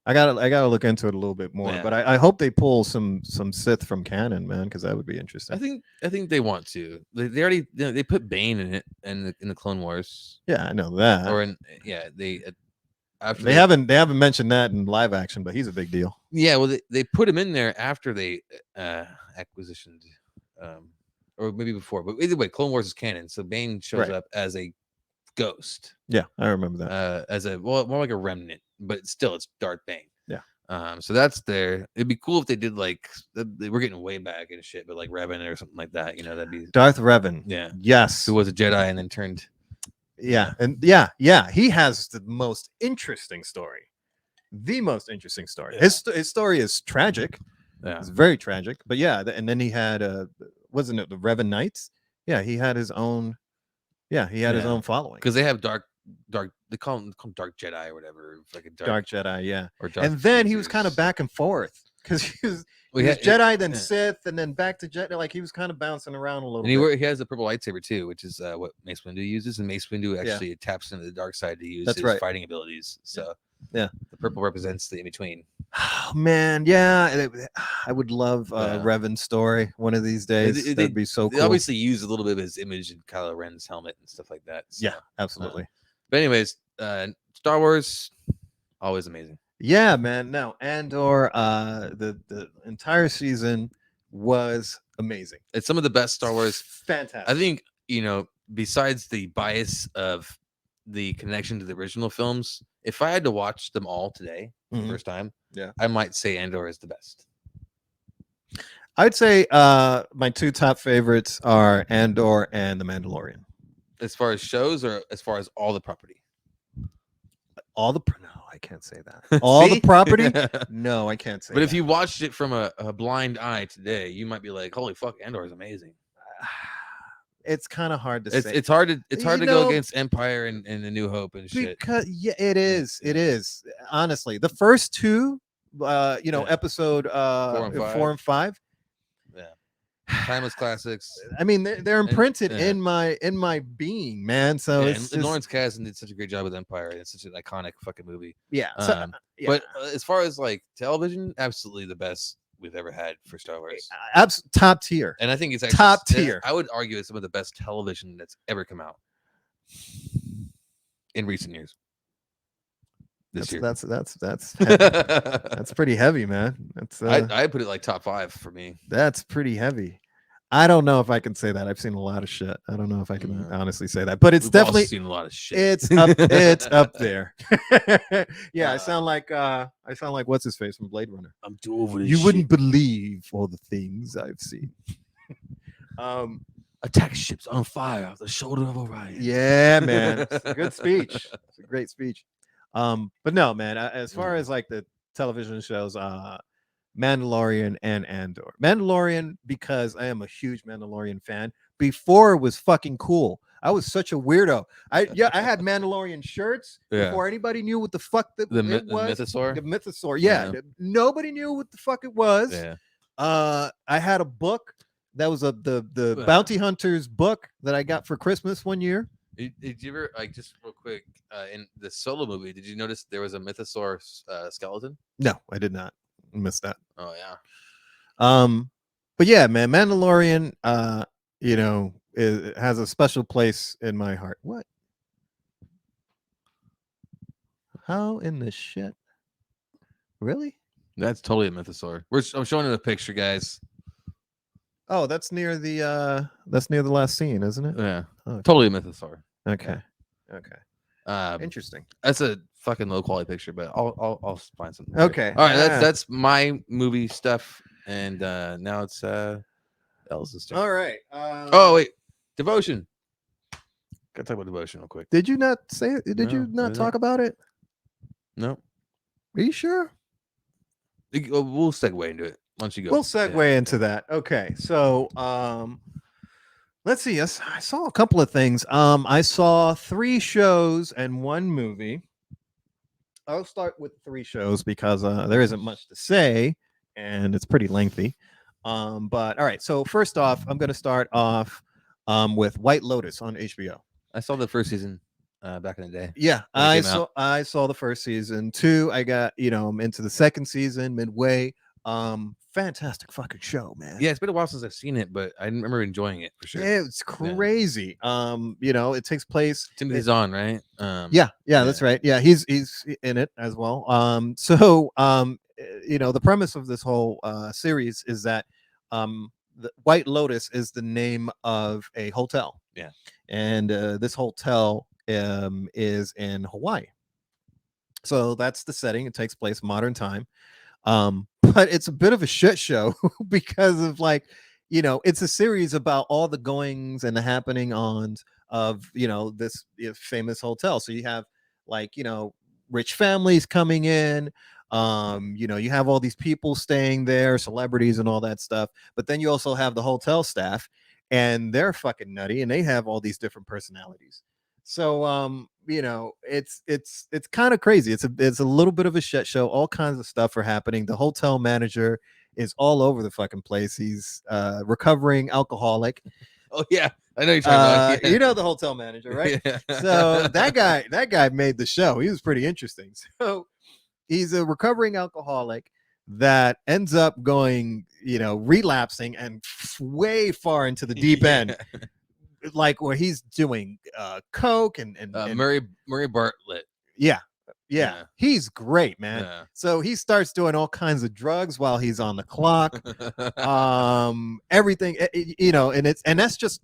I gotta look into it a little bit more, but I hope they pull some Sith from canon, man, because that would be interesting. I think they want to. They already they put Bane in it in the Clone Wars. Yeah, I know that. Or they haven't mentioned that in live action, but he's a big deal. Yeah, well, they put him in there after they acquisitioned, or maybe before. But either way, Clone Wars is canon, so Bane shows up as a ghost. Yeah, I remember that. As more like a remnant, but still, it's Darth Bane. Yeah. So that's there. It'd be cool if they did we're getting way back and shit, but like Revan or something like that. That'd be Darth Revan. Yeah. Yes. Who was a Jedi and then turned. Yeah, and yeah, he has the most interesting story. The most interesting story. Yeah. His story is tragic. Yeah, it's very tragic. But yeah, and then he had wasn't it the Revan Knights? Yeah, he had his own. Yeah, he had his own following because they have dark. They call them Dark Jedi or whatever, like a dark Jedi. Yeah, or and then he was kind of back and forth because he was Jedi, then Sith, and then back to Jedi. Like he was kind of bouncing around a little. And he has the purple lightsaber too, which is what Mace Windu uses, and Mace Windu actually taps into the dark side to use his fighting abilities. So the purple represents the in between. Oh man, yeah, I would love Revan's story one of these days. That'd be so cool. They obviously use a little bit of his image in Kylo Ren's helmet and stuff like that. So, yeah, absolutely. But anyways, Star Wars, always amazing. Yeah, man. No, Andor, the entire season was amazing. It's some of the best Star Wars. Fantastic. I think besides the bias of the connection to the original films. If I had to watch them all today for the Mhm. first time, Yeah. I might say Andor is the best. I'd say my two top favorites are Andor and The Mandalorian. As far as shows, or as far as all the property. All the no, I can't say that. All the See? property? No, I can't say But if that. you watched it from a blind eye today, you might be like, "Holy fuck, Andor is amazing." It's kind of hard to It's say. it's hard to it's hard You to go know, against Empire and A New Hope and shit. because yeah, it Yeah, is. It yeah. is. Honestly, the first two, Yeah. episode 4 and 5. Yeah, timeless classics. I mean, they're And imprinted yeah, in my being, man. So yeah, it's and just Lawrence Kasdan did such a great job with Empire. It's such an iconic fucking movie. yeah. So yeah, But as far as like television, absolutely the best we've ever had for Star Wars. top tier. And I think it's actually Top tier. I would argue it's some of the best television that's ever come out in recent years. This year, That's heavy. That's pretty heavy, man. That's I put it like top 5 for me. that's pretty heavy. I don't know if I can say that. I've seen a lot of shit. I don't know if I can Yeah. honestly say that, but it's We've all definitely seen a lot of shit. it's up there. Yeah, I Uh, sound like what's his face from Blade Runner. I'm too over this. You shit. wouldn't believe all the things I've seen. Attack ships on fire off the shoulder of Orion. Yeah, man. It's a good speech. It's a great speech. But no, man, as far as like the television shows, Mandalorian and Andor. Mandalorian, because I am a huge Mandalorian fan. Before it was fucking cool. I was such a weirdo. I had Mandalorian shirts Yeah. before anybody knew what the fuck it was. The Mythosaur. The Mythosaur. Yeah. Yeah. Nobody knew what the fuck it was. Yeah. I had a book that was the Bounty Hunters book that I got for Christmas one year. Did you ever, like, just real quick, in the Solo movie, did you notice there was a Mythosaur skeleton? No, I did not. Missed that. Oh yeah. But yeah, man, Mandalorian, it has a special place in my heart. What? How in the shit? Really? That's totally a Mythosaur. I'm showing you a picture, guys. Oh, that's near the last scene, isn't it? Yeah. Okay. Totally a Mythosaur. Okay. Okay. Interesting. That's a fucking low quality picture, but I'll find something. Okay. All right, that's my movie stuff, and now it's Elsa's turn. All right. Oh wait, Devotion. Gotta talk about Devotion real quick. Did you not say it? Did you No, not talk about it? No. Are you sure? We'll segue into it once you go. We'll segue into that. Okay. So let's see. Yes, I saw a couple of things. I saw 3 shows and 1 movie. I'll start with 3 shows because there isn't much to say and it's pretty lengthy. But all right. So first off, I'm going to start off with White Lotus on HBO. I saw the first season back in the day. Yeah, when it came I saw the first season. 2, I got, I'm into the second season midway. Fantastic fucking show, man. Yeah, it's been a while since I've seen it, but I remember enjoying it for sure. Yeah, it's crazy. It takes place. Timothy Zahn, right? Yeah, that's right. Yeah, he's in it as well. The premise of this whole series is that the White Lotus is the name of a hotel. Yeah, and this hotel is in Hawaii. So that's the setting. It takes place modern time. But it's a bit of a shit show because of it's a series about all the goings and the happening ons of this famous hotel. So you have rich families coming in. You have all these people staying there, celebrities and all that stuff. But then you also have the hotel staff, and they're fucking nutty, and they have all these different personalities. So it's kind of crazy. It's a little bit of a shit show. All kinds of stuff are happening. The hotel manager is all over the fucking place. He's recovering alcoholic. Oh yeah, I know you're talking about. Yeah. You know the hotel manager, right? Yeah. So that guy made the show. He was pretty interesting. So he's a recovering alcoholic that ends up going, relapsing and way far into the deep end. Like where he's doing coke and Murray Bartlett. Yeah. He's great, man. Yeah. So he starts doing all kinds of drugs while he's on the clock. Everything, and that's just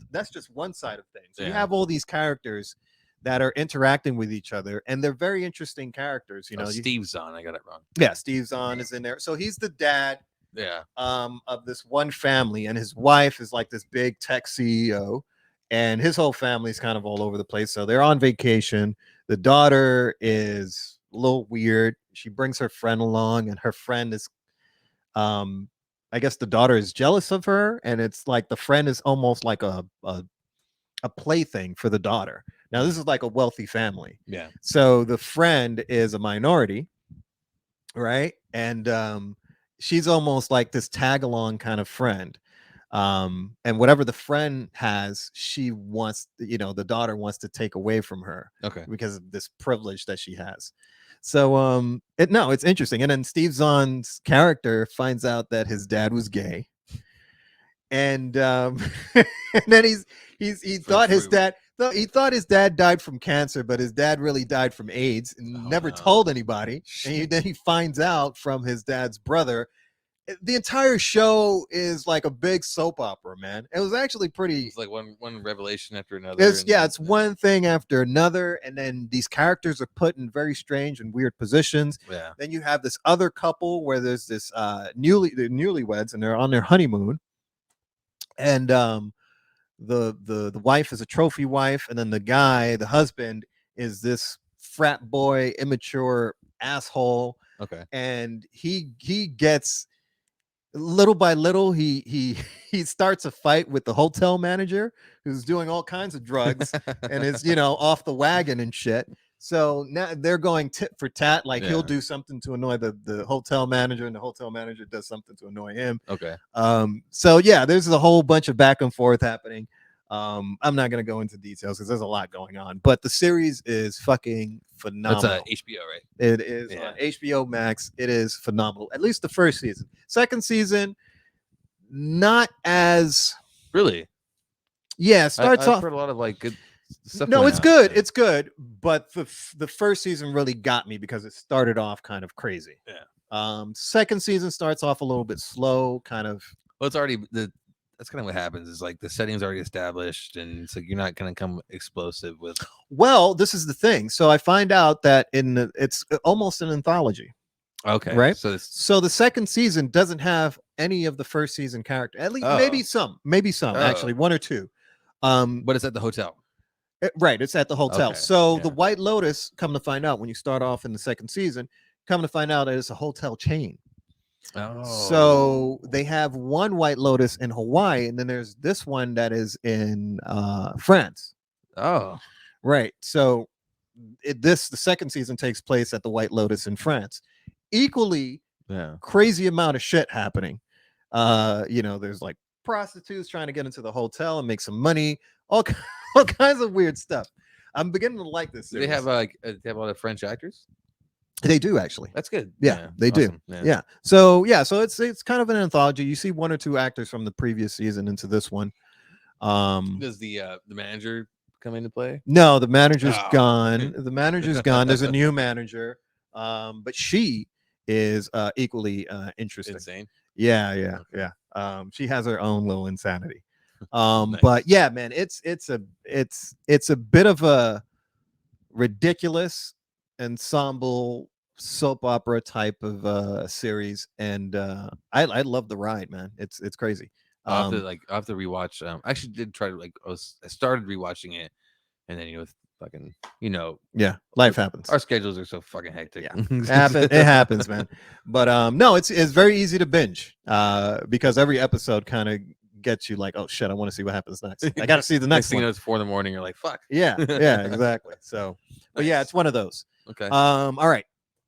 one side of things. So you have all these characters that are interacting with each other, and they're very interesting characters. You Oh, know, Steve Zahn. I got it wrong. yeah, Steve Zahn is in there, so he's the dad Yeah. of this one family, and his wife is like this big tech CEO, and his whole family's kind of all over the place. So they're on vacation. The daughter is a little weird. She brings her friend along, and her friend is, um, I guess the daughter is jealous of her, and it's like the friend is almost like a plaything for the daughter. Now this is like a wealthy family, Yeah. so the friend is a minority, right? And she's almost like this tag along kind of friend. And whatever the friend has, she wants, you know, the daughter wants to take away from her Okay. because of this privilege that she has. So it's interesting. And then Steve Zahn's character finds out that his dad was gay. And and then he thought his dad, no, he thought his dad died from cancer, but his dad really died from AIDS and never told anybody. And then he finds out from his dad's brother. The entire show is like a big soap opera, man. It was actually pretty. It's like one revelation after another. It's one thing after another, and then these characters are put in very strange and weird positions. Yeah. Then you have this other couple where there's this the newlyweds, and they're on their honeymoon, and the wife is a trophy wife, and then the husband, is this frat boy, immature asshole. Okay. And he gets, little by little, he he starts a fight with the hotel manager, who's doing all kinds of drugs and is, you know, off the wagon and shit. So now they're going tit for tat. Like, he'll do something to annoy the hotel manager, and the hotel manager does something to annoy him. Okay. So yeah, there's a whole bunch of back and forth happening. I'm not gonna go into details because there's a lot going on, but the series is fucking phenomenal. That's HBO, right? It is on HBO Max. It is phenomenal. At least the first season. Second season, not as really. Yeah, starts off. I've heard a lot of like good stuff. No, it's good. It's good, but the first season really got me because it started off kind of crazy. Yeah. Second season starts off a little bit slow, kind of. Well, it's already that's kind of what happens. Is like the setting's already established, and it's like you're not gonna come explosive with. Well, this is the thing. So I find out that it's almost an anthology. Okay. Right. So the second season doesn't have any of the first season character. At least maybe some actually, one or two. But it's at the hotel. Right. It's at the hotel. Okay, So the White Lotus, come to find out, when you start off in the second season, come to find out that it's a hotel chain. Oh. So they have one White Lotus in Hawaii, and then there's this one that is in France. Oh. Right. So the second season takes place at the White Lotus in France. Equally crazy amount of shit happening. You know, there's like prostitutes trying to get into the hotel and make some money, all kinds of weird stuff. I'm beginning to like this series. They have like they have a lot of French actors. They do, actually. That's good. Yeah, they awesome. do. Yeah. So it's kind of an anthology. You see one or two actors from the previous season into this one. Does the manager come into play? No, the manager's gone. The manager's gone. There's a new manager. But she is equally interesting. Insane. Yeah. She has her own little insanity. Nice. But yeah, man, it's a bit of a ridiculous ensemble soap opera type of series, and I love the ride, man. It's crazy. I have to rewatch. I actually did try to I started rewatching it, and then fucking life happens. Our schedules are so fucking hectic. Yeah, it happens, man. But no, it's very easy to binge because every episode kind of gets you like, oh shit, I want to see what happens next. I got to see the next one. You know, it's 4 a.m. You're like, fuck. Yeah, exactly. So, but yeah, it's one of those. Okay. All right,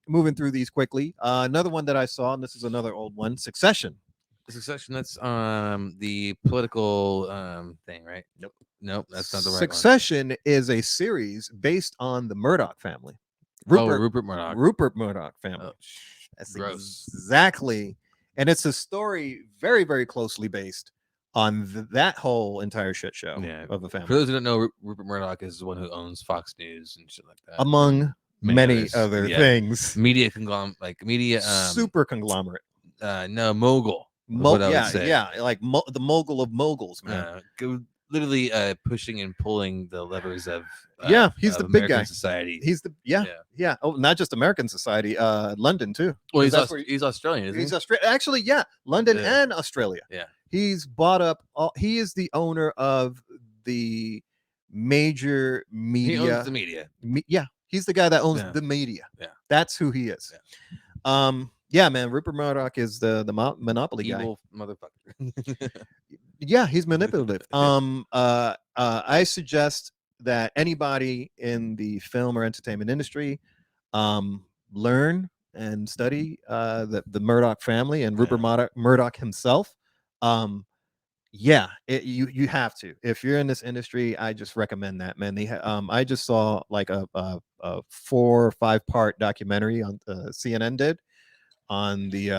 moving through these quickly. Another one that I saw, and this is another old one, Succession. Succession. That's the political thing, right? Nope, that's not the right Succession is a series based on the Murdoch family. Rupert Murdoch. Rupert Murdoch family. That's gross. Exactly. And it's a story very, very closely based on that whole entire shit show of a family. For those who don't know, Rupert Murdoch is the one who owns Fox News and shit like that, among many other things. Media conglomerate, like media super conglomerate. No, mogul. Like the mogul of moguls, man. literally pushing and pulling the levers he's the of big American guy. society. He's the yeah, Yeah. yeah. Oh, not just American society, London too. Well, 'Cause that's where he's Australian, isn't he's he? Actually, yeah, London Yeah. and Australia. Yeah. He's bought up all. He is the owner of the major He owns media. the media. Yeah, he's the guy that owns Yeah. the media. Yeah. That's who he is. Yeah, man. Rupert Murdoch is the monopoly guy. Evil motherfucker. Yeah, he's manipulative. I suggest that anybody in the film or entertainment industry learn and study the Murdoch family and Rupert Murdoch himself. Yeah, you have to. If you're in this industry, I just recommend that, man. I just saw like a 4 or 5 part documentary on CNN did on the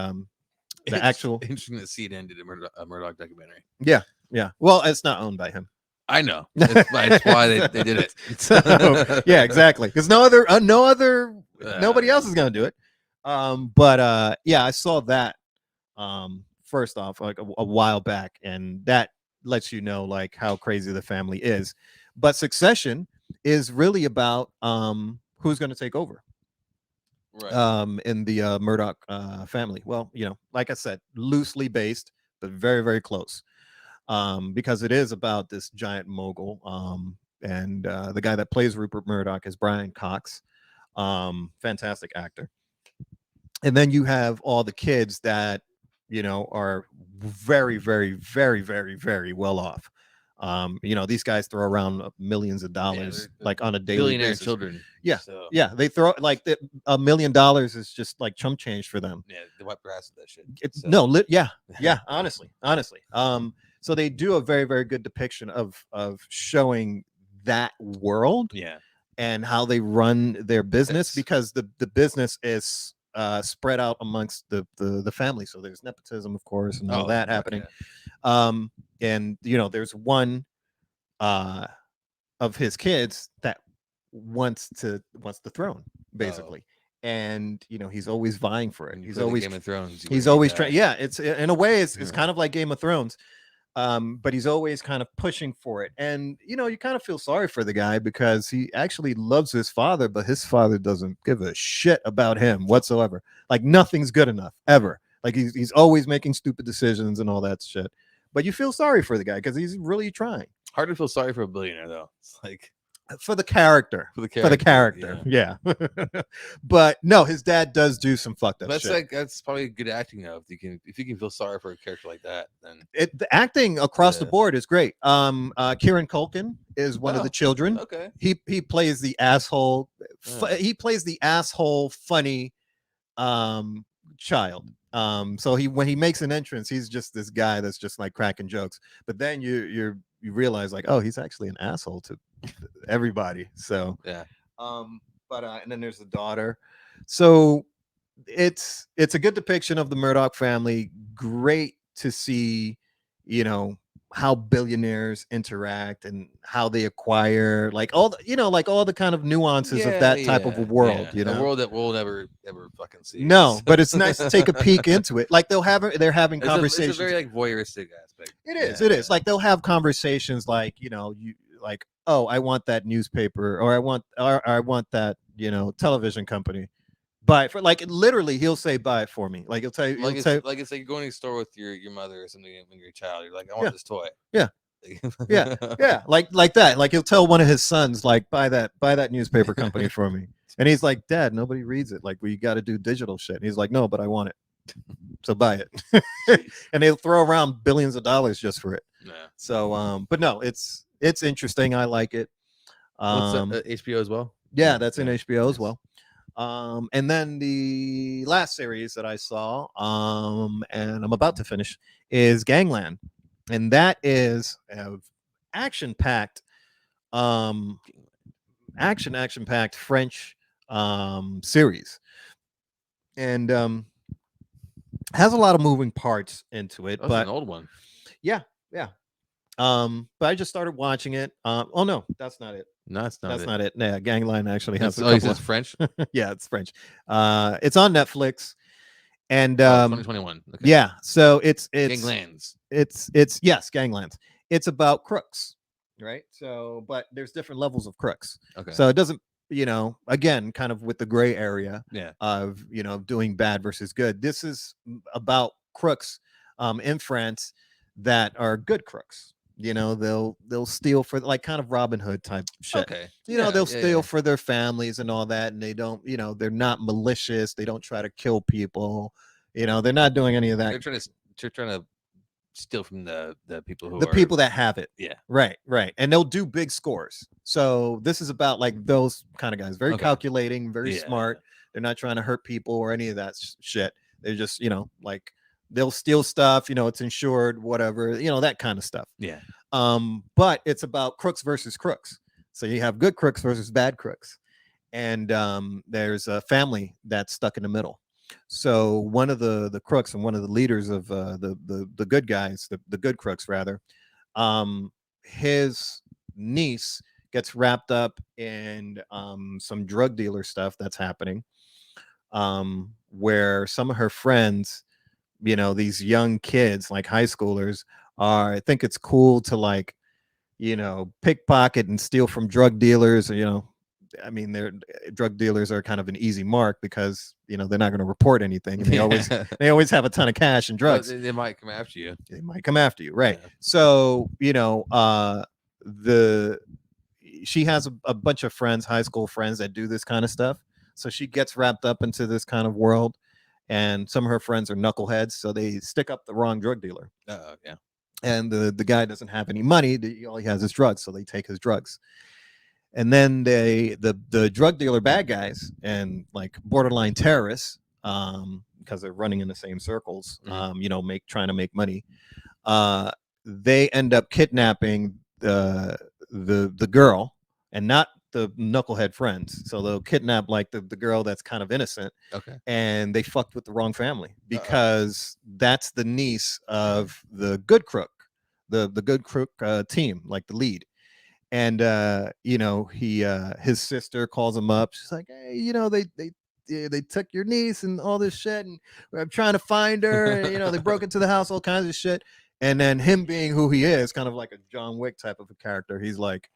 actual. Interesting that CNN did a Murdoch documentary. Yeah, yeah. Well, it's not owned by him. I know. It's why they did it. So, yeah, exactly. Because nobody else is gonna do it. But yeah, I saw that first off like a while back, and that lets you know like how crazy the family is. But Succession is really about who's going to take over. Right. In the Murdoch family. Well, like I said, loosely based, but very, very close. Because it is about this giant mogul. And the guy that plays Rupert Murdoch is Brian Cox. Fantastic actor. And then you have all the kids that are very, very, very, very, very well off. These guys throw around millions of dollars like on a daily billionaire basis. children. Yeah, so. Yeah, they throw like $1 million is just like chump change for them. Yeah, they wipe their ass with that shit. No, yeah, honestly. So they do a very, very good depiction of showing that world. Yeah, and how they run their business because the business is spread out amongst the family. So there's nepotism, of course, and all that happening. Yeah. And there's one of his kids that wants the throne, basically. And he's always vying for it. He's always Game of Thrones. He's always trying. Yeah, it's in a way it's kind of like Game of Thrones. But he's always kind of pushing for it. And, you kind of feel sorry for the guy because he actually loves his father, but his father doesn't give a shit about him whatsoever. Like nothing's good enough ever. Like he's always making stupid decisions and all that shit. But you feel sorry for the guy because he's really trying. Hard to feel sorry for a billionaire, though. It's like for the character. Yeah. But no, his dad does do some fucked up shit. That's probably good acting though. If you can feel sorry for a character like that, then the acting across the board is great. Kieran Culkin is one of the children. Okay. He plays the asshole. He plays the asshole funny child. So when he makes an entrance, he's just this guy that's just like cracking jokes. But then you realize like, oh, he's actually an asshole to everybody. So yeah. But and then there's the daughter. So it's a good depiction of the Murdoch family. Great to see, how billionaires interact and how they acquire like all the kind of nuances of that type of a world. A world that we'll never fucking see. No, but it's nice to take a peek into it. Like they're having conversations. It's a very like voyeuristic aspect. It is. Like they'll have conversations like you like, oh, I want that newspaper, or I want that television company. Buy it for like literally he'll say buy it for me. Like he'll tell you it's like you're going to the store with your mother or something when you're a child. You're like, I want this toy. Yeah. Yeah. Like that. Like he'll tell one of his sons, like, buy that newspaper company for me. And he's like, Dad, nobody reads it. Like, we got to do digital shit. And he's like, no, but I want it. So buy it. And they'll throw around billions of dollars just for it. Yeah. So but no, it's interesting. I like it. What's HBO as well? Yeah, that's in HBO as well. And then the last series that I saw, and I'm about to finish, is Gangland, and that is action-packed, action-packed French series, and has a lot of moving parts into it. That's an old one. Yeah. But I just started watching it. Oh no, that's not it. No, that's not it. Yeah, Gangland actually has. It's French. Yeah, it's French. It's on Netflix, and 2021. Okay. Yeah, so it's Ganglands. It's yes, Ganglands. It's about crooks. right? So, but there's different levels of crooks. Okay. So it doesn't, again, kind of with the gray area Yeah. of doing bad versus good. This is about crooks in France that are good crooks. They'll steal for like kind of Robin Hood type shit. Okay. Yeah. They'll Yeah. steal Yeah. for their families and all that, and they don't, they're not malicious. They don't try to kill people. They're not doing any of that. They're trying to steal from the people who The are. people that have it. Yeah. Right. And they'll do big scores. So this is about like those kind of guys, very Okay. calculating, very Yeah. smart. They're not trying to hurt people or any of that shit. They're just, like they'll steal stuff, it's insured, whatever, that kind of stuff. Yeah. But it's about crooks versus crooks. So you have good crooks versus bad crooks. And there's a family that's stuck in the middle. So one of the crooks and one of the leaders of the good guys, the good crooks rather, his niece gets wrapped up in some drug dealer stuff that's happening, where some of her friends, these young kids like high schoolers are, I think it's cool to like, pickpocket and steal from drug dealers, I mean, they're drug dealers are kind of an easy mark because they're not going to report anything, and they always have a ton of cash and Well, drugs. they might come after you. They might come after you, right? Yeah. So the she has a bunch of friends, high school friends that do this kind of stuff. So she gets wrapped up into this kind of world, and some of her friends are knuckleheads, so they stick up the wrong drug dealer. Yeah. And the guy doesn't have any money. All he has is drugs, so they take his drugs. And then the drug dealer bad guys and like borderline terrorists, because they're running in the same circles, trying to make money. They end up kidnapping the girl and not the knucklehead friends. So they'll kidnap like the girl that's kind of innocent. Okay. And they fucked with the wrong family because that's the niece of the good crook, the good crook team, like the lead. And he his sister calls him up. She's like, hey, they took your niece and all this shit, and I'm trying to find her. And, they broke into the house, all kinds of shit. And then him being who he is, kind of like a John Wick type of a character, he's like,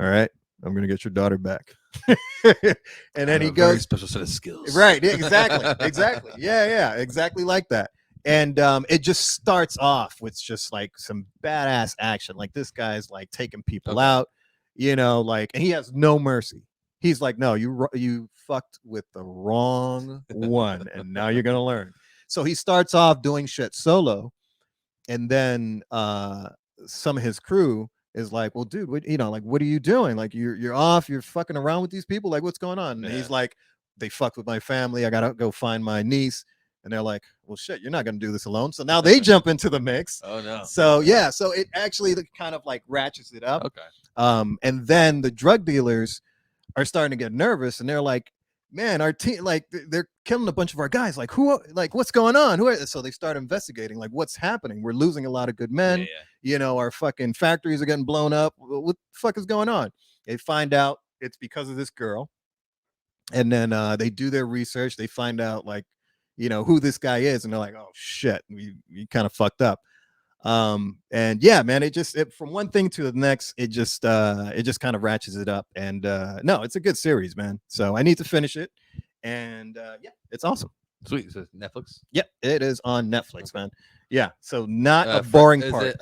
all right, I'm gonna get your daughter back. And then he goes, very special set of skills. Right, exactly. Yeah, exactly like that. And it just starts off with just like some badass action. Like this guy's like taking people out, like, and he has no mercy. He's like, no, you fucked with the wrong one, and now you're gonna learn. So he starts off doing shit solo, and then some of his crew is like, well, dude, what are you doing? Like, you're off, you're fucking around with these people. Like, what's going on? And he's like, they fucked with my family. I gotta go find my niece. And they're like, well, shit, you're not gonna do this alone. So now they jump into the mix. Oh no. So yeah, so it actually kind of like ratchets it up. Okay. And then the drug dealers are starting to get nervous, and they're like, man, our team, like, they're killing a bunch of our guys. Like, what's going on? So they start investigating, like, what's happening? We're losing a lot of good men. Yeah. Our fucking factories are getting blown up. What the fuck is going on? They find out it's because of this girl. And then they do their research. They find out, like, who this guy is. And they're like, oh, shit, we kind of fucked up. And yeah, man, from one thing to the next, it just kind of ratchets it up. And no, it's a good series, man. So I need to finish it. And yeah, it's awesome. Sweet. So Netflix? Yep, it is on Netflix, man. Yeah, so not a boring part. Is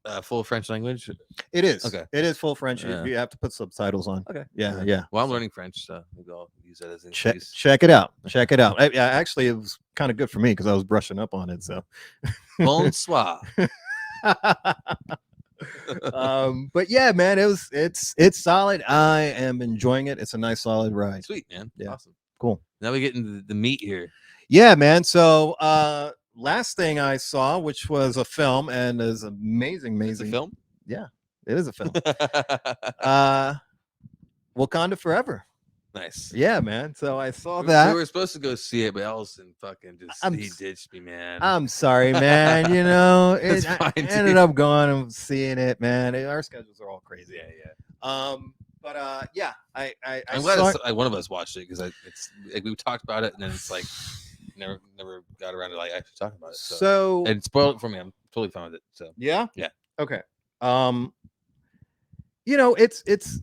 it full French language? It is. Okay. It is full French. You have to put subtitles on. Okay. Yeah. Well, I'm learning French, so maybe I'll use that as an excuse. Check it out. Check it out. Actually, it was kind of good for me because I was brushing up on it. So Bonsoir. But yeah, man, it's solid. I am enjoying it. It's a nice solid ride. Sweet, man. Yeah. Awesome. Cool. Now we get into the meat here. Yeah, man. So last thing I saw, which was a film, and is amazing. It's a film? Yeah, it is a film. Wakanda Forever. Nice. Yeah, man. So I saw that. We were supposed to go see it, but Allison fucking he ditched me, man. I'm sorry, man. I ended up going and seeing it, man. Our schedules are all crazy. Yeah. But yeah, I'm glad one of us watched it because it's like we talked about it, and then it's like never got around to like actually talking about it. So and it spoiled it for me. I'm totally fine with it. So yeah. Yeah. Okay. it's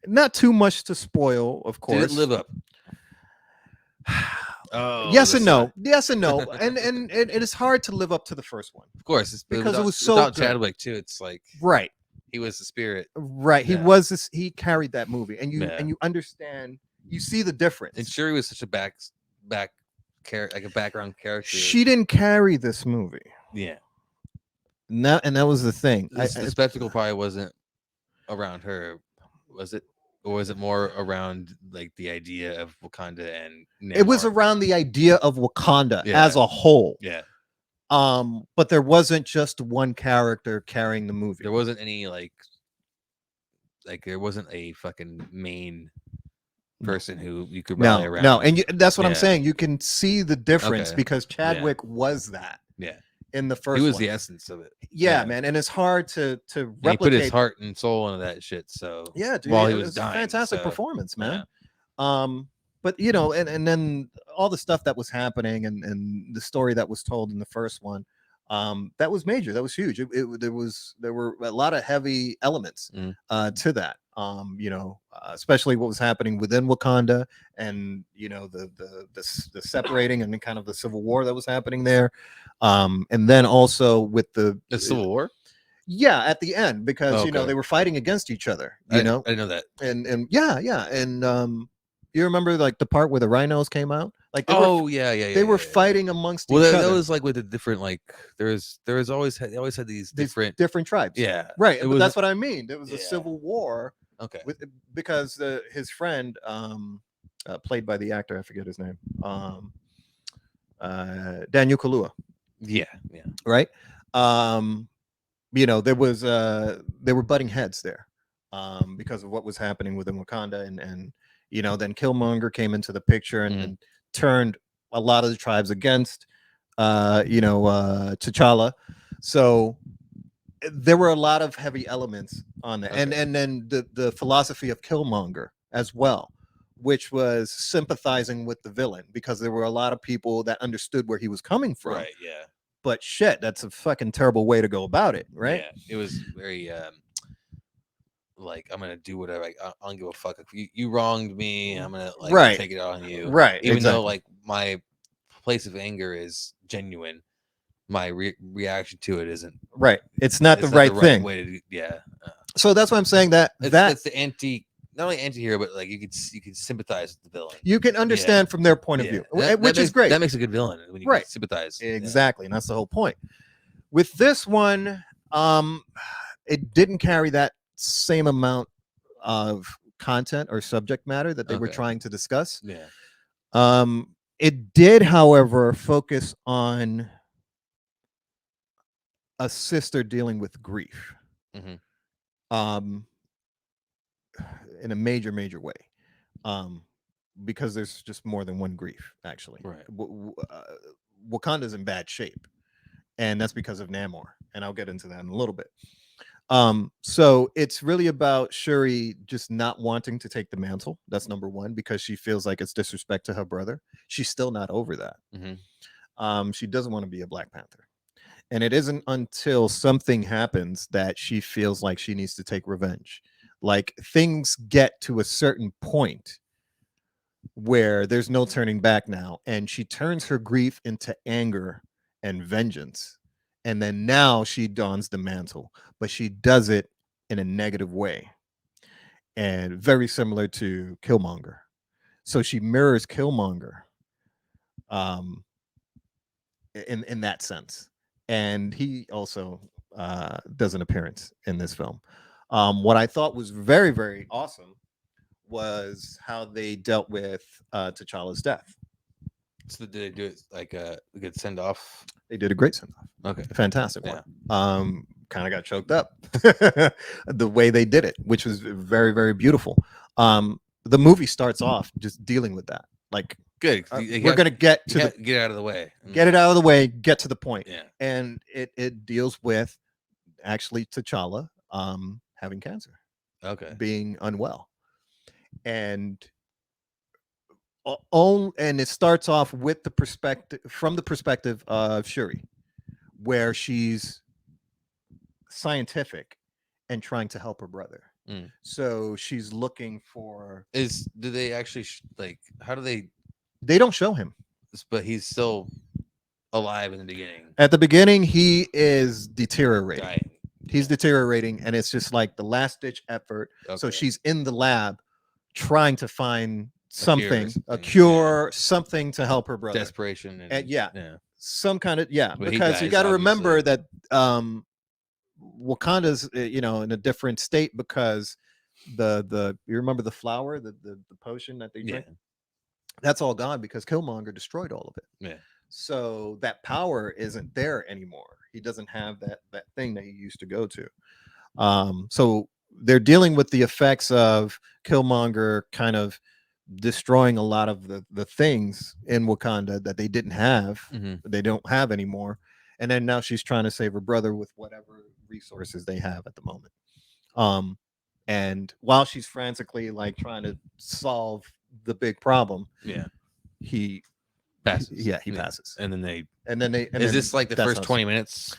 not too much to spoil, of Did it course. live up? Oh, Yes the and son. no. Yes and no. And it is hard to live up to the first one Of course, it's, because it was so without good. Chadwick too. It's like Right. he was the spirit. Right. He Yeah, was this, he carried that movie, yeah. and you understand, you see the And difference. Shuri was such a back character, like a background character. She didn't carry this movie. Yeah, And that was the thing. the spectacle probably wasn't around her, was it? Or was it more around like the idea of Wakanda and It was Namor? around the idea of Wakanda Yeah, as a whole. yeah. But there wasn't just one character carrying the movie. There wasn't any like there wasn't a fucking main person who you could rally around. No, and that's what I'm Yeah. saying. You can see the difference Okay. because Chadwick was that Yeah, in the he first was one. the essence of it. Yeah, Yeah. man, and it's hard to And he put replicate. his heart and soul into that shit. So Yeah, dude, while yeah, he it was was a dying, fantastic so, performance, man. yeah. But and then all the stuff that was happening and the story that was told in the first one, that was major. That was huge. There were a lot of heavy elements Mhm. to that. Especially what was happening within Wakanda, and the separating and then kind of the civil war that was happening there, and then also with The Civil War. yeah, at the end, because Okay. they were fighting against each other, I didn't know that. and yeah, and you remember like the part where the rhinos came out, like Yeah. they were Yeah. fighting amongst Well, each that other. was like with the different like there was always they always had these Different tribes. Yeah, Right, it but was that's what I mean. There was a yeah. civil war Okay. because his friend, played by the actor, I forget his name, Daniel Kaluuya, Yeah. right? There was they were butting heads there, because of what was happening within Wakanda, and then Killmonger came into the picture and turned a lot of the tribes against T'Challa. So there were a lot of heavy elements on that, Okay. and then the philosophy of Killmonger as well, which was sympathizing with the villain, because there were a lot of people that understood where he was coming from. Right. Yeah. But shit, that's a fucking terrible way to go about it, right? Yeah. It was very like I'm gonna do whatever. I don't give a fuck if you wronged me. I'm gonna like Right. take it out on you. Right, Even though exactly. like my place of anger is genuine, my reaction to it isn't. Right. It's not It's the not right thing. way to do. Yeah. So that's why I'm saying that It's the not only anti-hero, but like you could sympathize with the villain. you can understand from their point of Yeah. view, which is great. That makes a good villain when you Right. can sympathize. Yeah. Exactly, and that's the whole point. With this one, it didn't carry that same amount of content or subject matter that they were Okay. trying to discuss. Yeah. It did, however, focus on a sister dealing with grief, Mhm. in a major, major way, because there's just more than one grief, actually. Right. Wakanda's in bad shape, and that's because of Namor, and I'll get into that in a little bit. So it's really about Shuri just not wanting to take the mantle. That's number one, because she feels like it's disrespect to her brother. She's still not over that. She doesn't want to be a Black Panther. And it isn't until something happens that she feels like she needs to take revenge. Like things get to a certain point where there's no turning back now. And she turns her grief into anger and vengeance. And then now she dons the mantle, but she does it in a negative way. And very similar to Killmonger. So she mirrors Killmonger, in that sense. And he also does an appearance in this film. What I thought was very, very awesome was how they dealt with T'Challa's death. So did they do it like a good send off? They did a great send off. Okay. Fantastic Yeah. one. Kind of got choked up the way they did it, which was very, very beautiful. The movie starts off just dealing with that. Like, Good. we're gonna get out of the way. Get it out of the way, get to the point. Yeah. And it deals with actually T'Challa having cancer, Okay. being unwell, and and it starts off with the perspective of Shuri, where she's scientific and trying to help her brother. Mm. So she's looking for. Do they actually like? How do they? They don't show him. But he's still alive in the beginning. At the beginning, he is deteriorating. Dying. He's deteriorating, and it's just like the last ditch effort. So Okay. she's in the lab trying to find something, a something, cure, something to help her brother. Desperation And yeah. some kind of But he because you dies, got to remember obviously. that Wakanda's in a different state because the you remember the flower, the potion that they drink? Yeah. That's all gone because Killmonger destroyed all of it. Yeah. So that power isn't there anymore. He doesn't have that thing that he used to go to. So they're dealing with the effects of Killmonger kind of destroying a lot of the things in Wakanda that they didn't have, they don't have anymore. And then now she's trying to save her brother with whatever resources they have at the moment. And while she's frantically like trying to solve the big problem, he passes. He passes. And then they is this like the first 20 minutes?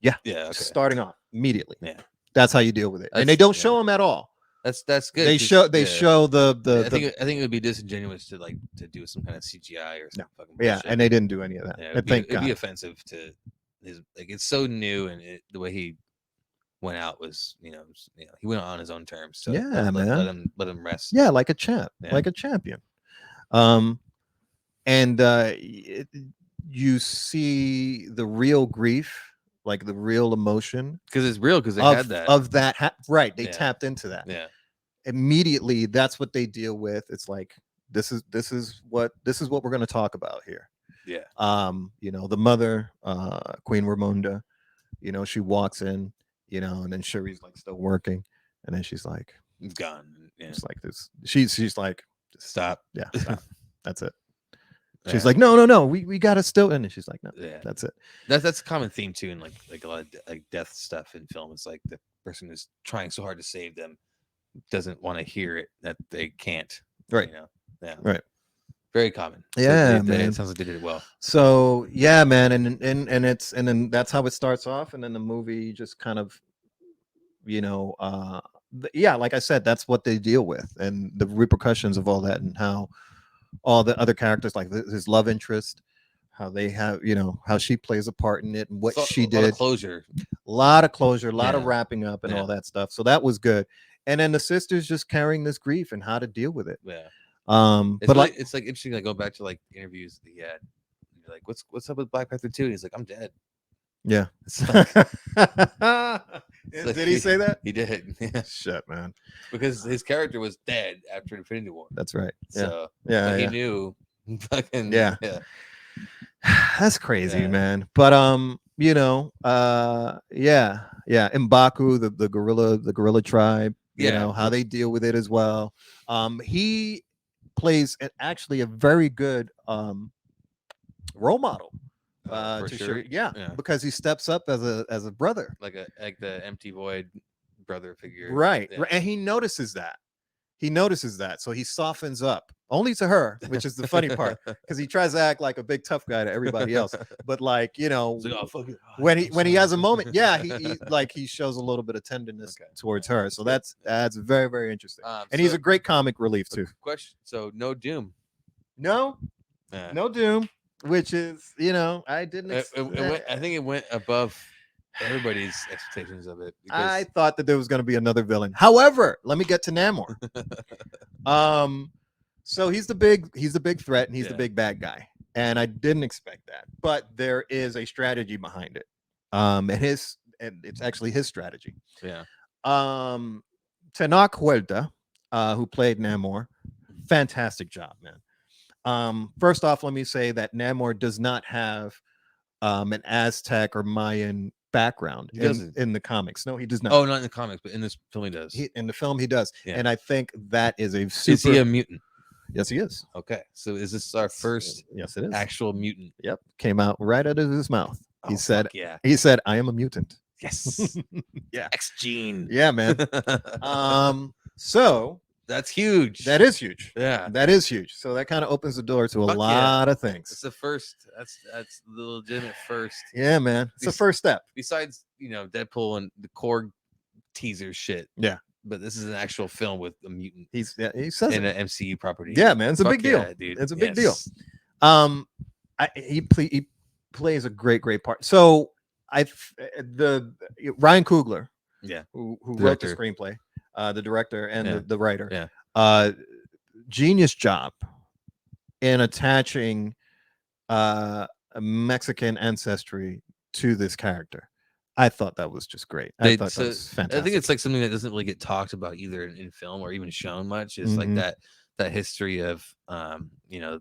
Yeah. Yeah. Okay. Starting off immediately. Yeah. That's how you deal with it. And they don't show him at all. That's good. They show the I think it would be disingenuous to do some kind of CGI or something. No. Yeah, and they didn't do any of that. Yeah, it'd be offensive to his, like, it's so new, and the way he went out was, he went on his own terms. So yeah, man. Let him rest. Yeah, like a champ, like a champion. And you see the real grief, like the real emotion, because it's real, because they had that of that. Right, they tapped into that. Yeah. Immediately, that's what they deal with. It's like this is what we're going to talk about here. Yeah. The mother, Queen Ramonda, she walks in, and then Shuri's like still working, and then she's like, "It's gone." Yeah. It's like this. She's like, "Stop." Yeah, stop. That's it. She's like, no, we gotta still, and she's like, no, that's it. That's a common theme too, in like a lot of like death stuff in film. It's like the person who's trying so hard to save them doesn't want to hear it, that they can't. Right. Yeah. Right. Very common. Yeah, so man. It sounds like they did it well. So yeah, man, and then that's how it starts off, and then the movie just kind of, like I said, that's what they deal with, and the repercussions of all that, and how all the other characters, like his love interest, how they have, how she plays a part in it, and what she did. A lot of closure, a lot of wrapping up, and all that stuff. So that was good. And then the sisters just carrying this grief and how to deal with it. Yeah. But really, it's like interesting. Like, go back to like interviews that he had. You're like, what's up with Black Panther 2? And he's like, I'm dead. Yeah. Like, did he say that? He did. Yeah. Shit, man. Because his character was dead after Infinity War. That's right. Yeah. So he knew. Fucking yeah. That's crazy, man. But M'Baku, the gorilla tribe, how they deal with it as well. He plays actually a very good role model for to sure. Yeah, because he steps up as a brother, like the empty void brother figure, right? And he notices that. So he softens up, only to her, which is the funny part, because he tries to act like a big tough guy to everybody else, but like, when he has a moment, he shows a little bit of tenderness towards her. So that's very, very interesting, and he's a great comic relief too. Question: so no Doom? No Doom, which is, I didn't. I think it went above everybody's expectations of it. I thought that there was going to be another villain. However, let me get to Namor. So he's the big threat, and he's the big bad guy, and I didn't expect that, but there is a strategy behind it, and it's actually his strategy. Yeah. Tenoch Huerta, who played Namor, fantastic job, man. First off, let me say that Namor does not have an Aztec or Mayan background in the comics. No, he does not. Oh, not in the comics, but in this film he does. In the film he does. Yeah. And I think that is a super... Is he a mutant? Yes, he is. Okay. So is this our first yes, it is. actual mutant? Yep. Came out right out of his mouth. He said, I am a mutant. Yes. Yeah. X gene. Yeah, man. So that's huge. That is huge. Yeah. That is huge. So that kind of opens the door to a lot of things. It's the first. That's the legitimate first. Yeah, man. It's the first step. Besides, Deadpool and the Korg teaser shit. Yeah. But this is an actual film with a mutant He says in it. an MCU property. Yeah, man, it's a Fuck big deal. yeah, dude. It's a big deal. Yes. He plays a great part. So the Ryan Coogler, Yeah. who wrote the Director. screenplay, the director and Yeah. the writer, Yeah. genius job in attaching a Mexican ancestry to this character. I thought that was just great. I thought that was fantastic. I think it's like something that doesn't really get talked about either in film or even shown much. It's like Mhm. that history of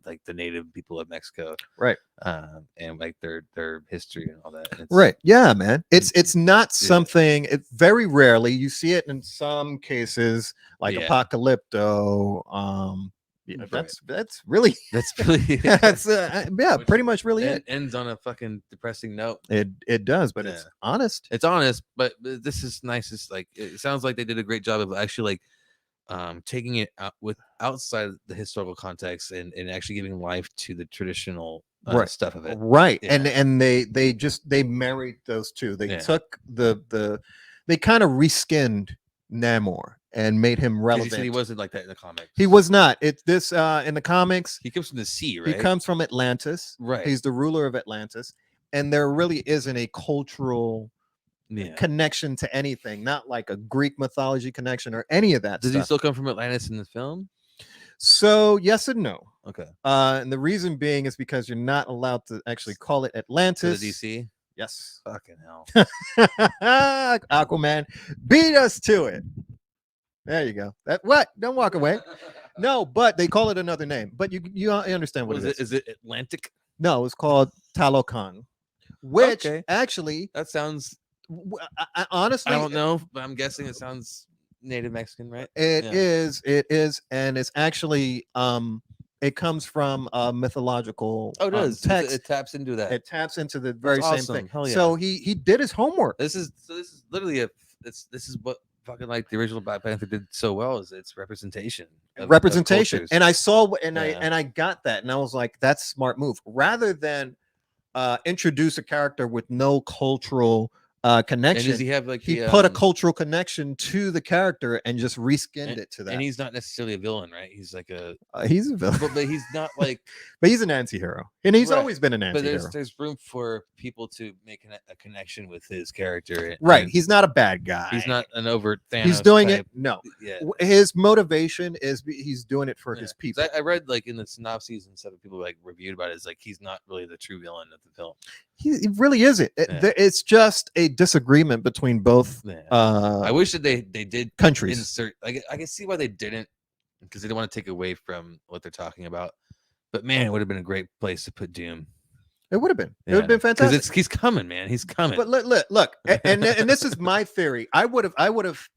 like the native people of Mexico, Right. and like their history and all that. And Right. Yeah, man. It's not Yeah. something. It very rarely you see it in some cases, like Yeah. Apocalypto. Yeah, Right. that's really That's really that's yeah, Which pretty much really it it. ends on a fucking depressing note. It does, but it's Yeah. honest. It's honest, but this is nice. It's like it sounds like they did a great job of actually like taking it out with outside the historical context and actually giving life to the traditional Right. stuff of it. Right. Yeah. And they married those two. They Yeah. took they kind of reskinned Namor and made him 'Cause relevant. you said he wasn't like that in the comics. He was not. It's this in the comics. He comes from the sea, He right? comes from Atlantis. Right. He's the ruler of Atlantis. And there really isn't a cultural Yeah. connection to anything, not like a Greek mythology connection or any of that Does he stuff. still come from Atlantis in the film? So yes and no. Okay. And the reason being is because you're not allowed to actually call it To Atlantis. the DC? Yes. Fucking hell. Aquaman, beat us to it. There you go. That what? Don't walk away. No, but they call it another name. But you understand what Was it is. Is it Atlantic? No, it's called Talocan, which Okay. actually, That sounds. honestly, I don't know, but I'm guessing it sounds Native Mexican, right? It Yeah. is, and it's actually it comes from a mythological Oh, it does. text. It taps into that. It taps into the very That's same awesome. thing. Hell yeah. So he did his homework. This is literally this is what fucking like the original Black Panther did so well is its representation. Of cultures. And I saw Yeah. I got that, and I was like, that's a smart move. Rather than introduce a character with no cultural And connection, does he have like he the, put a cultural connection to the character and just reskinned it to that. And he's not necessarily a villain, right? He's like a he's a villain, but he's not like but he's an anti-hero, and he's Right. always been an but anti-hero. there's room for people to make a connection with his character. Right, and he's not a bad guy. he's not an overt Thanos He's doing type. it. No, Yeah. his motivation is he's doing it for Yeah. his 'Cause people. I read like in the synopses and stuff that people like reviewed about it, it's like he's not really the true villain of the film. He really isn't. Yeah. It's just a disagreement between both Yeah. I wish that they did countries. insert. I can see why they didn't, because they didn't want to take away from what they're talking about. But man, it would have been a great place to put Doom. It would have been. It would have been fantastic. Because he's coming, man. He's coming. But look, and this is my theory. I would have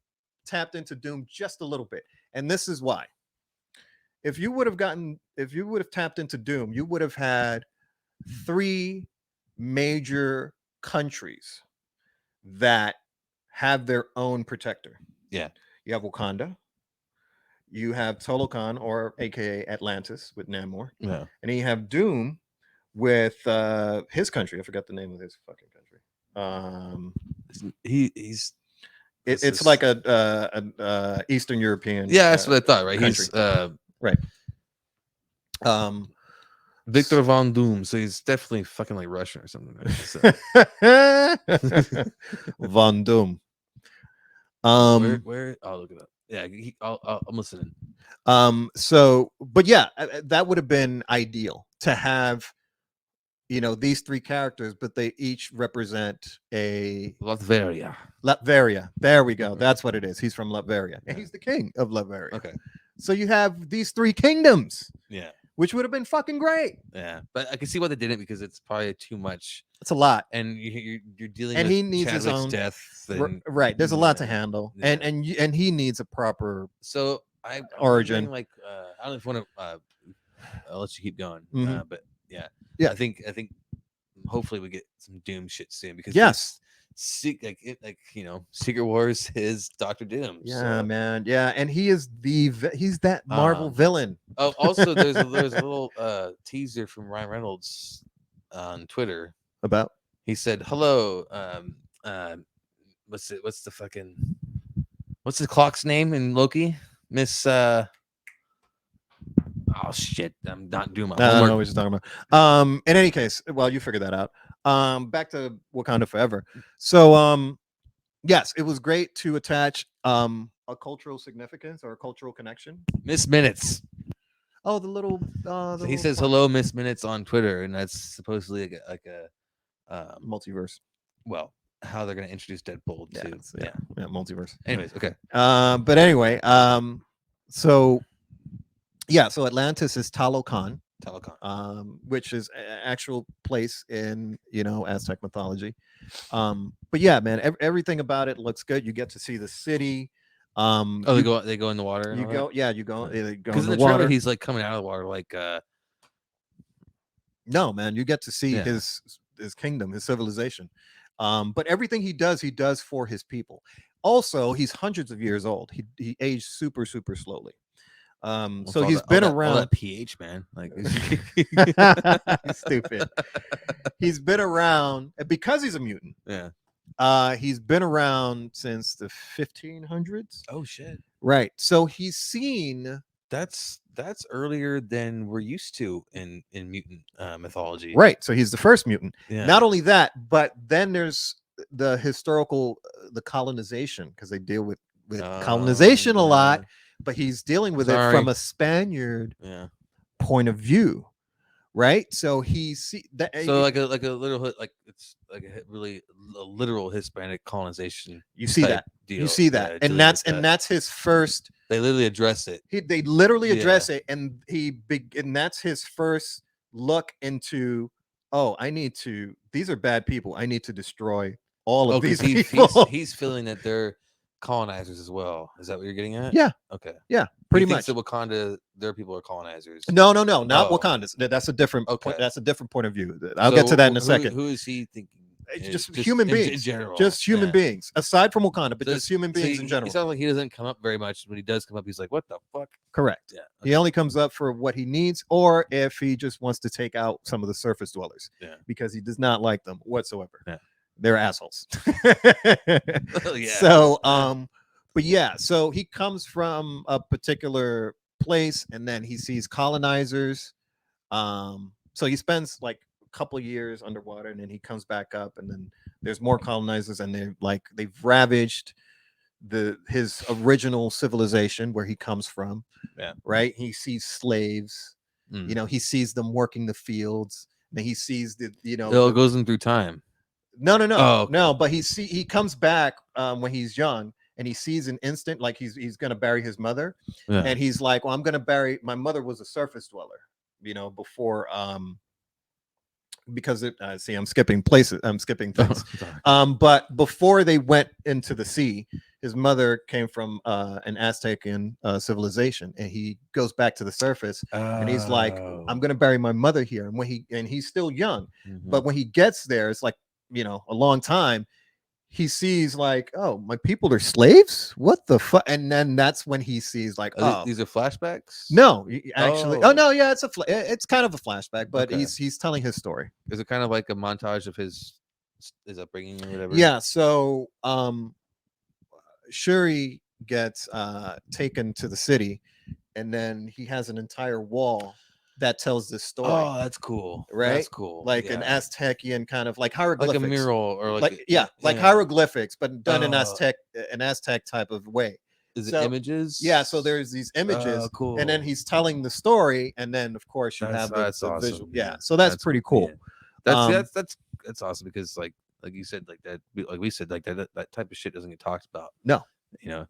tapped into Doom just a little bit, and this is why. If you would have tapped into Doom, you would have had 3 major countries that have their own protector. Yeah. You have Wakanda. You have Talocan, or AKA Atlantis, with Namor. Yeah. And then you have Doom with his country. I forgot the name of his fucking country. He's It's like a Eastern European. Yeah, that's what I thought, right? country. He's right. Victor Von Doom, so he's definitely fucking like Russian or something. Right? So, Von Doom. where I'll look it up. Yeah, I'm listening. So, but yeah, that would have been ideal to have, these 3 characters, but they each represent a Latveria. Latveria. There we go. That's what it is. He's from Latveria, and he's the king of Latveria. Okay. So you have these 3 kingdoms. Yeah. Which would have been fucking great. Yeah, but I can see why they didn't, because it's probably too much. It's a lot, and you're dealing. And with he needs his Chadwick's own death. And, right. There's a lot to handle, Yeah. and he needs a proper. So I'm origin. Like I don't know if you want to. I'll let you keep going. Mhm. But yeah. Yeah. I think hopefully we get some Doom shit soon, because Yes. Secret Wars is Doctor Doom. Yeah, so. man. Yeah, and he's that Marvel villain. Oh, also there's a little teaser from Ryan Reynolds on Twitter. About? He said, "Hello, what's the fucking what's the clock's name in Loki? Miss oh shit, I'm not doing my I don't homework. know what you're talking about. In any case, well, you figured that out. Back to Wakanda Forever. So, yes, it was great to attach a cultural significance or a cultural connection. Miss Minutes. Oh, the So he little says part. hello, Miss Minutes on Twitter, and that's supposedly a Multiverse. well, how they're gonna introduce Deadpool Yeah, to yeah, yeah, multiverse. Anyways, okay. But anyway, so yeah, so Atlantis is Talokan, Telecom. which is actual place in Aztec mythology. But yeah, man, everything about it looks good. You get to see the city. Oh, You they go in the water and you all that. go yeah you go they go Because in in the the trailer, water. he's like coming out of the water, like No, man, you get to see yeah. his kingdom, his civilization. But everything he does for his people. Also, he's hundreds of years old. He aged super slowly. What's So he's been all around. that pH, man? Like, Stupid. He's been around because he's a mutant. yeah. He's been around since the 1500s. Oh shit. Right. So he's seen. That's earlier than we're used to in mutant mythology. Right. So he's the first mutant. Yeah. Not only that, but then there's the historical, the colonization, because they deal with colonization a lot, yeah. but he's dealing with it Sorry. from a Spaniard Yeah. point of view. Right. So he see that. So like a little like it's like really a literal Hispanic colonization. You see type that. deal. You see that. Yeah, And dealing that's with that. that's his first. They literally address it. They literally Yeah. address it, and and that's his first look into. Oh, I need to. These are bad people. I need to destroy all of Oh, these because people. he's feeling that they're colonizers as well. Is that what you're getting at? Yeah, Okay. yeah, He pretty thinks much. that Wakanda, their people are colonizers. No, not Oh. Wakanda. That's a different. Okay. That's a different point of view. I'll get to that in a second. Who is he thinking? It's is just human beings, in general. just human Yeah. beings, aside from Wakanda, but So just human beings in It general. sounds like he doesn't come up very much. When he does come up, he's like, "What the fuck?" Correct. Yeah. He only comes up for what he needs, or if he just wants to take out some of the surface dwellers, Yeah. because he does not like them whatsoever. Yeah. They're assholes. Yeah. So, but yeah, so he comes from a particular place, and then he sees colonizers. So he spends like a couple years underwater, and then he comes back up, and then there's more colonizers, and they've ravaged his original civilization where he comes from. Yeah. Right. He sees slaves. He sees them working the fields. And he sees It all goes in through time. No. Oh, okay. No. But he comes back when he's young, and he sees an instant like he's gonna bury his mother, Yeah. and he's like, "Well, I'm gonna bury my mother was a surface dweller, before because see, I'm skipping places, I'm skipping things. But before they went into the sea, his mother came from an Aztecian civilization, and he goes back to the surface, and he's like, "I'm gonna bury my mother here." And he's still young, but when he gets there, it's like a long time. He sees like, oh, my people are slaves. What the fuck? And then that's when he sees like, oh, these are flashbacks. No, actually, oh no, yeah, it's kind of a flashback, but Okay. he's telling his story. Is it kind of like a montage of his upbringing or whatever? Yeah. So, Shuri gets taken to the city, and then he has an entire wall that tells this story. Oh, that's cool. Right? That's cool. Like an Aztecian kind of like hieroglyphics, like a mural or like hieroglyphics, but done in Aztec type of way. Is it images? Yeah, so there's these images, cool. and then he's telling the story, and then of course you have the awesome. visual. Yeah, so that's pretty cool. Yeah. That's awesome because like you said, like that, like we said, like that type of shit doesn't get talked about. No.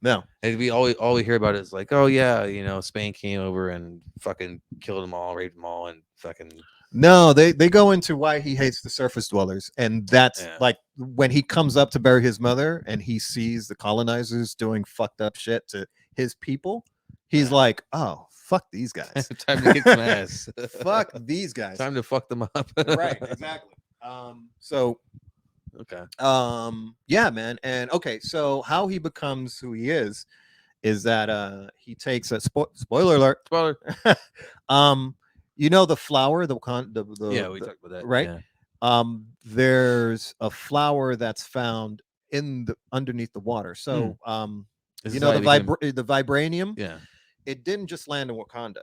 No. And we all we hear about is like, oh yeah, Spain came over and fucking killed them all, raped them all, and fucking. No, they go into why he hates the surface dwellers, and that's like when he comes up to bury his mother, and he sees the colonizers doing fucked up shit to his people. He's like, oh, fuck these guys. Time to kick some ass. Fuck these guys. Time to fuck them up. Right, exactly. So okay. Yeah, man. And okay, so how he becomes who he is that he takes a spoiler alert. Spoiler. The flower, the yeah, we talked about that, right? Yeah. There's a flower that's found underneath the water. So This You is know how he became. the vibranium. Yeah. It didn't just land in Wakanda.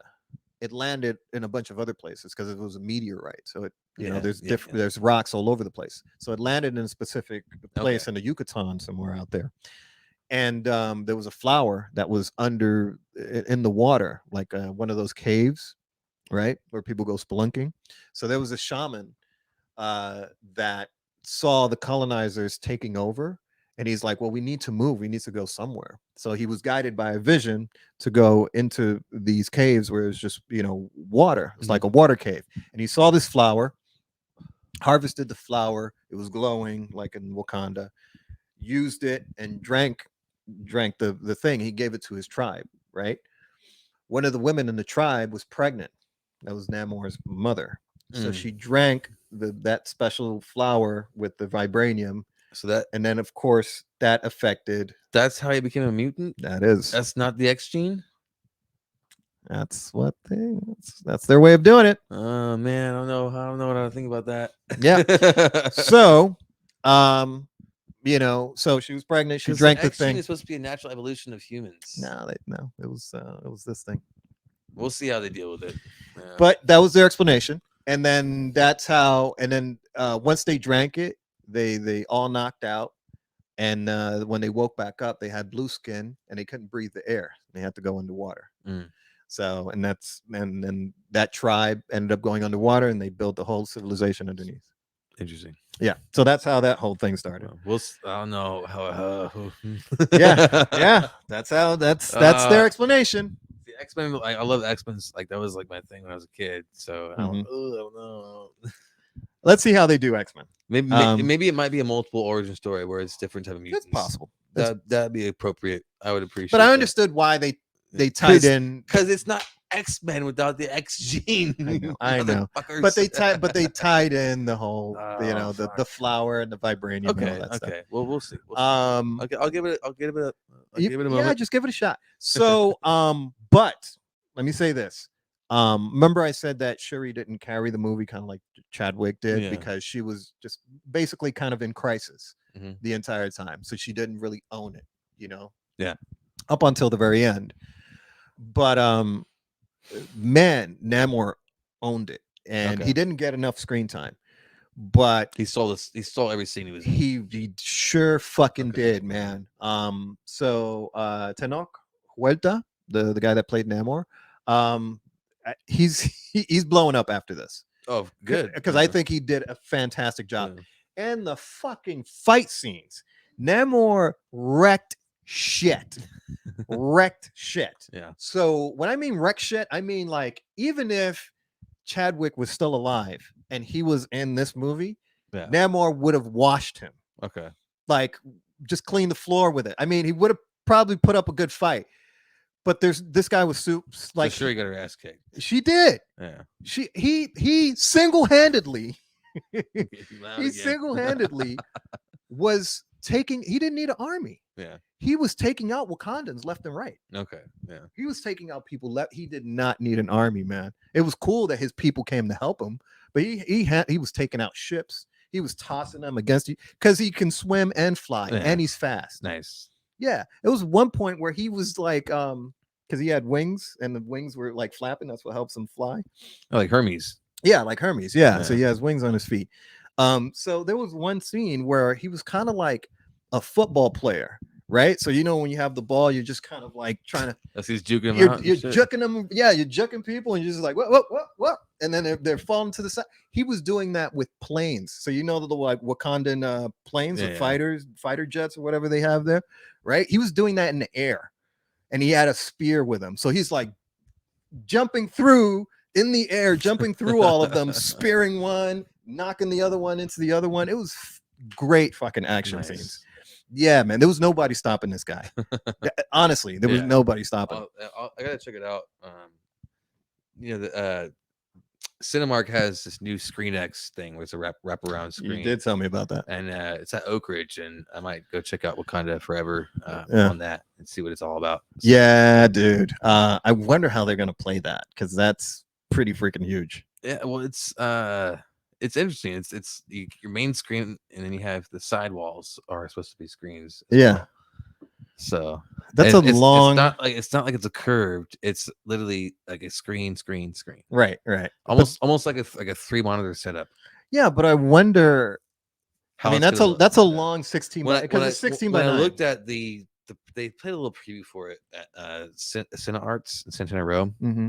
It landed in a bunch of other places because it was a meteorite. So it, Yeah. there's Yeah. different, there's rocks all over the place. So it landed in a specific Okay. place in the Yucatan somewhere out there. And there was a flower that was under in the water, like one of those caves, right, where people go spelunking. So there was a shaman that saw the colonizers taking over, and he's like, well, we need to move, we need to go somewhere. So he was guided by a vision to go into these caves where it's just water. It's like a water cave, and he saw this flower, harvested the flower. It was glowing like in Wakanda, used it and drank the thing. He gave it to his tribe, right? One of the women in the tribe was pregnant. That was Namor's mother. So Mm. she drank that special flower with the vibranium, So that and then of course that affected. that's how he became a mutant. That is. That's not the X gene. That's what that's their way of doing it. Oh man, I don't know. I don't know what I think about that. Yeah. So, so she was pregnant. She Because the drank the X gene thing. is supposed to be a natural evolution of humans. No, it was this thing. We'll see how they deal with it. Yeah. But that was their explanation, and then that's how. And then once they drank it, they all knocked out. And when they woke back up, they had blue skin and they couldn't breathe the air. They had to go underwater. Mm. So, and then that tribe ended up going underwater, and they built the whole civilization underneath. Interesting. Yeah. So that's how that whole thing started. Well, I don't know how. Yeah. That's how. That's their explanation. The X-Men, I love X-Men. Like that was like my thing when I was a kid. So I Mhm. don't know. Let's see how they do X-Men. Maybe it might be a multiple origin story where it's different type of mutants. That's possible. That'd be appropriate. I would appreciate. But I that. understood why they tied in, because it's not X-Men without the X gene. I know. But they tied in the whole, the flower and the vibranium and all that stuff. Okay. Well, we'll see. Okay, I'll give it a moment. Yeah, just give it a shot. So, but let me say this. Remember I said that Shuri didn't carry the movie kind of like Chadwick did, Yeah. because she was just basically kind of in crisis Mhm. the entire time. So she didn't really own it, Yeah. up until the very end. But man, Namor owned it, and Okay. he didn't get enough screen time. But He stole every scene he was in. he sure fucking did, man. So Tenoch Huerta, the guy that played Namor, he's blowing up after this. Oh, good. Because I think he did a fantastic job. Yeah. And the fucking fight scenes, Namor wrecked shit. Wrecked shit. Yeah. So when I mean wrecked shit, I mean like, even if Chadwick was still alive and he was in this movie, Yeah. Namor would have washed him. Okay. Like, just clean the floor with it. I mean, he would have probably put up a good fight. But this guy was like, Shuri got her ass kicked. She did. Yeah. He single-handedly he single-handedly was taking. He didn't need an army. Yeah. He was taking out Wakandans left and right. Okay. Yeah. He was taking out people left. He did not need an army, man. It was cool that his people came to help him, but he was taking out ships. He was tossing them against you because he can swim and fly, and he's fast. Nice. Yeah. It was one point where he was like, because he had wings, and the wings were like flapping. That's what helps him fly. Oh, like Hermes. Yeah, like Hermes. Yeah. So he has wings on his feet. So there was one scene where he was kind of like a football player, right? So when you have the ball, you're just kind of like trying to. That's he's juking them out. You're juking them. Yeah, you're juking people, and you're just like what, and then they're falling to the side. He was doing that with planes. So the like Wakandan planes or fighter jets or whatever they have there, right? He was doing that in the air, and he had a spear with him. So he's like jumping through in the air, jumping through all of them, spearing one, knocking the other one into the other one. It was great fucking action scenes. Yeah, man, there was nobody stopping this guy. Honestly, there was nobody stopping. I gotta check it out. The Cinemark has this new Screen X thing where it's a wraparound screen. You did tell me about that, and it's at Oak Ridge, and I might go check out Wakanda Forever on that and see what it's all about. So, yeah, dude. I wonder how they're gonna play that, because that's pretty freaking huge. Yeah, well, it's interesting. It's your main screen, and then you have the side walls are supposed to be screens. Yeah. Well. So That's a it's long. not like it's a curved. It's literally like a screen. Right. But Almost like a 3 monitor setup. yeah, but I wonder. I How mean, it's gonna look. that's a Yeah. long 16 by because it's 16 by When I 9. looked at they played a little preview for it at Cine Arts in Santana Row, Mm-hmm.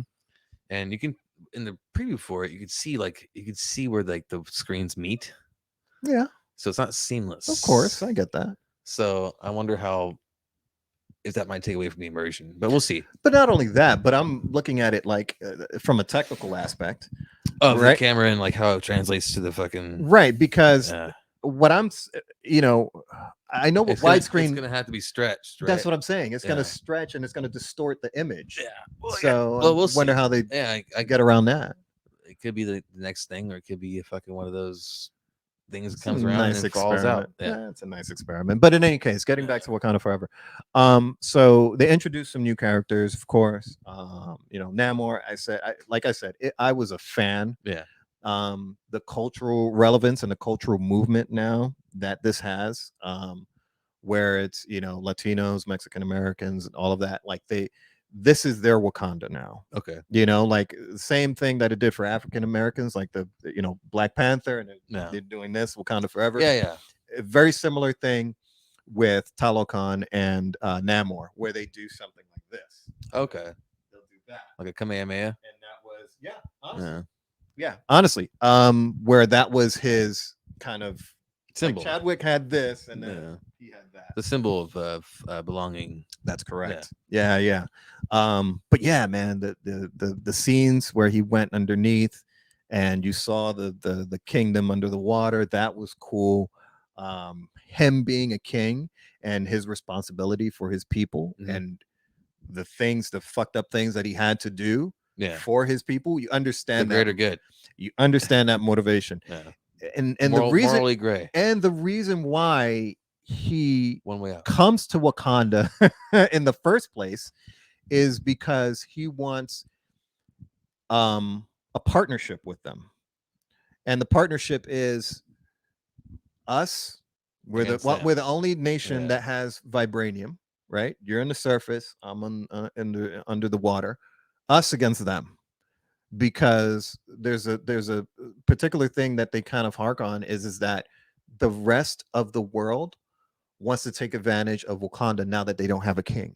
and you can in the preview for it you could see where like the screens meet, Yeah, so it's not of course, seamless. I get that. So I wonder how if that might take away from the immersion, but we'll see. But not only that, but I'm looking at it like from a technical aspect, Of the right? camera and like how it translates to the fucking Right, because uh, what you know, I know what it's widescreen. gonna have to be stretched, That's right? what I'm saying. It's going to Yeah, stretch and it's going to distort the yeah. image. Well, yeah. So I Well, we'll wonder see. how they Yeah, get around that. it could be the next thing, or it could be a fucking one of those things that It's a comes around and nice then falls out. experiment. Yeah. Yeah, it's a nice experiment. But in any case, getting back Yeah. to Wakanda Forever. So they introduced some new characters, of course. Namor. Like I said, I was a fan. Yeah. The cultural relevance and the cultural movement now that this has, where it's Latinos, Mexican Americans, and all of that. Like this is their Wakanda now. Okay. Like same thing that it did for African Americans, like the Black Panther, and Yeah. they're doing this Wakanda Forever. Yeah. Yeah. A very similar thing with Talokan and Namor, where they do something like this. Okay. They'll do that, Like a Kamehameha. and that was honestly, Yeah. honestly, where that was his kind of Symbol. Like Chadwick had this, and then Yeah. he had that. The symbol of belonging. That's correct. Yeah. But yeah, man, the scenes where he went underneath and you saw the kingdom under the water, that was cool. Him being a king and his responsibility for his people and the fucked up things that he had to do for his people, you The understand greater good. You understand that motivation. Yeah. And Morally gray. the reason why he One way out. comes to Wakanda in the first place is because he wants a partnership with them. And the partnership is us. We're the only nation that has vibranium, right? You're in the surface, I'm under the water. Us against them. Because there's a particular thing that they kind of hark on is that the rest of the world wants to take advantage of Wakanda now that they don't have a king.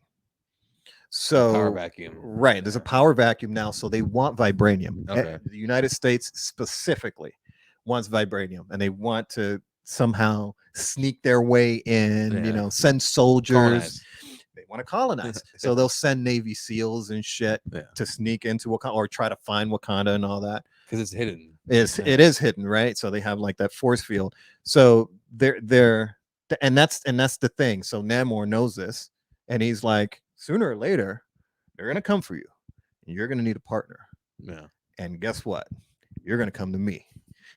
So power vacuum. Right, there's a power vacuum now, so they want vibranium. Okay. The United States specifically wants vibranium, and they want to somehow sneak their way in. Send soldiers. Colonize. They want to colonize, so they'll send Navy SEALs and shit to sneak into Wakanda or try to find Wakanda and all that. Because it's hidden. It is hidden, right? So they have like that force field. So they're and that's the thing. So Namor knows this, and he's like, sooner or later, they're gonna come for you. And you're gonna need a partner. Yeah. And guess what? You're gonna come to me.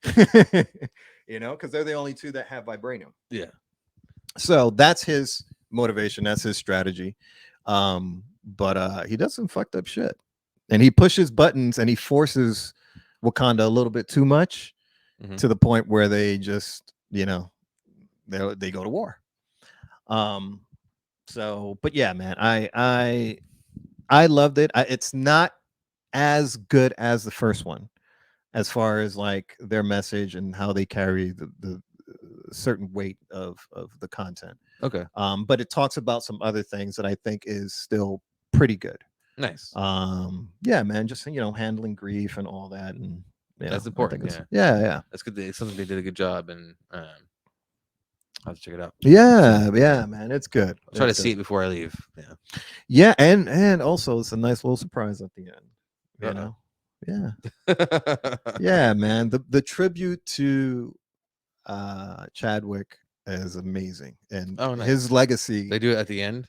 Because they're the only two that have vibranium. Yeah. So that's his motivation. That's his strategy. But he does some fucked up shit, and he pushes buttons and he forces Wakanda a little bit too much to the point where they just they go to war. But yeah, man, I loved it. It's not as good as the first one as far as like their message and how they carry the certain weight of the content. Okay. But it talks about some other things that I think is still pretty good. Nice. Yeah, man, just handling grief and all that, and that's important. Yeah. That's good. It's something they did a good job, and I'll have to check it out. Yeah, man, it's good. I'll try to see it before I leave. Yeah, and also it's a nice little surprise at the end. Yeah, man. The tribute to Chadwick is amazing, and nice. his legacy. They do it at the end.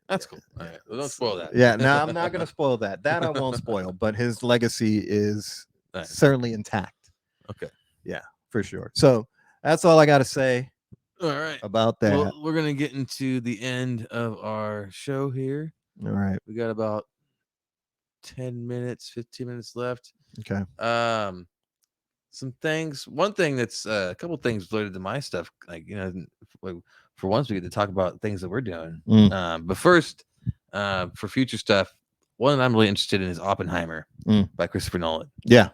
That's cool. All right, well, don't spoil that. Yeah, no, I'm not gonna spoil that. That I won't spoil. But his legacy is certainly intact. Okay. Yeah, for sure. So that's all I got to say. All right. About that. Well, we're gonna get into the end of our show here. All right. We got about 10 minutes, 15 minutes left. Okay. some things. One thing that's a couple things related to my stuff. Like like, for once we get to talk about things that we're doing. Mm, But first, for future stuff, one that I'm really interested in is Oppenheimer mm. by Christopher Nolan. Yeah,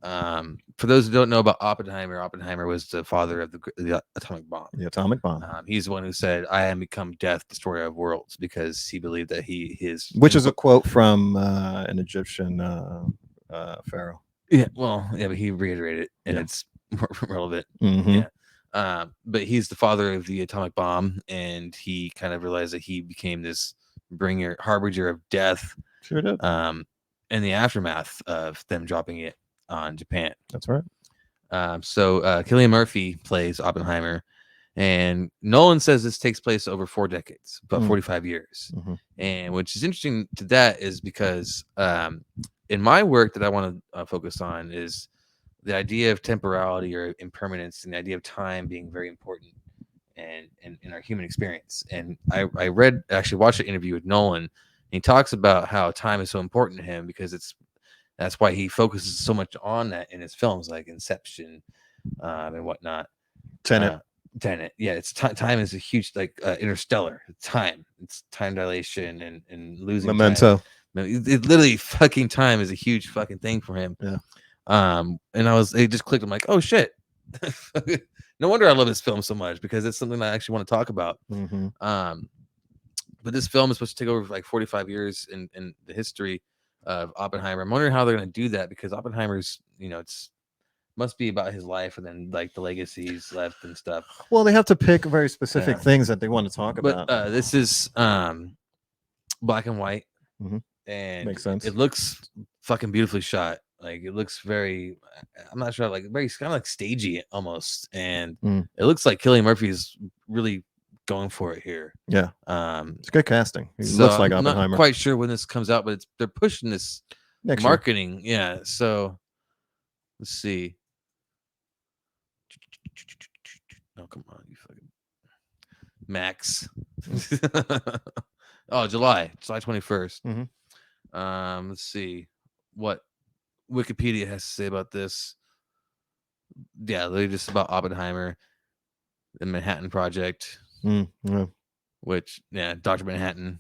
For those who don't know about Oppenheimer, Oppenheimer was the father of the atomic bomb. the atomic bomb, He's the one who said, "I am become death, destroyer of worlds," because he believed that his which is a quote from an Egyptian pharaoh. yeah, well, yeah, but he reiterated it, and Yeah. it's more relevant. Mm-hmm. Yeah, but he's the father of the atomic bomb, and he kind of realized that he became this harbinger of death. Sure did. In the aftermath of them dropping it on Japan. That's right. So Cillian Murphy plays Oppenheimer, and Nolan says this takes place over 4 decades, about 45 years. Mm-hmm. And which is interesting to that is because in my work that I want to focus on is the idea of temporality or impermanence, and the idea of time being very important and in our human experience. And I actually watched an interview with Nolan, and he talks about how time is so important to him because that's why he focuses so much on that in his films, like Inception and whatnot. Tenet. Tenet, yeah, it's time is a huge Interstellar. It's time dilation and losing Memento. time. It literally fucking time is a huge fucking thing for him. Yeah. And it just clicked. I'm like, oh shit. No wonder I love this film so much because it's something I actually want to talk about. Mm-hmm. But this film is supposed to take over like 45 years in the history of Oppenheimer. I'm wondering how they're going to do that because Oppenheimer's, it's must be about his life and then like the legacies left and stuff. Well, they have to pick very specific things that they want to talk But about. this is black and white, and Makes sense. it looks fucking beautifully shot. Like it looks very, I'm not sure, like very kind of like stagey almost, and it looks like Cillian Murphy's really going for it here. Yeah, it's good casting. He So looks like I'm Oppenheimer. not quite sure when this comes out, but they're pushing this Next marketing. Year. Yeah, so let's see. Oh come on, you fucking Max. Oh, July 21st. Let's see what Wikipedia has to say about this. Yeah, they're just about Oppenheimer, the Manhattan Project, Yeah. which Dr. Manhattan.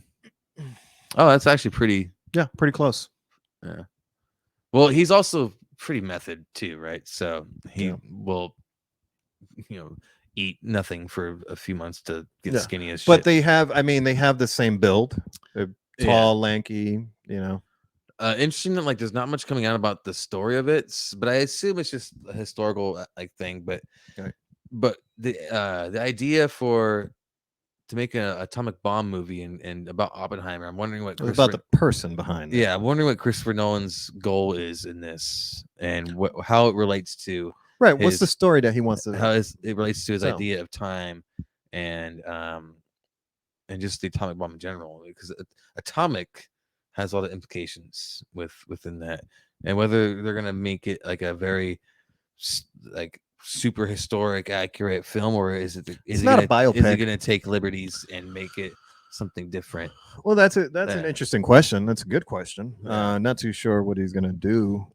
Oh, that's actually pretty. Yeah, pretty close. Yeah. Well, he's also pretty method too, right? So he will, eat nothing for a few months to get skinny as shit. But they have the same build. They're tall, lanky, Interesting that there's not much coming out about the story of it, but I assume it's just a historical thing. But the idea to make an atomic bomb movie and about Oppenheimer, I'm wondering what about the person behind it. Yeah, I'm wondering what Christopher Nolan's goal is in this and how it relates to what's the story that he wants to how it relates to his idea of time and just the atomic bomb in general, because atomic has all the implications within that, and whether they're gonna make it like a very super historic accurate film, or is it not a biopic? Is it gonna take liberties and make it something different? Well, that's an interesting question. That's a good question. Not too sure what he's gonna do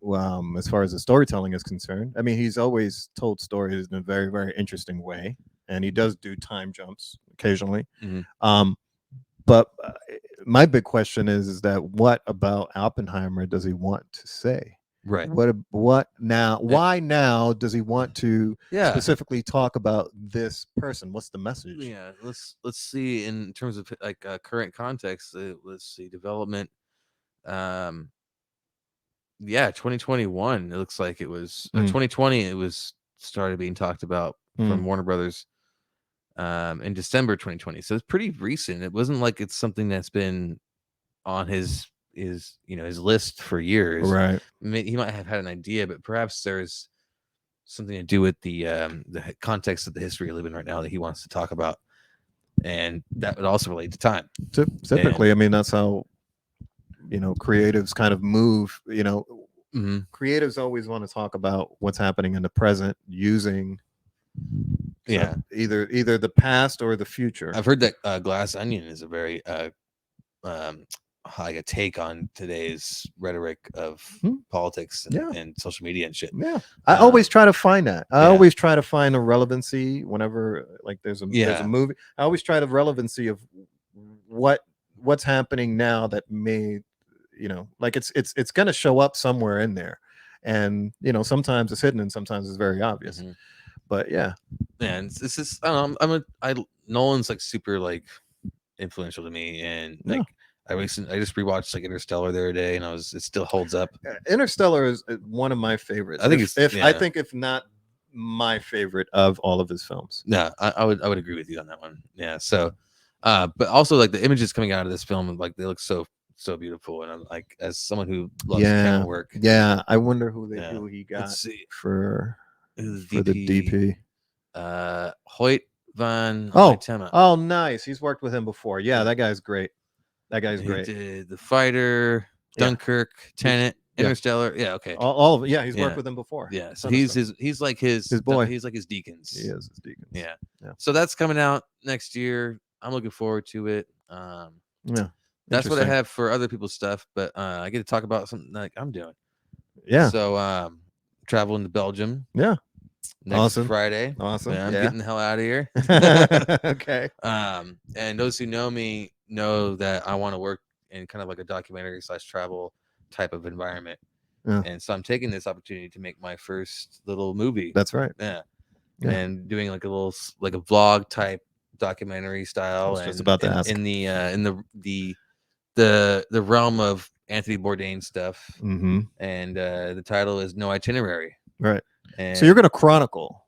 as far as the storytelling is concerned. I mean, he's always told stories in a very, very interesting way, and he does do time jumps occasionally. But my big question is that what about Oppenheimer does he want to say? Right. What now? Why now does he want to specifically talk about this person? What's the message? Yeah, let's see in terms of current context. Let's see development. 2021. It looks like it was 2020. It was started being talked about from Warner Brothers in December 2020. So it's pretty recent. It wasn't like it's something that's been on his list for years. Right. He might have had an idea, but perhaps there's something to do with the context of the history we live in right now that he wants to talk about, and that would also relate to time. Typically, I mean, that's how creatives kind of move. Creatives always want to talk about what's happening in the present using either the past or the future. I've heard that Glass Onion is a very like a take on today's rhetoric of Hmm. politics Yeah. and social media and shit. Yeah, I always Um, try to find that. I yeah, always try to find a relevancy whenever like there's a yeah, movie. I always try the relevancy of what what's happening now that may, like it's going to show up somewhere in there, and sometimes it's hidden and sometimes it's very obvious. hmm But yeah, yeah. And it's just I don't know. Nolan's like super like influential to me, and yeah. like I just rewatched like Interstellar the other day, and it still holds up. Interstellar is one of my favorites. I think If it's if I yeah. think if not my favorite of all of his films. Yeah, I would agree with you on that one. Yeah. So, but also like the images coming out of this film, like they look so beautiful, and I'm like, as someone who loves Yeah, camera work, yeah. I wonder yeah. who he Let's got see. for Who's the the DP? DP. Hoyt van Oh, Hoytema. oh, nice. He's worked with him before. Yeah, Yeah. that guy's great. That guy's He great. did The Fighter, Yeah, Dunkirk, he's Tenet, yeah. Interstellar. Yeah. Okay. All of it. Yeah, he's worked Yeah. with him before. Yeah. So Ton of stuff. His boy. he's like his He deacons. is his deacons. Yeah. Yeah, So that's coming out next year. I'm looking forward to it. yeah. That's what I Interesting. have for other people's stuff, but I get to talk about something like I'm doing. Yeah, So traveling to Belgium yeah. next Awesome. Friday. Awesome. Yeah, I'm Yeah. getting the hell out of here. Okay. And those who know me know that I want to work in kind of like a documentary / travel type of environment. Yeah, And so I'm taking this opportunity to make my first little movie. that's right. Yeah. Yeah. And doing like a little like a vlog type documentary I style, was just and about to ask. in the realm of Anthony Bourdain stuff. Mm-hmm. And the title is No Itinerary. Right. And So you're gonna chronicle,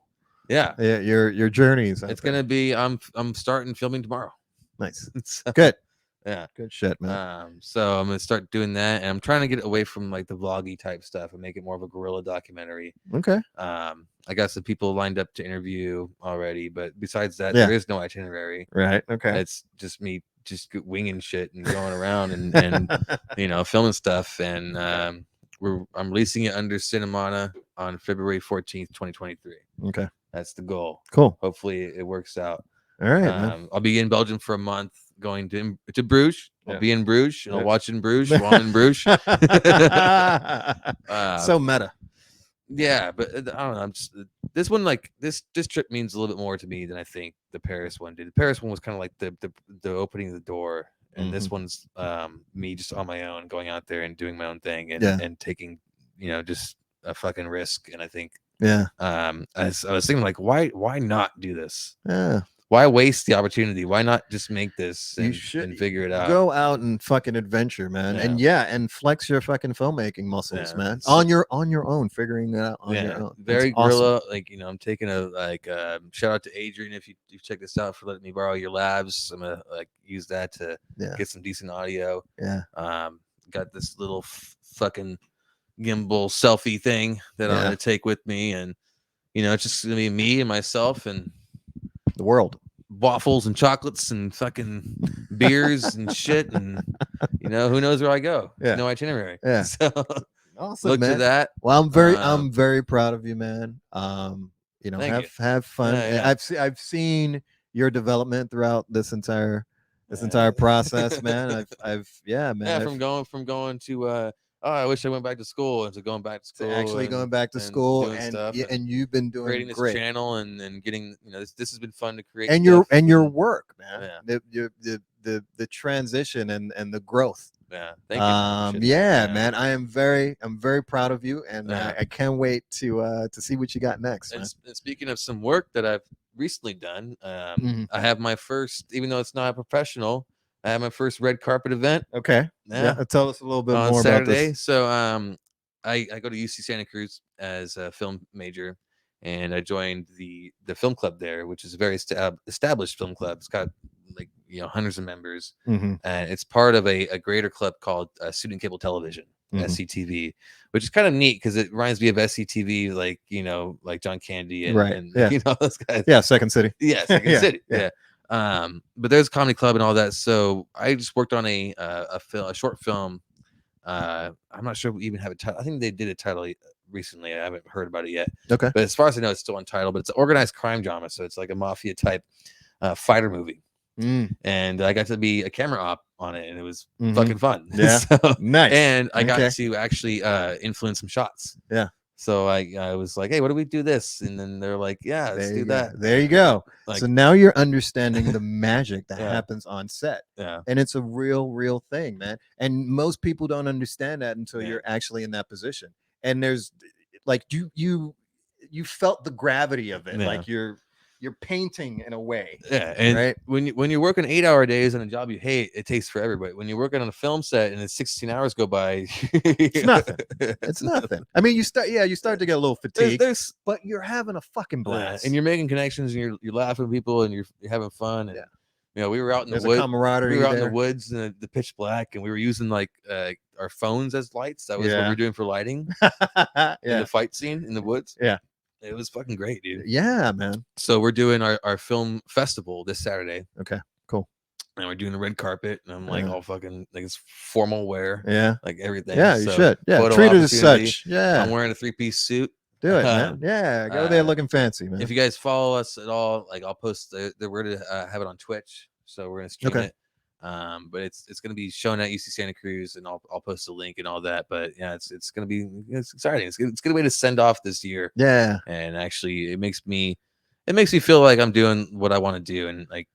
yeah, your journeys. it's gonna be I'm starting filming tomorrow. Nice. So, Good. yeah. Good shit, man. So I'm gonna start doing that, and I'm trying to get away from like the vloggy type stuff and make it more of a guerrilla documentary. Okay. I got some people lined up to interview already, but besides that, Yeah. there is no itinerary. Right. Okay. It's just me just winging shit and going around and filming stuff. And I'm releasing it under Cinemana on February 14th, 2023. Okay. That's the goal. Cool. Hopefully it works out. All right, man. I'll be in Belgium for a month, going to Bruges. I'll Yeah. be in Bruges, and I'll Yeah. watch in Bruges while I'm in Bruges. So meta. Yeah, but I don't know. I'm just this one like this trip means a little bit more to me than I think the Paris one did. The Paris one was kind of like the opening of the door, and this one's me just on my own, going out there and doing my own thing, and Yeah. and taking just a fucking risk. And I think Yeah. I was thinking like why not do this? Yeah. Why waste the opportunity? Why not just make this You and, should figure it out? go out and fucking adventure, man. And and flex your fucking filmmaking muscles, Yeah. man. So- On your own, figuring it out on your own. Very That's awesome. guerrilla. Like I'm taking a shout out to Adrian if you check this out for letting me borrow your labs. I'm gonna like use that to get some decent audio. Yeah. Got this little fucking gimbal selfie thing that I'm gonna take with me, and it's just gonna be me and myself and the world. Waffles and chocolates and fucking beers and shit, and who knows where I go. Yeah. No itinerary. Yeah. So Awesome, look man. to that. Well, I'm very proud of you, man. Have fun. Yeah. I've seen your development throughout this entire process, man. From going to I wish I went back to school, and to going back to school, actually going back to school doing and stuff, and you've been doing creating this great. channel and getting this has been fun to create, And stuff, your work, man. Yeah. The transition and the growth. Yeah. Thank you. Man. I'm very proud of you, and I can't wait to see what you got next. And speaking of some work that I've recently done, I have my first, even though it's not a professional, I have my first red carpet event. Okay. Yeah. Tell us a little bit on more Saturday. about this. So I go to UC Santa Cruz as a film major, and I joined the film club there, which is a very established film club. It's got like hundreds of members, and it's part of a greater club called Student Cable Television, SCTV, which is kind of neat because it reminds me of SCTV, like like John Candy and those guys. Yeah, Second City. Yeah, Second City. Yeah. But there's a comedy club and all that. So I just worked on a short film. I'm not sure we even have a title. I think they did a title recently. I haven't heard about it yet. Okay. But as far as I know, it's still untitled. But it's an organized crime drama, so it's like a mafia type fighter movie. and I got to be a camera op on it, and it was Mhm. fucking fun. Yeah. So, Nice. and I got Okay. to actually influence some shots. Yeah. So I was like, hey, what do we do this? And then they're like, yeah, let's There do you go. that. There you go. Like, So now you're understanding the magic that Yeah. happens on set. yeah, And it's a real thing, man. And most people don't understand that until Yeah. you're actually in that position. And there's like you felt the gravity of it. Yeah. Like you're painting in a way. yeah. And Right? when you're working 8-hour days on a job you hate, it takes forever. But when you're working on a film set and it's 16 hours go by, It's nothing. It's nothing. I mean, you start to get a little fatigued, There's but you're having a fucking blast. and you're making connections, and you're laughing with people, and you're having fun. And Yeah. you know, we were out in There's the a woods. camaraderie We were out in there. the woods in the pitch black, and we were using like our phones as lights. That was what we Yeah. were doing for lighting in Yeah. the fight scene in the woods. Yeah. It was fucking great, dude. Yeah, man. So we're doing our film festival this Saturday, Okay. Cool. and we're doing the red carpet, and I'm like Yeah. all fucking like it's formal wear, Yeah. like everything. Yeah, you So, should. Yeah. photo Treat it as opportunity. such. Yeah. I'm wearing a 3-piece suit. Do it, man. Yeah. Go there looking fancy, man. If you guys follow us at all, like I'll post we're gonna have it on Twitch, so we're gonna stream Okay. it. But it's gonna be shown at UC Santa Cruz, and I'll post a link and all that. But yeah, it's gonna be exciting. It's a good way to send off this year, Yeah. and actually it makes me feel like I'm doing what I want to do, and like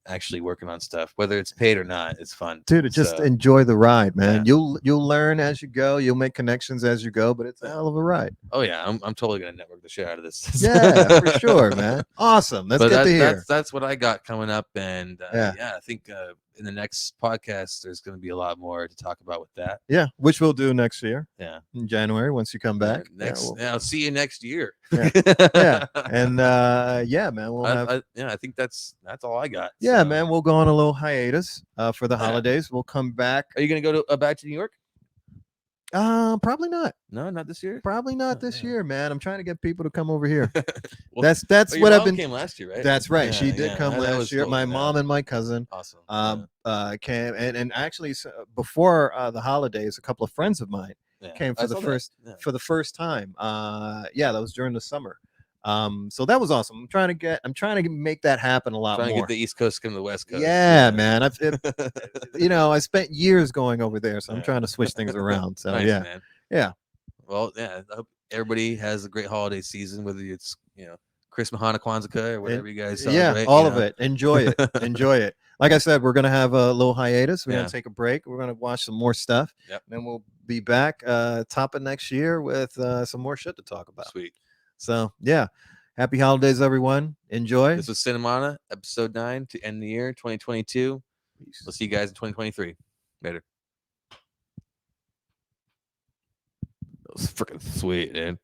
actually working on stuff, whether it's paid or not. It's fun, Dude, just So, enjoy the ride, man. Yeah. You'll learn as you go. You'll make connections as you go, but it's a hell of a ride. Oh yeah, I'm totally gonna network the shit out of this. Yeah, for sure, man. Awesome. That's good to hear. That's what I got coming up, and Yeah. I think in the next podcast there's going to be a lot more to talk about with that. Yeah, which we'll do next year. Yeah, in January once you come back. I'll see you next year. Yeah, and yeah, man, we'll have. I think that's all I got. Yeah, so. man, we'll go on a little hiatus for the holidays. We'll come back. Are you gonna go back to New York? Probably not. No, not this year. Probably not this year, man. I'm trying to get people to come over here. Well, that's your what mom I've been. Came last year, right? That's right. Yeah, She did come that last was year. cool. My Yeah. mom and my cousin. Awesome. Came and actually before the holidays, a couple of friends of mine came for the first time. Yeah, that was during the summer. So that was awesome. I'm trying to make that happen a lot more. Trying to get the East Coast come to the West Coast. Yeah, man. I spent years going over there, so I'm trying to switch things around. So nice, yeah, man. yeah. Well, yeah. I hope everybody has a great holiday season, whether it's Christmas, Hanukkah, Kwanzaa, or whatever you guys celebrate. Yeah, all of it. Enjoy it. Enjoy it. Like I said, we're gonna have a little hiatus. We're gonna take a break. We're gonna watch some more stuff. Yep. And then we'll be back top of next year with some more shit to talk about. Sweet. So yeah. Happy holidays, everyone. Enjoy. This was Cinemana, episode 9 to end the year 2022. Peace. We'll see you guys in 2023. Later. That was freaking sweet, dude.